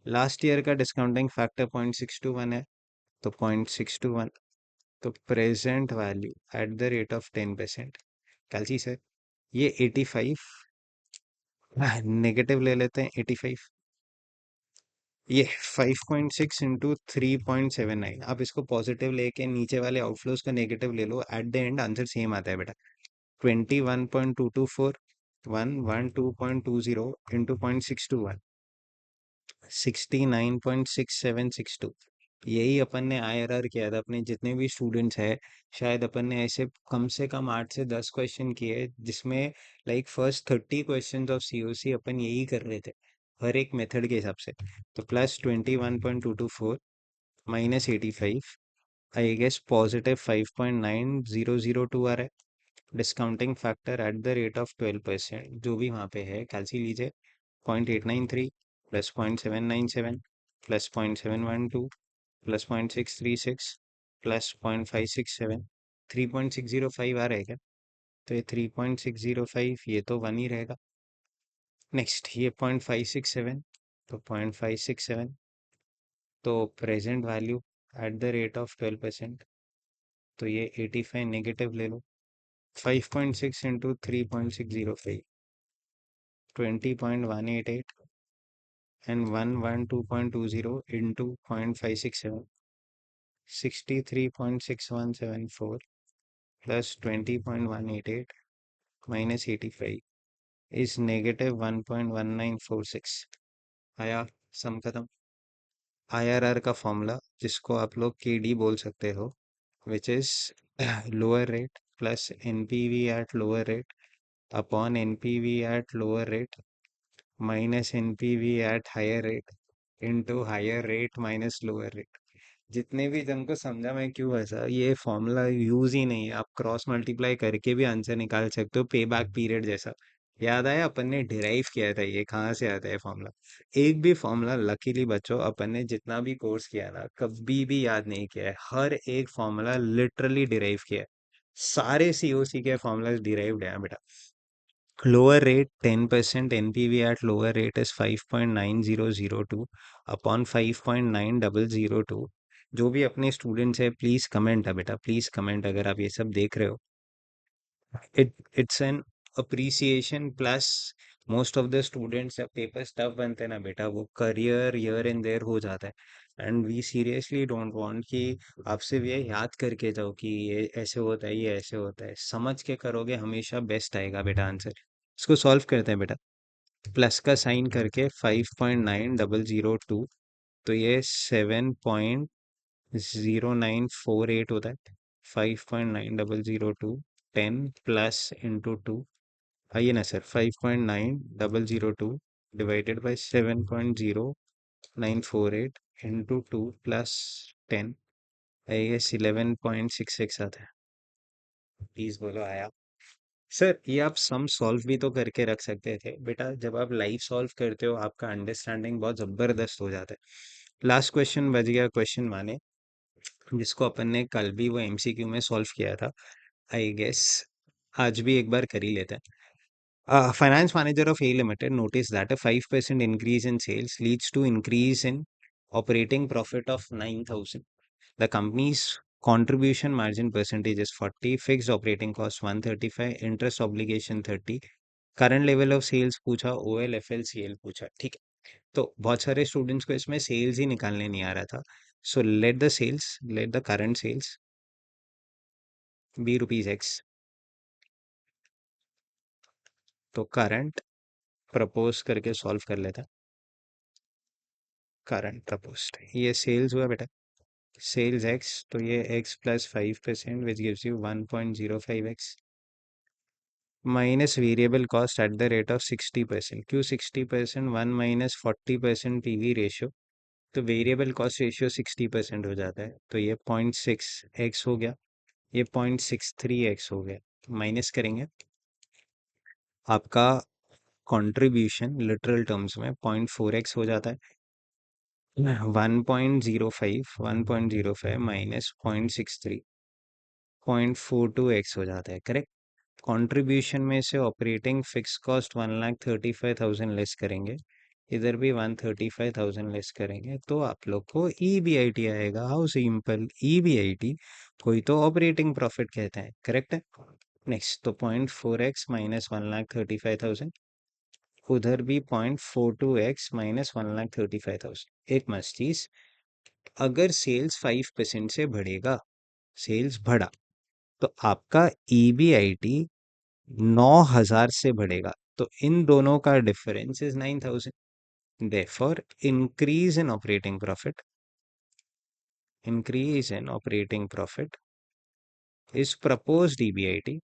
लास्ट ईयर का डिस्काउंटिंग फैक्टर 0.621 है. तो 0.621. तो present value at the rate of 10%. Calci sir, ये 85 नेगेटिव ले लेते हैं. 85 ये 5.6 इंटू 3.79. आप इसको पॉजिटिव लेके नीचे वाले आउटफ्लोज का नेगेटिव ले लो. At the end answer same आता है बेटा. 21.224 112.20 इंटू 0.621 69.6762. यही अपन ने आईआरआर किया था. अपने जितने भी स्टूडेंट्स हैं, शायद अपन ने ऐसे कम से कम 8 से 10 क्वेश्चन किए जिसमें like first 30 question of COC अपन यही कर रहे थे हर एक मेथड के हिसाब से. तो plus 21.224 minus 85. I guess positive 5.9002 आ रहा है. Discounting factor at the rate of 12% जो भी वहाँ पे है कैलसी लीजिए. 0.893 प्लस 0.797 प्लस 0.712 प्लस 0.636 प्लस 0.567. 3.605 आ रहा है क्या? तो ये 3.605 ये तो 1 ही रहेगा. नेक्स्ट ये 0.567. तो 0.567. तो present value at the rate of 12%. तो ये 85 नेगेटिव ले लो. 5.6 into 3.605 20.188 and 112.20 into 0.567 63.6174 plus 20.188 minus 85 is negative 1.1946. आया. सम खत्म. आईआरआर का फॉर्मूला जिसको आप लोग केडी बोल सकते हो which is lower rate plus NPV at lower rate upon NPV at lower rate minus NPV at higher rate into higher rate minus lower rate. जितने भी तुमको समझा मैं क्यों ऐसा, ये फॉर्मूला यूज ही नहीं है. आप क्रॉस मल्टीप्लाई करके भी आंसर निकाल सकते हो पे बैक पीरियड जैसा. याद आया अपन ने डिराइव किया था. ये कहाँ से आता है फॉर्मूला? एक भी फॉर्मूला लकीली बच्चों अपन ने जितना भी कोर्स किया ना कभी भी याद नहीं किया है. हर एक फॉर्मूला लिटरली डिराइव किया है. सारे सीओसी के फॉर्मूलाज डिराइव्ड है बेटा. Lower rate 10%. NPV at lower rate is 5.9002 upon 5.9002. जो भी अपने स्टूडेंट्स है प्लीज कमेंट है बेटा. प्लीज कमेंट अगर आप ये सब देख रहे हो. It's an appreciation plus most of the students जब पेपर टफ बनते हैं ना बेटा वो करियर ईयर इन देयर हो जाता है. And we seriously don't want कि आप सिर्फ ये याद करके जाओ कि ये ऐसे होता है ये ऐसे होता है. समझ के करोगे हमेशा बेस्ट आएगा बेटा आंसर. इसको सॉल्व करते हैं बेटा. प्लस का साइन करके 5.9002. तो ये 7.0948 होता है. 5.9002 10 प्लस इंटू 2. आइए ना sir. 5.9002 divided by 7.0948 into 2 plus 10. I guess 11.66 आता है. प्लीज बोलो आया. सर ये आप सम सॉल्व भी तो करके रख सकते थे बेटा। जब आप लाइव सॉल्व करते हो आपका अंडरस्टैंडिंग बहुत जबरदस्त हो जाता है। लास्ट क्वेश्चन बच गया, क्वेश्चन माने, जिसको अपन ने कल भी वो एमसीक्यू में सॉल्व किया था। आई गेस आज भी एक बार कर ही लेते हैं। Finance manager of A Limited noticed that a 5% increase in sales leads to increase in operating profit of 9,000. The company's contribution margin percentage is 40, fixed operating cost 135, interest obligation 30, current level of sales पूछा, OLFL CL पूछा। ठीक है, तो बहुत सारे students को इसमें sales ही निकालने नहीं आ रहा था। So let the current sales be rupees X. तो करंट प्रपोज करके सॉल्व कर लेता। करंट प्रपोज्ड, ये सेल्स हुआ बेटा, सेल्स एक्स, तो ये x plus 5% which gives you 1.05x minus variable cost at the rate of 60%। क्यों 60%? 1 माइनस 40% पीवी रेशियो, तो वेरिएबल कॉस्ट रेशियो 60% हो जाता है, तो ये 0.6x हो गया, ये 0.63x हो गया। माइनस करेंगे, आपका कंट्रीब्यूशन लिटरल टर्म्स में 0.4x हो जाता है। 1.05 माइनस 0.63 0.42x हो जाता है, करेक्ट। कंट्रीब्यूशन में से ऑपरेटिंग फिक्स कॉस्ट 1,35,000 लेस करेंगे, इधर भी 135,000 लेस करेंगे, तो आप लोग को ईबीआईटी आएगा। हाउ सिंपल, ईबीआईटी कोई तो ऑपरेटिंग प्रॉफिट कहते हैं, करेक्ट है। नेक्स्ट, तो 0.4x माइनस 1,35,000, उधर भी 0.42x माइनस 1,35,000। एक मस्त चीज, अगर सेल्स 5% से बढ़ेगा, सेल्स बढ़ा, तो आपका ईबीआईटी 9,000 से बढ़ेगा, तो इन दोनों का difference is 9,000। Therefore increase in operating profit is proposed EBIT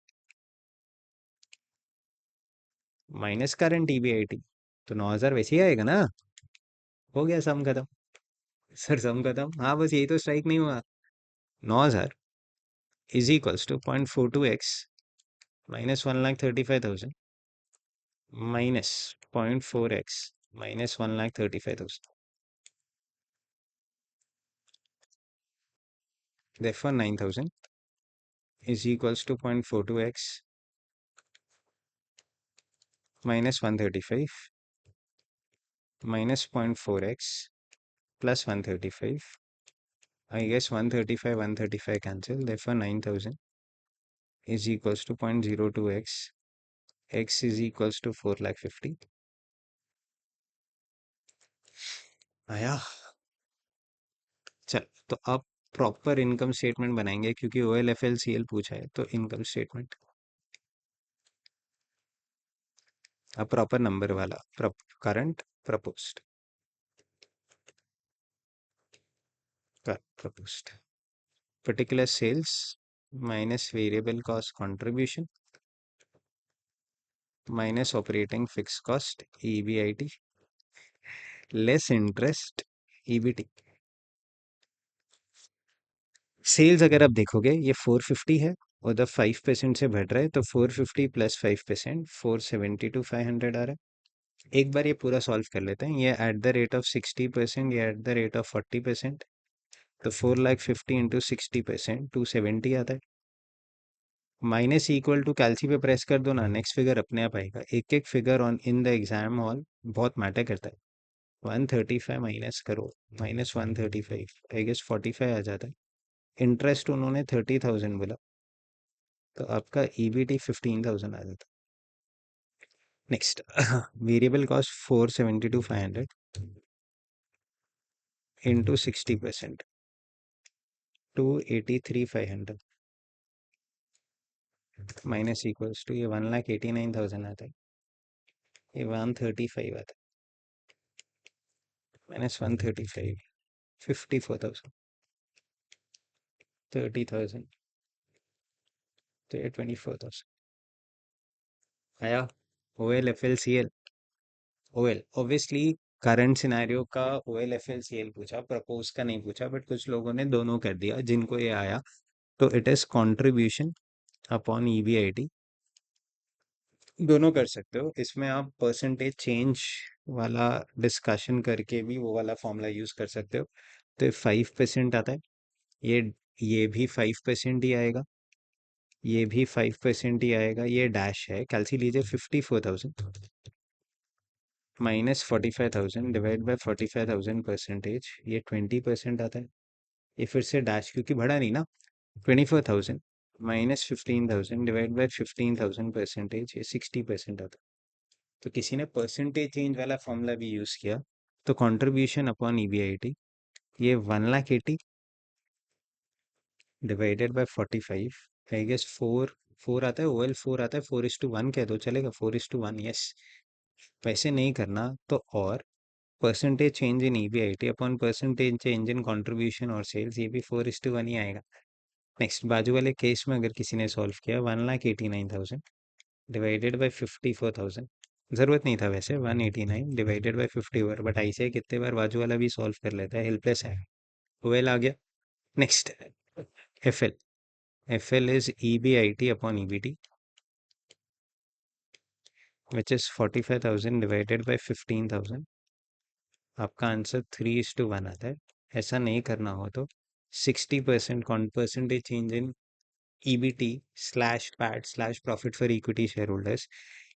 minus current EBIT। तो 9,000 वैसे ही आएगा ना। हो गया सम खत्म। सर सम खत्म, हाँ बस यही तो स्ट्राइक नहीं हुआ। 9,000 is equals to 0.42x minus 1,35,000 minus 0.4x minus 1,35,000। Therefore 9,000 is equals to 0.42x minus 135 minus 0.4x plus 135. I guess 135, 135 cancel. Therefore 9,000 is equals to 0.02x. X is equals to 4,50,000. आया। चल, तो अब प्रॉपर इनकम स्टेटमेंट बनाएंगे, क्योंकि OLFL CL पूछा है, तो income statement अब प्रॉपर नंबर वाला, current proposed, proposed particular sales minus variable cost contribution minus operating fixed cost EBIT less interest EBT। Sales अगर आप देखोगे ये 450 है, उधर 5% से बढ़ रहा है, तो 450 प्लस 5% 472,500 आ रहा है। एक बार ये पूरा सॉल्व कर लेते हैं, ये एट द रेट ऑफ 60%, ये एट द रेट ऑफ 40%, तो 4,50,000 इंटू 60% 270 आता है। माइनस इक्वल टू कैलसी पे प्रेस कर दो ना, नेक्स्ट फिगर अपने आप आएगा। एक एक figure on in the exam hall बहुत मैटर करता है। 135 माइनस करो, माइनस 135, आई गेस 45 आ जाता है। इंटरेस्ट उन्होंने 30,000 बोला, तो आपका ईबीटी 15,000 आ जाता है। Next, variable cost 472,500 into 60% 283,500 minus equals to, ये 1,89,000 आता है, ये 135 आता है, माइनस 135 54,000 30,000, तो ये 24,000 आया। OLFL CL, OL obviously current scenario का OLFL CL पूछा, प्रपोज का नहीं पूछा, बट कुछ लोगों ने दोनों कर दिया जिनको ये आया। तो it is contribution upon EBIT दोनों कर सकते हो। इसमें आप परसेंटेज चेंज वाला डिस्कशन करके भी वो वाला फॉर्मूला यूज कर सकते हो। तो 5% आता है, ये ये भी 5% ही आएगा, ये भी 5% ही आएगा, ये डैश है, कैलसी लीजिए 54,000 माइनस 45,000 डिवाइड बाय 45,000 परसेंटेज, ये 20% आता है। ये फिर से डैश क्योंकि बढ़ा नहीं ना, 24,000 माइनस 15,000 डिवाइड बाय 15,000 परसेंटेज, ये 60% आता है। तो किसी ने परसेंटेज चेंज वाला फॉर्मूला भी यूज किया, तो कंट्रीब्यूशन अपॉन ईबीआईटी, ये 1,80,000 डिवाइडेड बाय 45, आई गेस 4 आता है, ओएल 4 आता है, 4:1 कह दो चलेगा, 4:1, यस। वैसे नहीं करना तो, और percentage change in EBIT upon percentage change in contribution और सेल्स, ये भी 4:1 ही आएगा। नेक्स्ट, बाजू वाले केस में अगर किसी ने सॉल्व किया, 1,89,000 डिवाइडेड बाय 54,000, जरूरत नहीं था वैसे 189 डिवाइडेड बाय 54, बट ऐसे कितने बार बाजू वाला भी सॉल्व कर लेता है, हेल्पलेस है। ओएल आ गया। Next, FL, FL is EBIT upon EBT, which is 45,000 divided by 15,000, आपका आंसर 3:1 आता है। ऐसा नहीं करना हो तो 60% percentage change in EBT slash PAT slash profit for equity share holders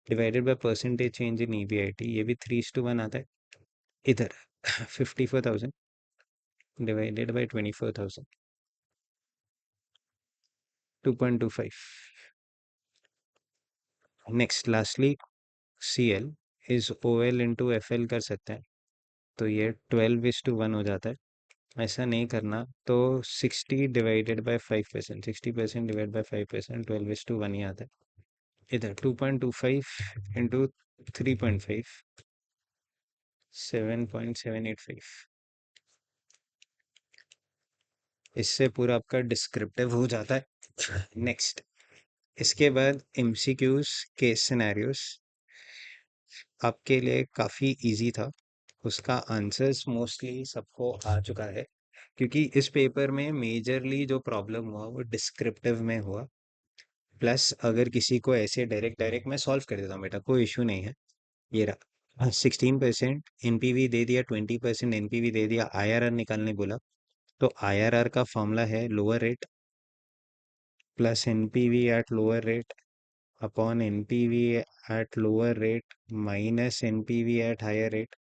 divided by percentage change in EBIT, ये भी 3:1 आता है। इधर 54,000 डिवाइडेड बाय 24,000, 2.25। Next, lastly C L is O L into F L कर सकते हैं, तो ये 12:1 हो जाता है। ऐसा नहीं करना तो 60 डिवाइडेड बाय 5%, 60% डिवाइड बाय 5%, 12:1 ही आता है। इधर 2.25 इंटू 3.5, 7.785। इससे पूरा आपका डिस्क्रिप्टिव हो जाता है। नेक्स्ट, इसके बाद एमसीक्यूज, केस सिनेरियोस आपके लिए काफ़ी इजी था, उसका आंसर्स मोस्टली सबको आ चुका है, क्योंकि इस पेपर में मेजरली जो प्रॉब्लम हुआ वो डिस्क्रिप्टिव में हुआ। प्लस अगर किसी को ऐसे डायरेक्ट डायरेक्ट मैं सॉल्व कर देता हूँ बेटा, कोई इशू नहीं है। ये रहा 16% एनपीवी दे दिया, 20% एनपीवी दे दिया, आईआरआर निकालने बोला, तो आईआरआर का फॉर्मूला है lower rate plus NPV at lower rate upon NPV at lower rate minus NPV at higher rate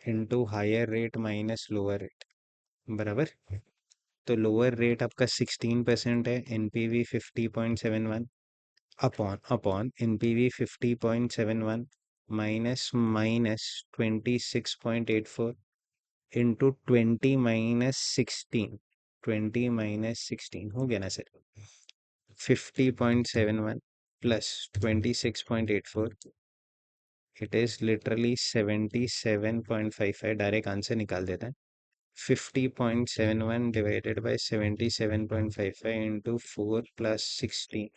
into higher rate minus lower rate, बराबर। तो लोअर रेट आपका 16% है, NPV 50.71 upon upon NPV 50.71 minus minus 26.84 into 20 minus 16 हो गया ना sir. 50.71 plus 26.84, it is literally 77.55, direct answer निकाल देता है। 50.71 डिवाइडेड बाय 77.55 इंटू 4 प्लस 16,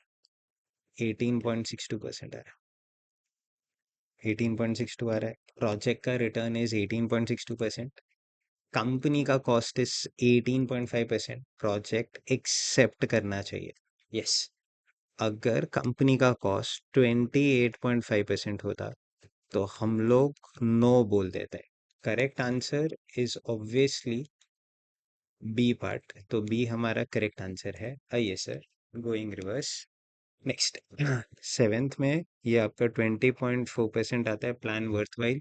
18.62% आ रहा है। 18.62 आ रहा है। प्रोजेक्ट का रिटर्न इज 18.62%, कंपनी का कॉस्ट इज 18.5%, प्रोजेक्ट एक्सेप्ट करना चाहिए। यस, अगर कंपनी का कॉस्ट 28.5% होता तो हम लोग नो बोल देते। Correct answer is obviously B part, तो बी हमारा करेक्ट आंसर है। आइए sir, going reverse. Next, seventh में ये आपका 20.4% आता है, plan worthwhile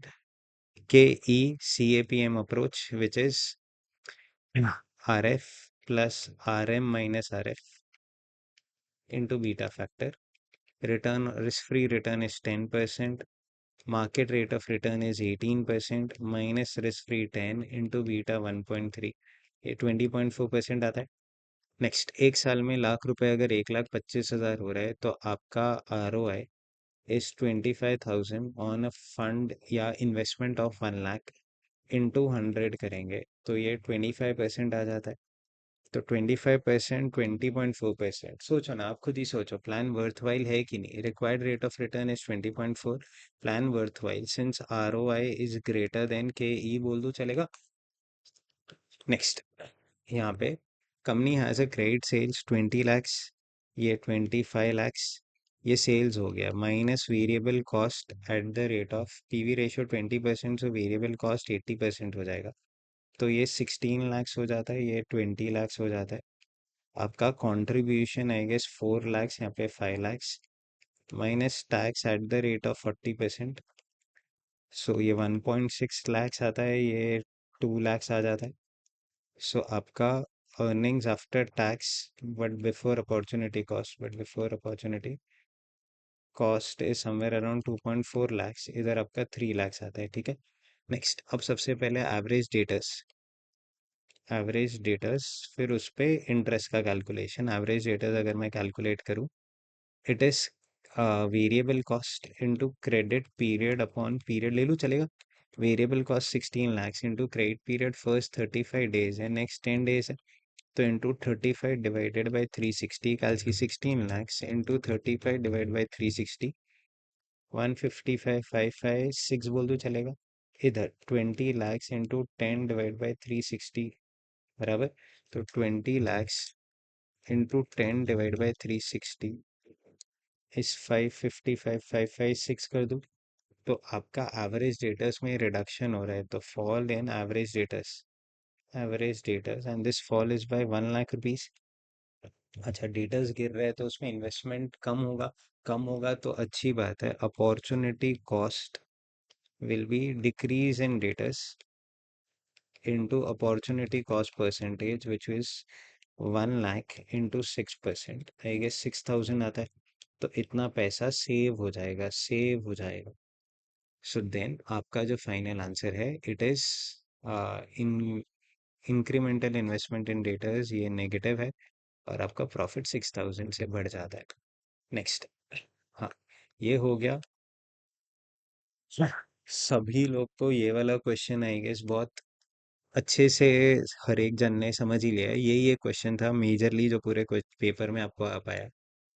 K E C A P M approach, which is R F plus R M minus R F into beta factor. Return, risk free return is 10%, market rate of return is 18% minus risk free 10 into beta 1.3, ये 20.4% आता है। Next, एक साल में ₹1,00,000 अगर 1,25,000 हो रहा है तो आपका ROI is 25,000 on a fund या इन्वेस्टमेंट ऑफ 1,00,000 इंटू 100 करेंगे तो ये 25% आ जाता है। तो 25%, 20.4%, सोचो ना, आप खुद ही सोचो, प्लान वर्थवाइल है कि नहीं। Required rate of return is 20.4, plan worthwhile since ROI is greater than K E बोल दो चलेगा। नेक्स्ट, यहाँ पे company has a credit sales 20 lakhs, ये 25 lakhs, ये सेल्स हो गया minus variable cost at the rate of PV ratio 20%, so variable cost 80% हो जाएगा। तो ये 16 lakhs हो जाता है, ये 20 lakhs हो जाता है। आपका कंट्रीब्यूशन आई गेस 4 lakhs, यहाँ पे 5 lakhs minus tax at the rate of 40%। सो ये 1.6 lakhs आता है, ये 2 lakhs आ जाता है। सो आपका earnings after tax but before opportunity cost is somewhere around 2.4 lakhs, इधर आपका 3 lakhs आता है, ठीक है। नेक्स्ट, अब सबसे पहले एवरेज डेटर्स, फिर उस पे इंटरेस्ट का कैलकुलेशन। एवरेज डेटर्स अगर मैं कैलकुलेट करूँ, it is variable cost into credit period upon period ले लूँ, चलेगा। Variable cost 16 lakhs into credit period first 35 days है, नेक्स्ट 10 days है, तो into 35 divided by 360, calci 16 lakhs into 35 divide by 360, 155,556 बोल दो, चलेगा। इधर 20 lakhs इंटू 10 डिवाइड बाई 360 बराबर, तो 20 lakhs इंटू 10 डिवाइड बाई 360 इस 555,556 कर दूं, तो आपका एवरेज डेटर्स में रिडक्शन हो रहा है, तो fall in average debtors and this fall is by 1 lakh rupees. अच्छा, डेटर्स गिर रहे हैं तो उसमें इन्वेस्टमेंट कम होगा तो अच्छी बात है। Opportunity cost will be decrease in debtors into opportunity cost percentage which is 1 lakh into 6%, I guess 6,000 आता है, तो इतना पैसा सेव हो जाएगा। सो देन आपका जो फाइनल आंसर है, it is in incremental investment in debtors, ये नेगेटिव है और आपका प्रॉफिट 6,000 से बढ़ जाता है। नेक्स्ट, हाँ, ये हो गया। सभी लोग को ये वाला क्वेश्चन आई गेस बहुत अच्छे से हर एक जन ने समझ ही लिया है। यही एक क्वेश्चन था मेजरली जो पूरे पेपर में आपको आ पाया।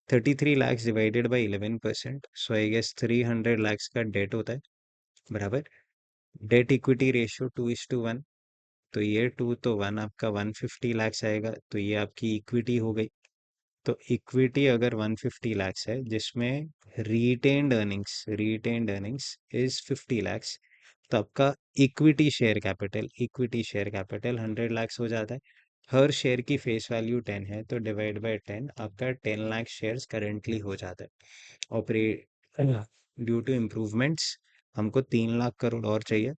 33 lakhs divided by 11%, so I guess 300 lakhs का डेट होता है, बराबर। डेट इक्विटी रेशियो 2:1, तो ये 2 तो 1, आपका 150 lakhs आएगा, तो ये आपकी इक्विटी हो गई। तो इक्विटी अगर 150 lakhs है, जिसमें रिटेन्ड अर्निंग्स इज 50 lakhs, तो आपका इक्विटी शेयर कैपिटल 100 lakhs हो जाता है। हर शेयर की फेस वैल्यू 10 है, तो डिवाइड बाय 10 आपका 10 लाख शेयर्स करेंटली हो जाता है। ऑपरेट ड्यू टू इम्प्रूवमेंट्स हमको 3 लाख करोड़ और चाहिए,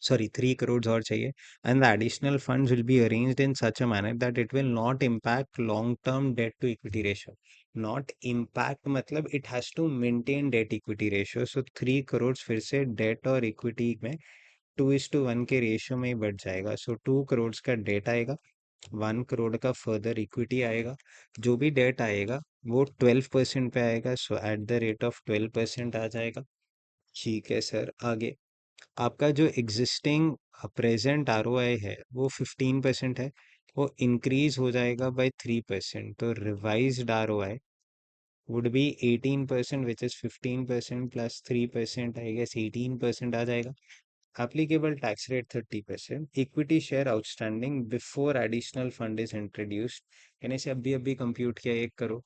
सॉरी 3 crores और चाहिए। And the additional funds will be arranged in such a manner that it will not impact long term debt to equity ratio. Not impact मतलब it has to maintain debt equity ratio. So 3 crores फिर से date और equity में 2:1 के ratio में ही बढ़ जाएगा। सो 2 crores का डेट आएगा, 1 crore का फर्दर इक्विटी आएगा। जो भी डेट आएगा वो 12% पे आएगा, सो एट द रेट ऑफ 12% आ जाएगा। ठीक है सर, आगे आपका जो एग्जिस्टिंग प्रेजेंट आरओआई है वो 15% है, वो इंक्रीज हो जाएगा बाय 3%, तो revised ROI would be 18%, which is 15% plus 3%, I guess 18% आ जाएगा। Applicable tax rate 30%। Equity share outstanding before additional fund is introduced, यानी से अभी अभी कंप्यूट किया 1 करोड़,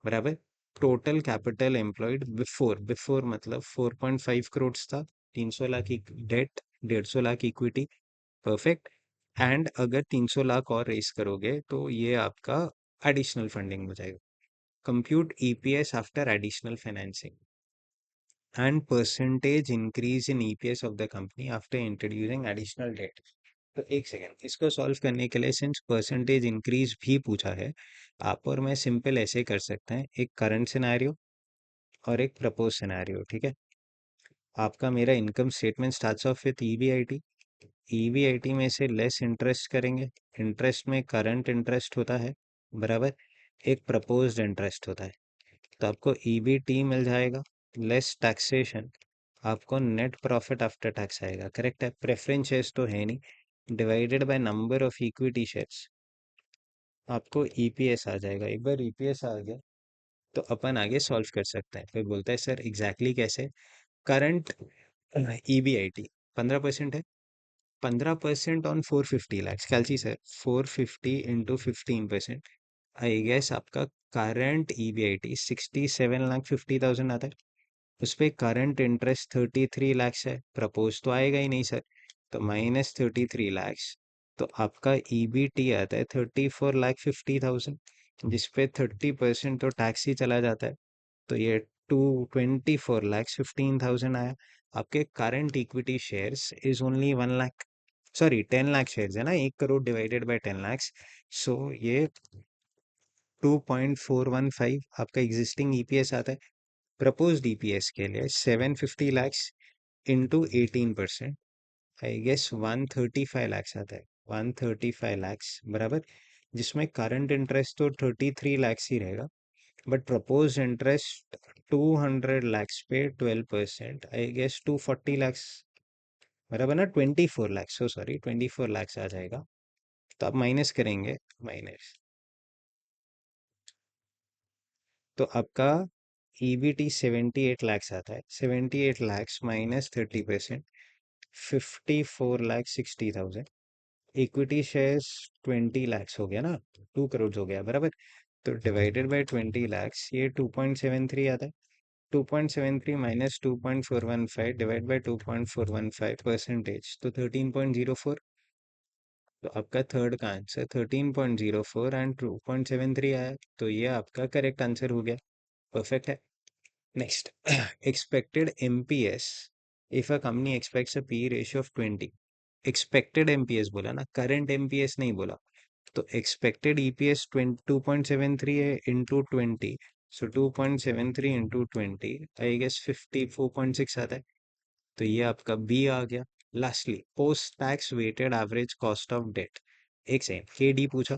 बराबर। Total capital employed before before मतलब 4.5 करोड़ था, 300 लाख की debt, 150 lakh equity, perfect. And अगर 300 लाख और रेस करोगे तो ये आपका एडिशनल फंडिंग हो जाएगा। Compute EPS after additional financing and percentage increase in EPS of the company after introducing additional date. तो एक सेकेंड, इसको सॉल्व करने के लिए सिंस परसेंटेज इंक्रीज भी पूछा है, आप और मैं सिंपल ऐसे कर सकते हैं, एक करंट सिनेरियो और एक प्रपोज सिनेरियो, ठीक है। आपका मेरा income statement starts of with EBIT. EBIT में से लेस इंटरेस्ट करेंगे, इंटरेस्ट में करंट इंटरेस्ट होता है, बराबर, एक प्रपोज्ड इंटरेस्ट होता है, तो आपको ईबीटी मिल जाएगा, लेस टैक्सेशन, आपको नेट प्रॉफिट आफ्टर टैक्स आएगा, करेक्ट है। प्रेफरेंस शेयर्स तो है नहीं, divided by number of equity shares, आपको ईपीएस आ जाएगा। एक बार ईपीएस आ गया तो अपन आगे सॉल्व कर सकते हैं। फिर बोलता है सर एग्जैक्टली कैसे। करंट ईबीआईटी 15% है, 15% on 450 lakhs, calci sir 450 into 15%, I guess आपका करंट ईबीआईटी 67,50,000 आता है, उस पे करंट इंटरेस्ट 33 लाख है, प्रपोज तो आएगा ही नहीं सर, तो -33 लाख, तो आपका ईबीटी आता है 34,50,000, जिसपे 30% तो टैक्स ही चला जाता है, तो ये 24,15,000 आया। आपके current equity shares is only 1 lakh, sorry 10 lakh shares है ना, 1 करोड़ डिवाइडेड बाय 10 लाख, सो ये 2.415 आपका एग्जिस्टिंग ईपीएस आता है। प्रपोज्ड ईपीएस के लिए 750 lakh into 18%, I guess 135 lakh आता है, 135 लाख बराबर, जिसमें करंट इंटरेस्ट तो 33 लाख ही रहेगा, बट प्रपोज इंटरेस्ट 200 लाख पे 12%, आई गेस 240 लाख बराबर ना, 24 लाख, सो सॉरी 24 लाख आ जाएगा, तो आप माइनस करेंगे, माइनस, तो आपका ईबीटी 78 लाख आता है, 78 lakh minus 30%, 54,60,000, equity shares 20 lakh हो गया ना, 2 करोड़ हो गया बराबर, तो डिवाइडेड बाय 20 लाख, ये 2.73 आता है, 2.73 माइनस 2.415 डिवाइड बाय 2.415 परसेंटेज, तो 13.04, तो आपका थर्ड का आंसर 13.04 एंड 2.73 आया, तो ये आपका करेक्ट आंसर हो गया, परफेक्ट है। Next, expected MPS if a company expects a P ratio of 20, expected MPS बोला ना, current MPS नहीं बोला, तो expected EPS 2.73 है into 20, so 2.73 into 20, I guess 54.6 आता है, तो ये आपका B आ गया। Lastly, post tax weighted average cost of debt, एक सेकेंड, KD पूछा,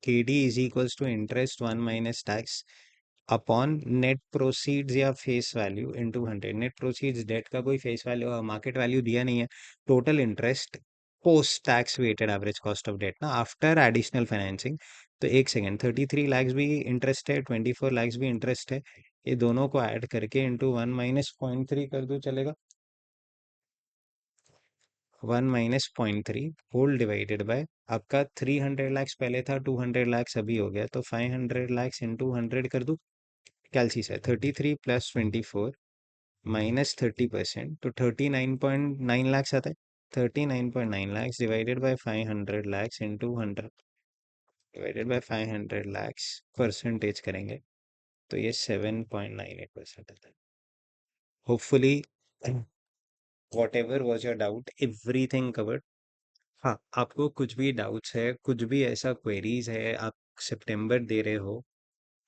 KD is equals to interest 1 minus tax upon net proceeds या face value into 100, net proceeds debt का कोई फेस वैल्यू मार्केट वैल्यू दिया नहीं है, total interest post tax weighted average cost of debt ना, after additional financing, तो एक second, 33 lakh भी इंटरेस्ट है, 24 लाख भी इंटरेस्ट है, ये दोनों को ऐड करके इंटू 1 माइनस 0.3 कर दो चलेगा, 1 माइनस 0.3 होल डिवाइडेड बाय, आपका 300 लाख पहले था, 200 लाख अभी हो गया, तो 500 लाख इंटू 100 कर दो, कैलसीस है 33 प्लस 24 माइनस 30%, तो 39.9 लाख आता है, 39.9 lakh divided by 500 lakh into 100 divided by 500 lakh, percentage करेंगे तो ये 7.98% आता है। Hopefully what ever was your doubt, everything covered. हाँ, आपको कुछ भी डाउट्स है, कुछ भी ऐसा क्वेरीज है, आप सितंबर दे रहे हो,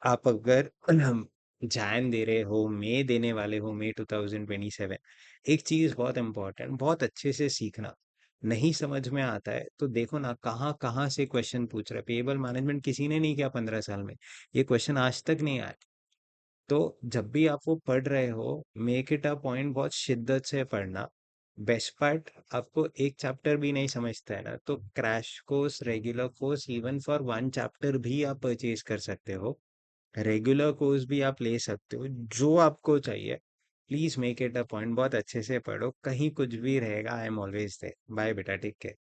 आप अगर जैन दे रहे हो, मई देने वाले हो, मई 2027, एक चीज बहुत इंपॉर्टेंट, बहुत अच्छे से सीखना, नहीं समझ में आता है तो देखो ना कहाँ कहाँ से क्वेश्चन पूछ रहा है, पेएबल मैनेजमेंट किसी ने नहीं किया 15 साल में, ये क्वेश्चन आज तक नहीं आया, तो जब भी आप वो पढ़ रहे हो, मेक इट अ पॉइंट, बहुत शिद्दत से पढ़ना। बेस्ट पार्ट, आपको एक चैप्टर भी नहीं समझता है ना, तो crash course, regular course, even for 1 chapter भी आप परचेज कर सकते हो, रेगुलर कोर्स भी आप ले सकते हो, जो आपको चाहिए। Please make it a point, बहुत अच्छे से पढ़ो, कहीं कुछ भी रहेगा, I am always there. Bye बेटा, टेक केयर।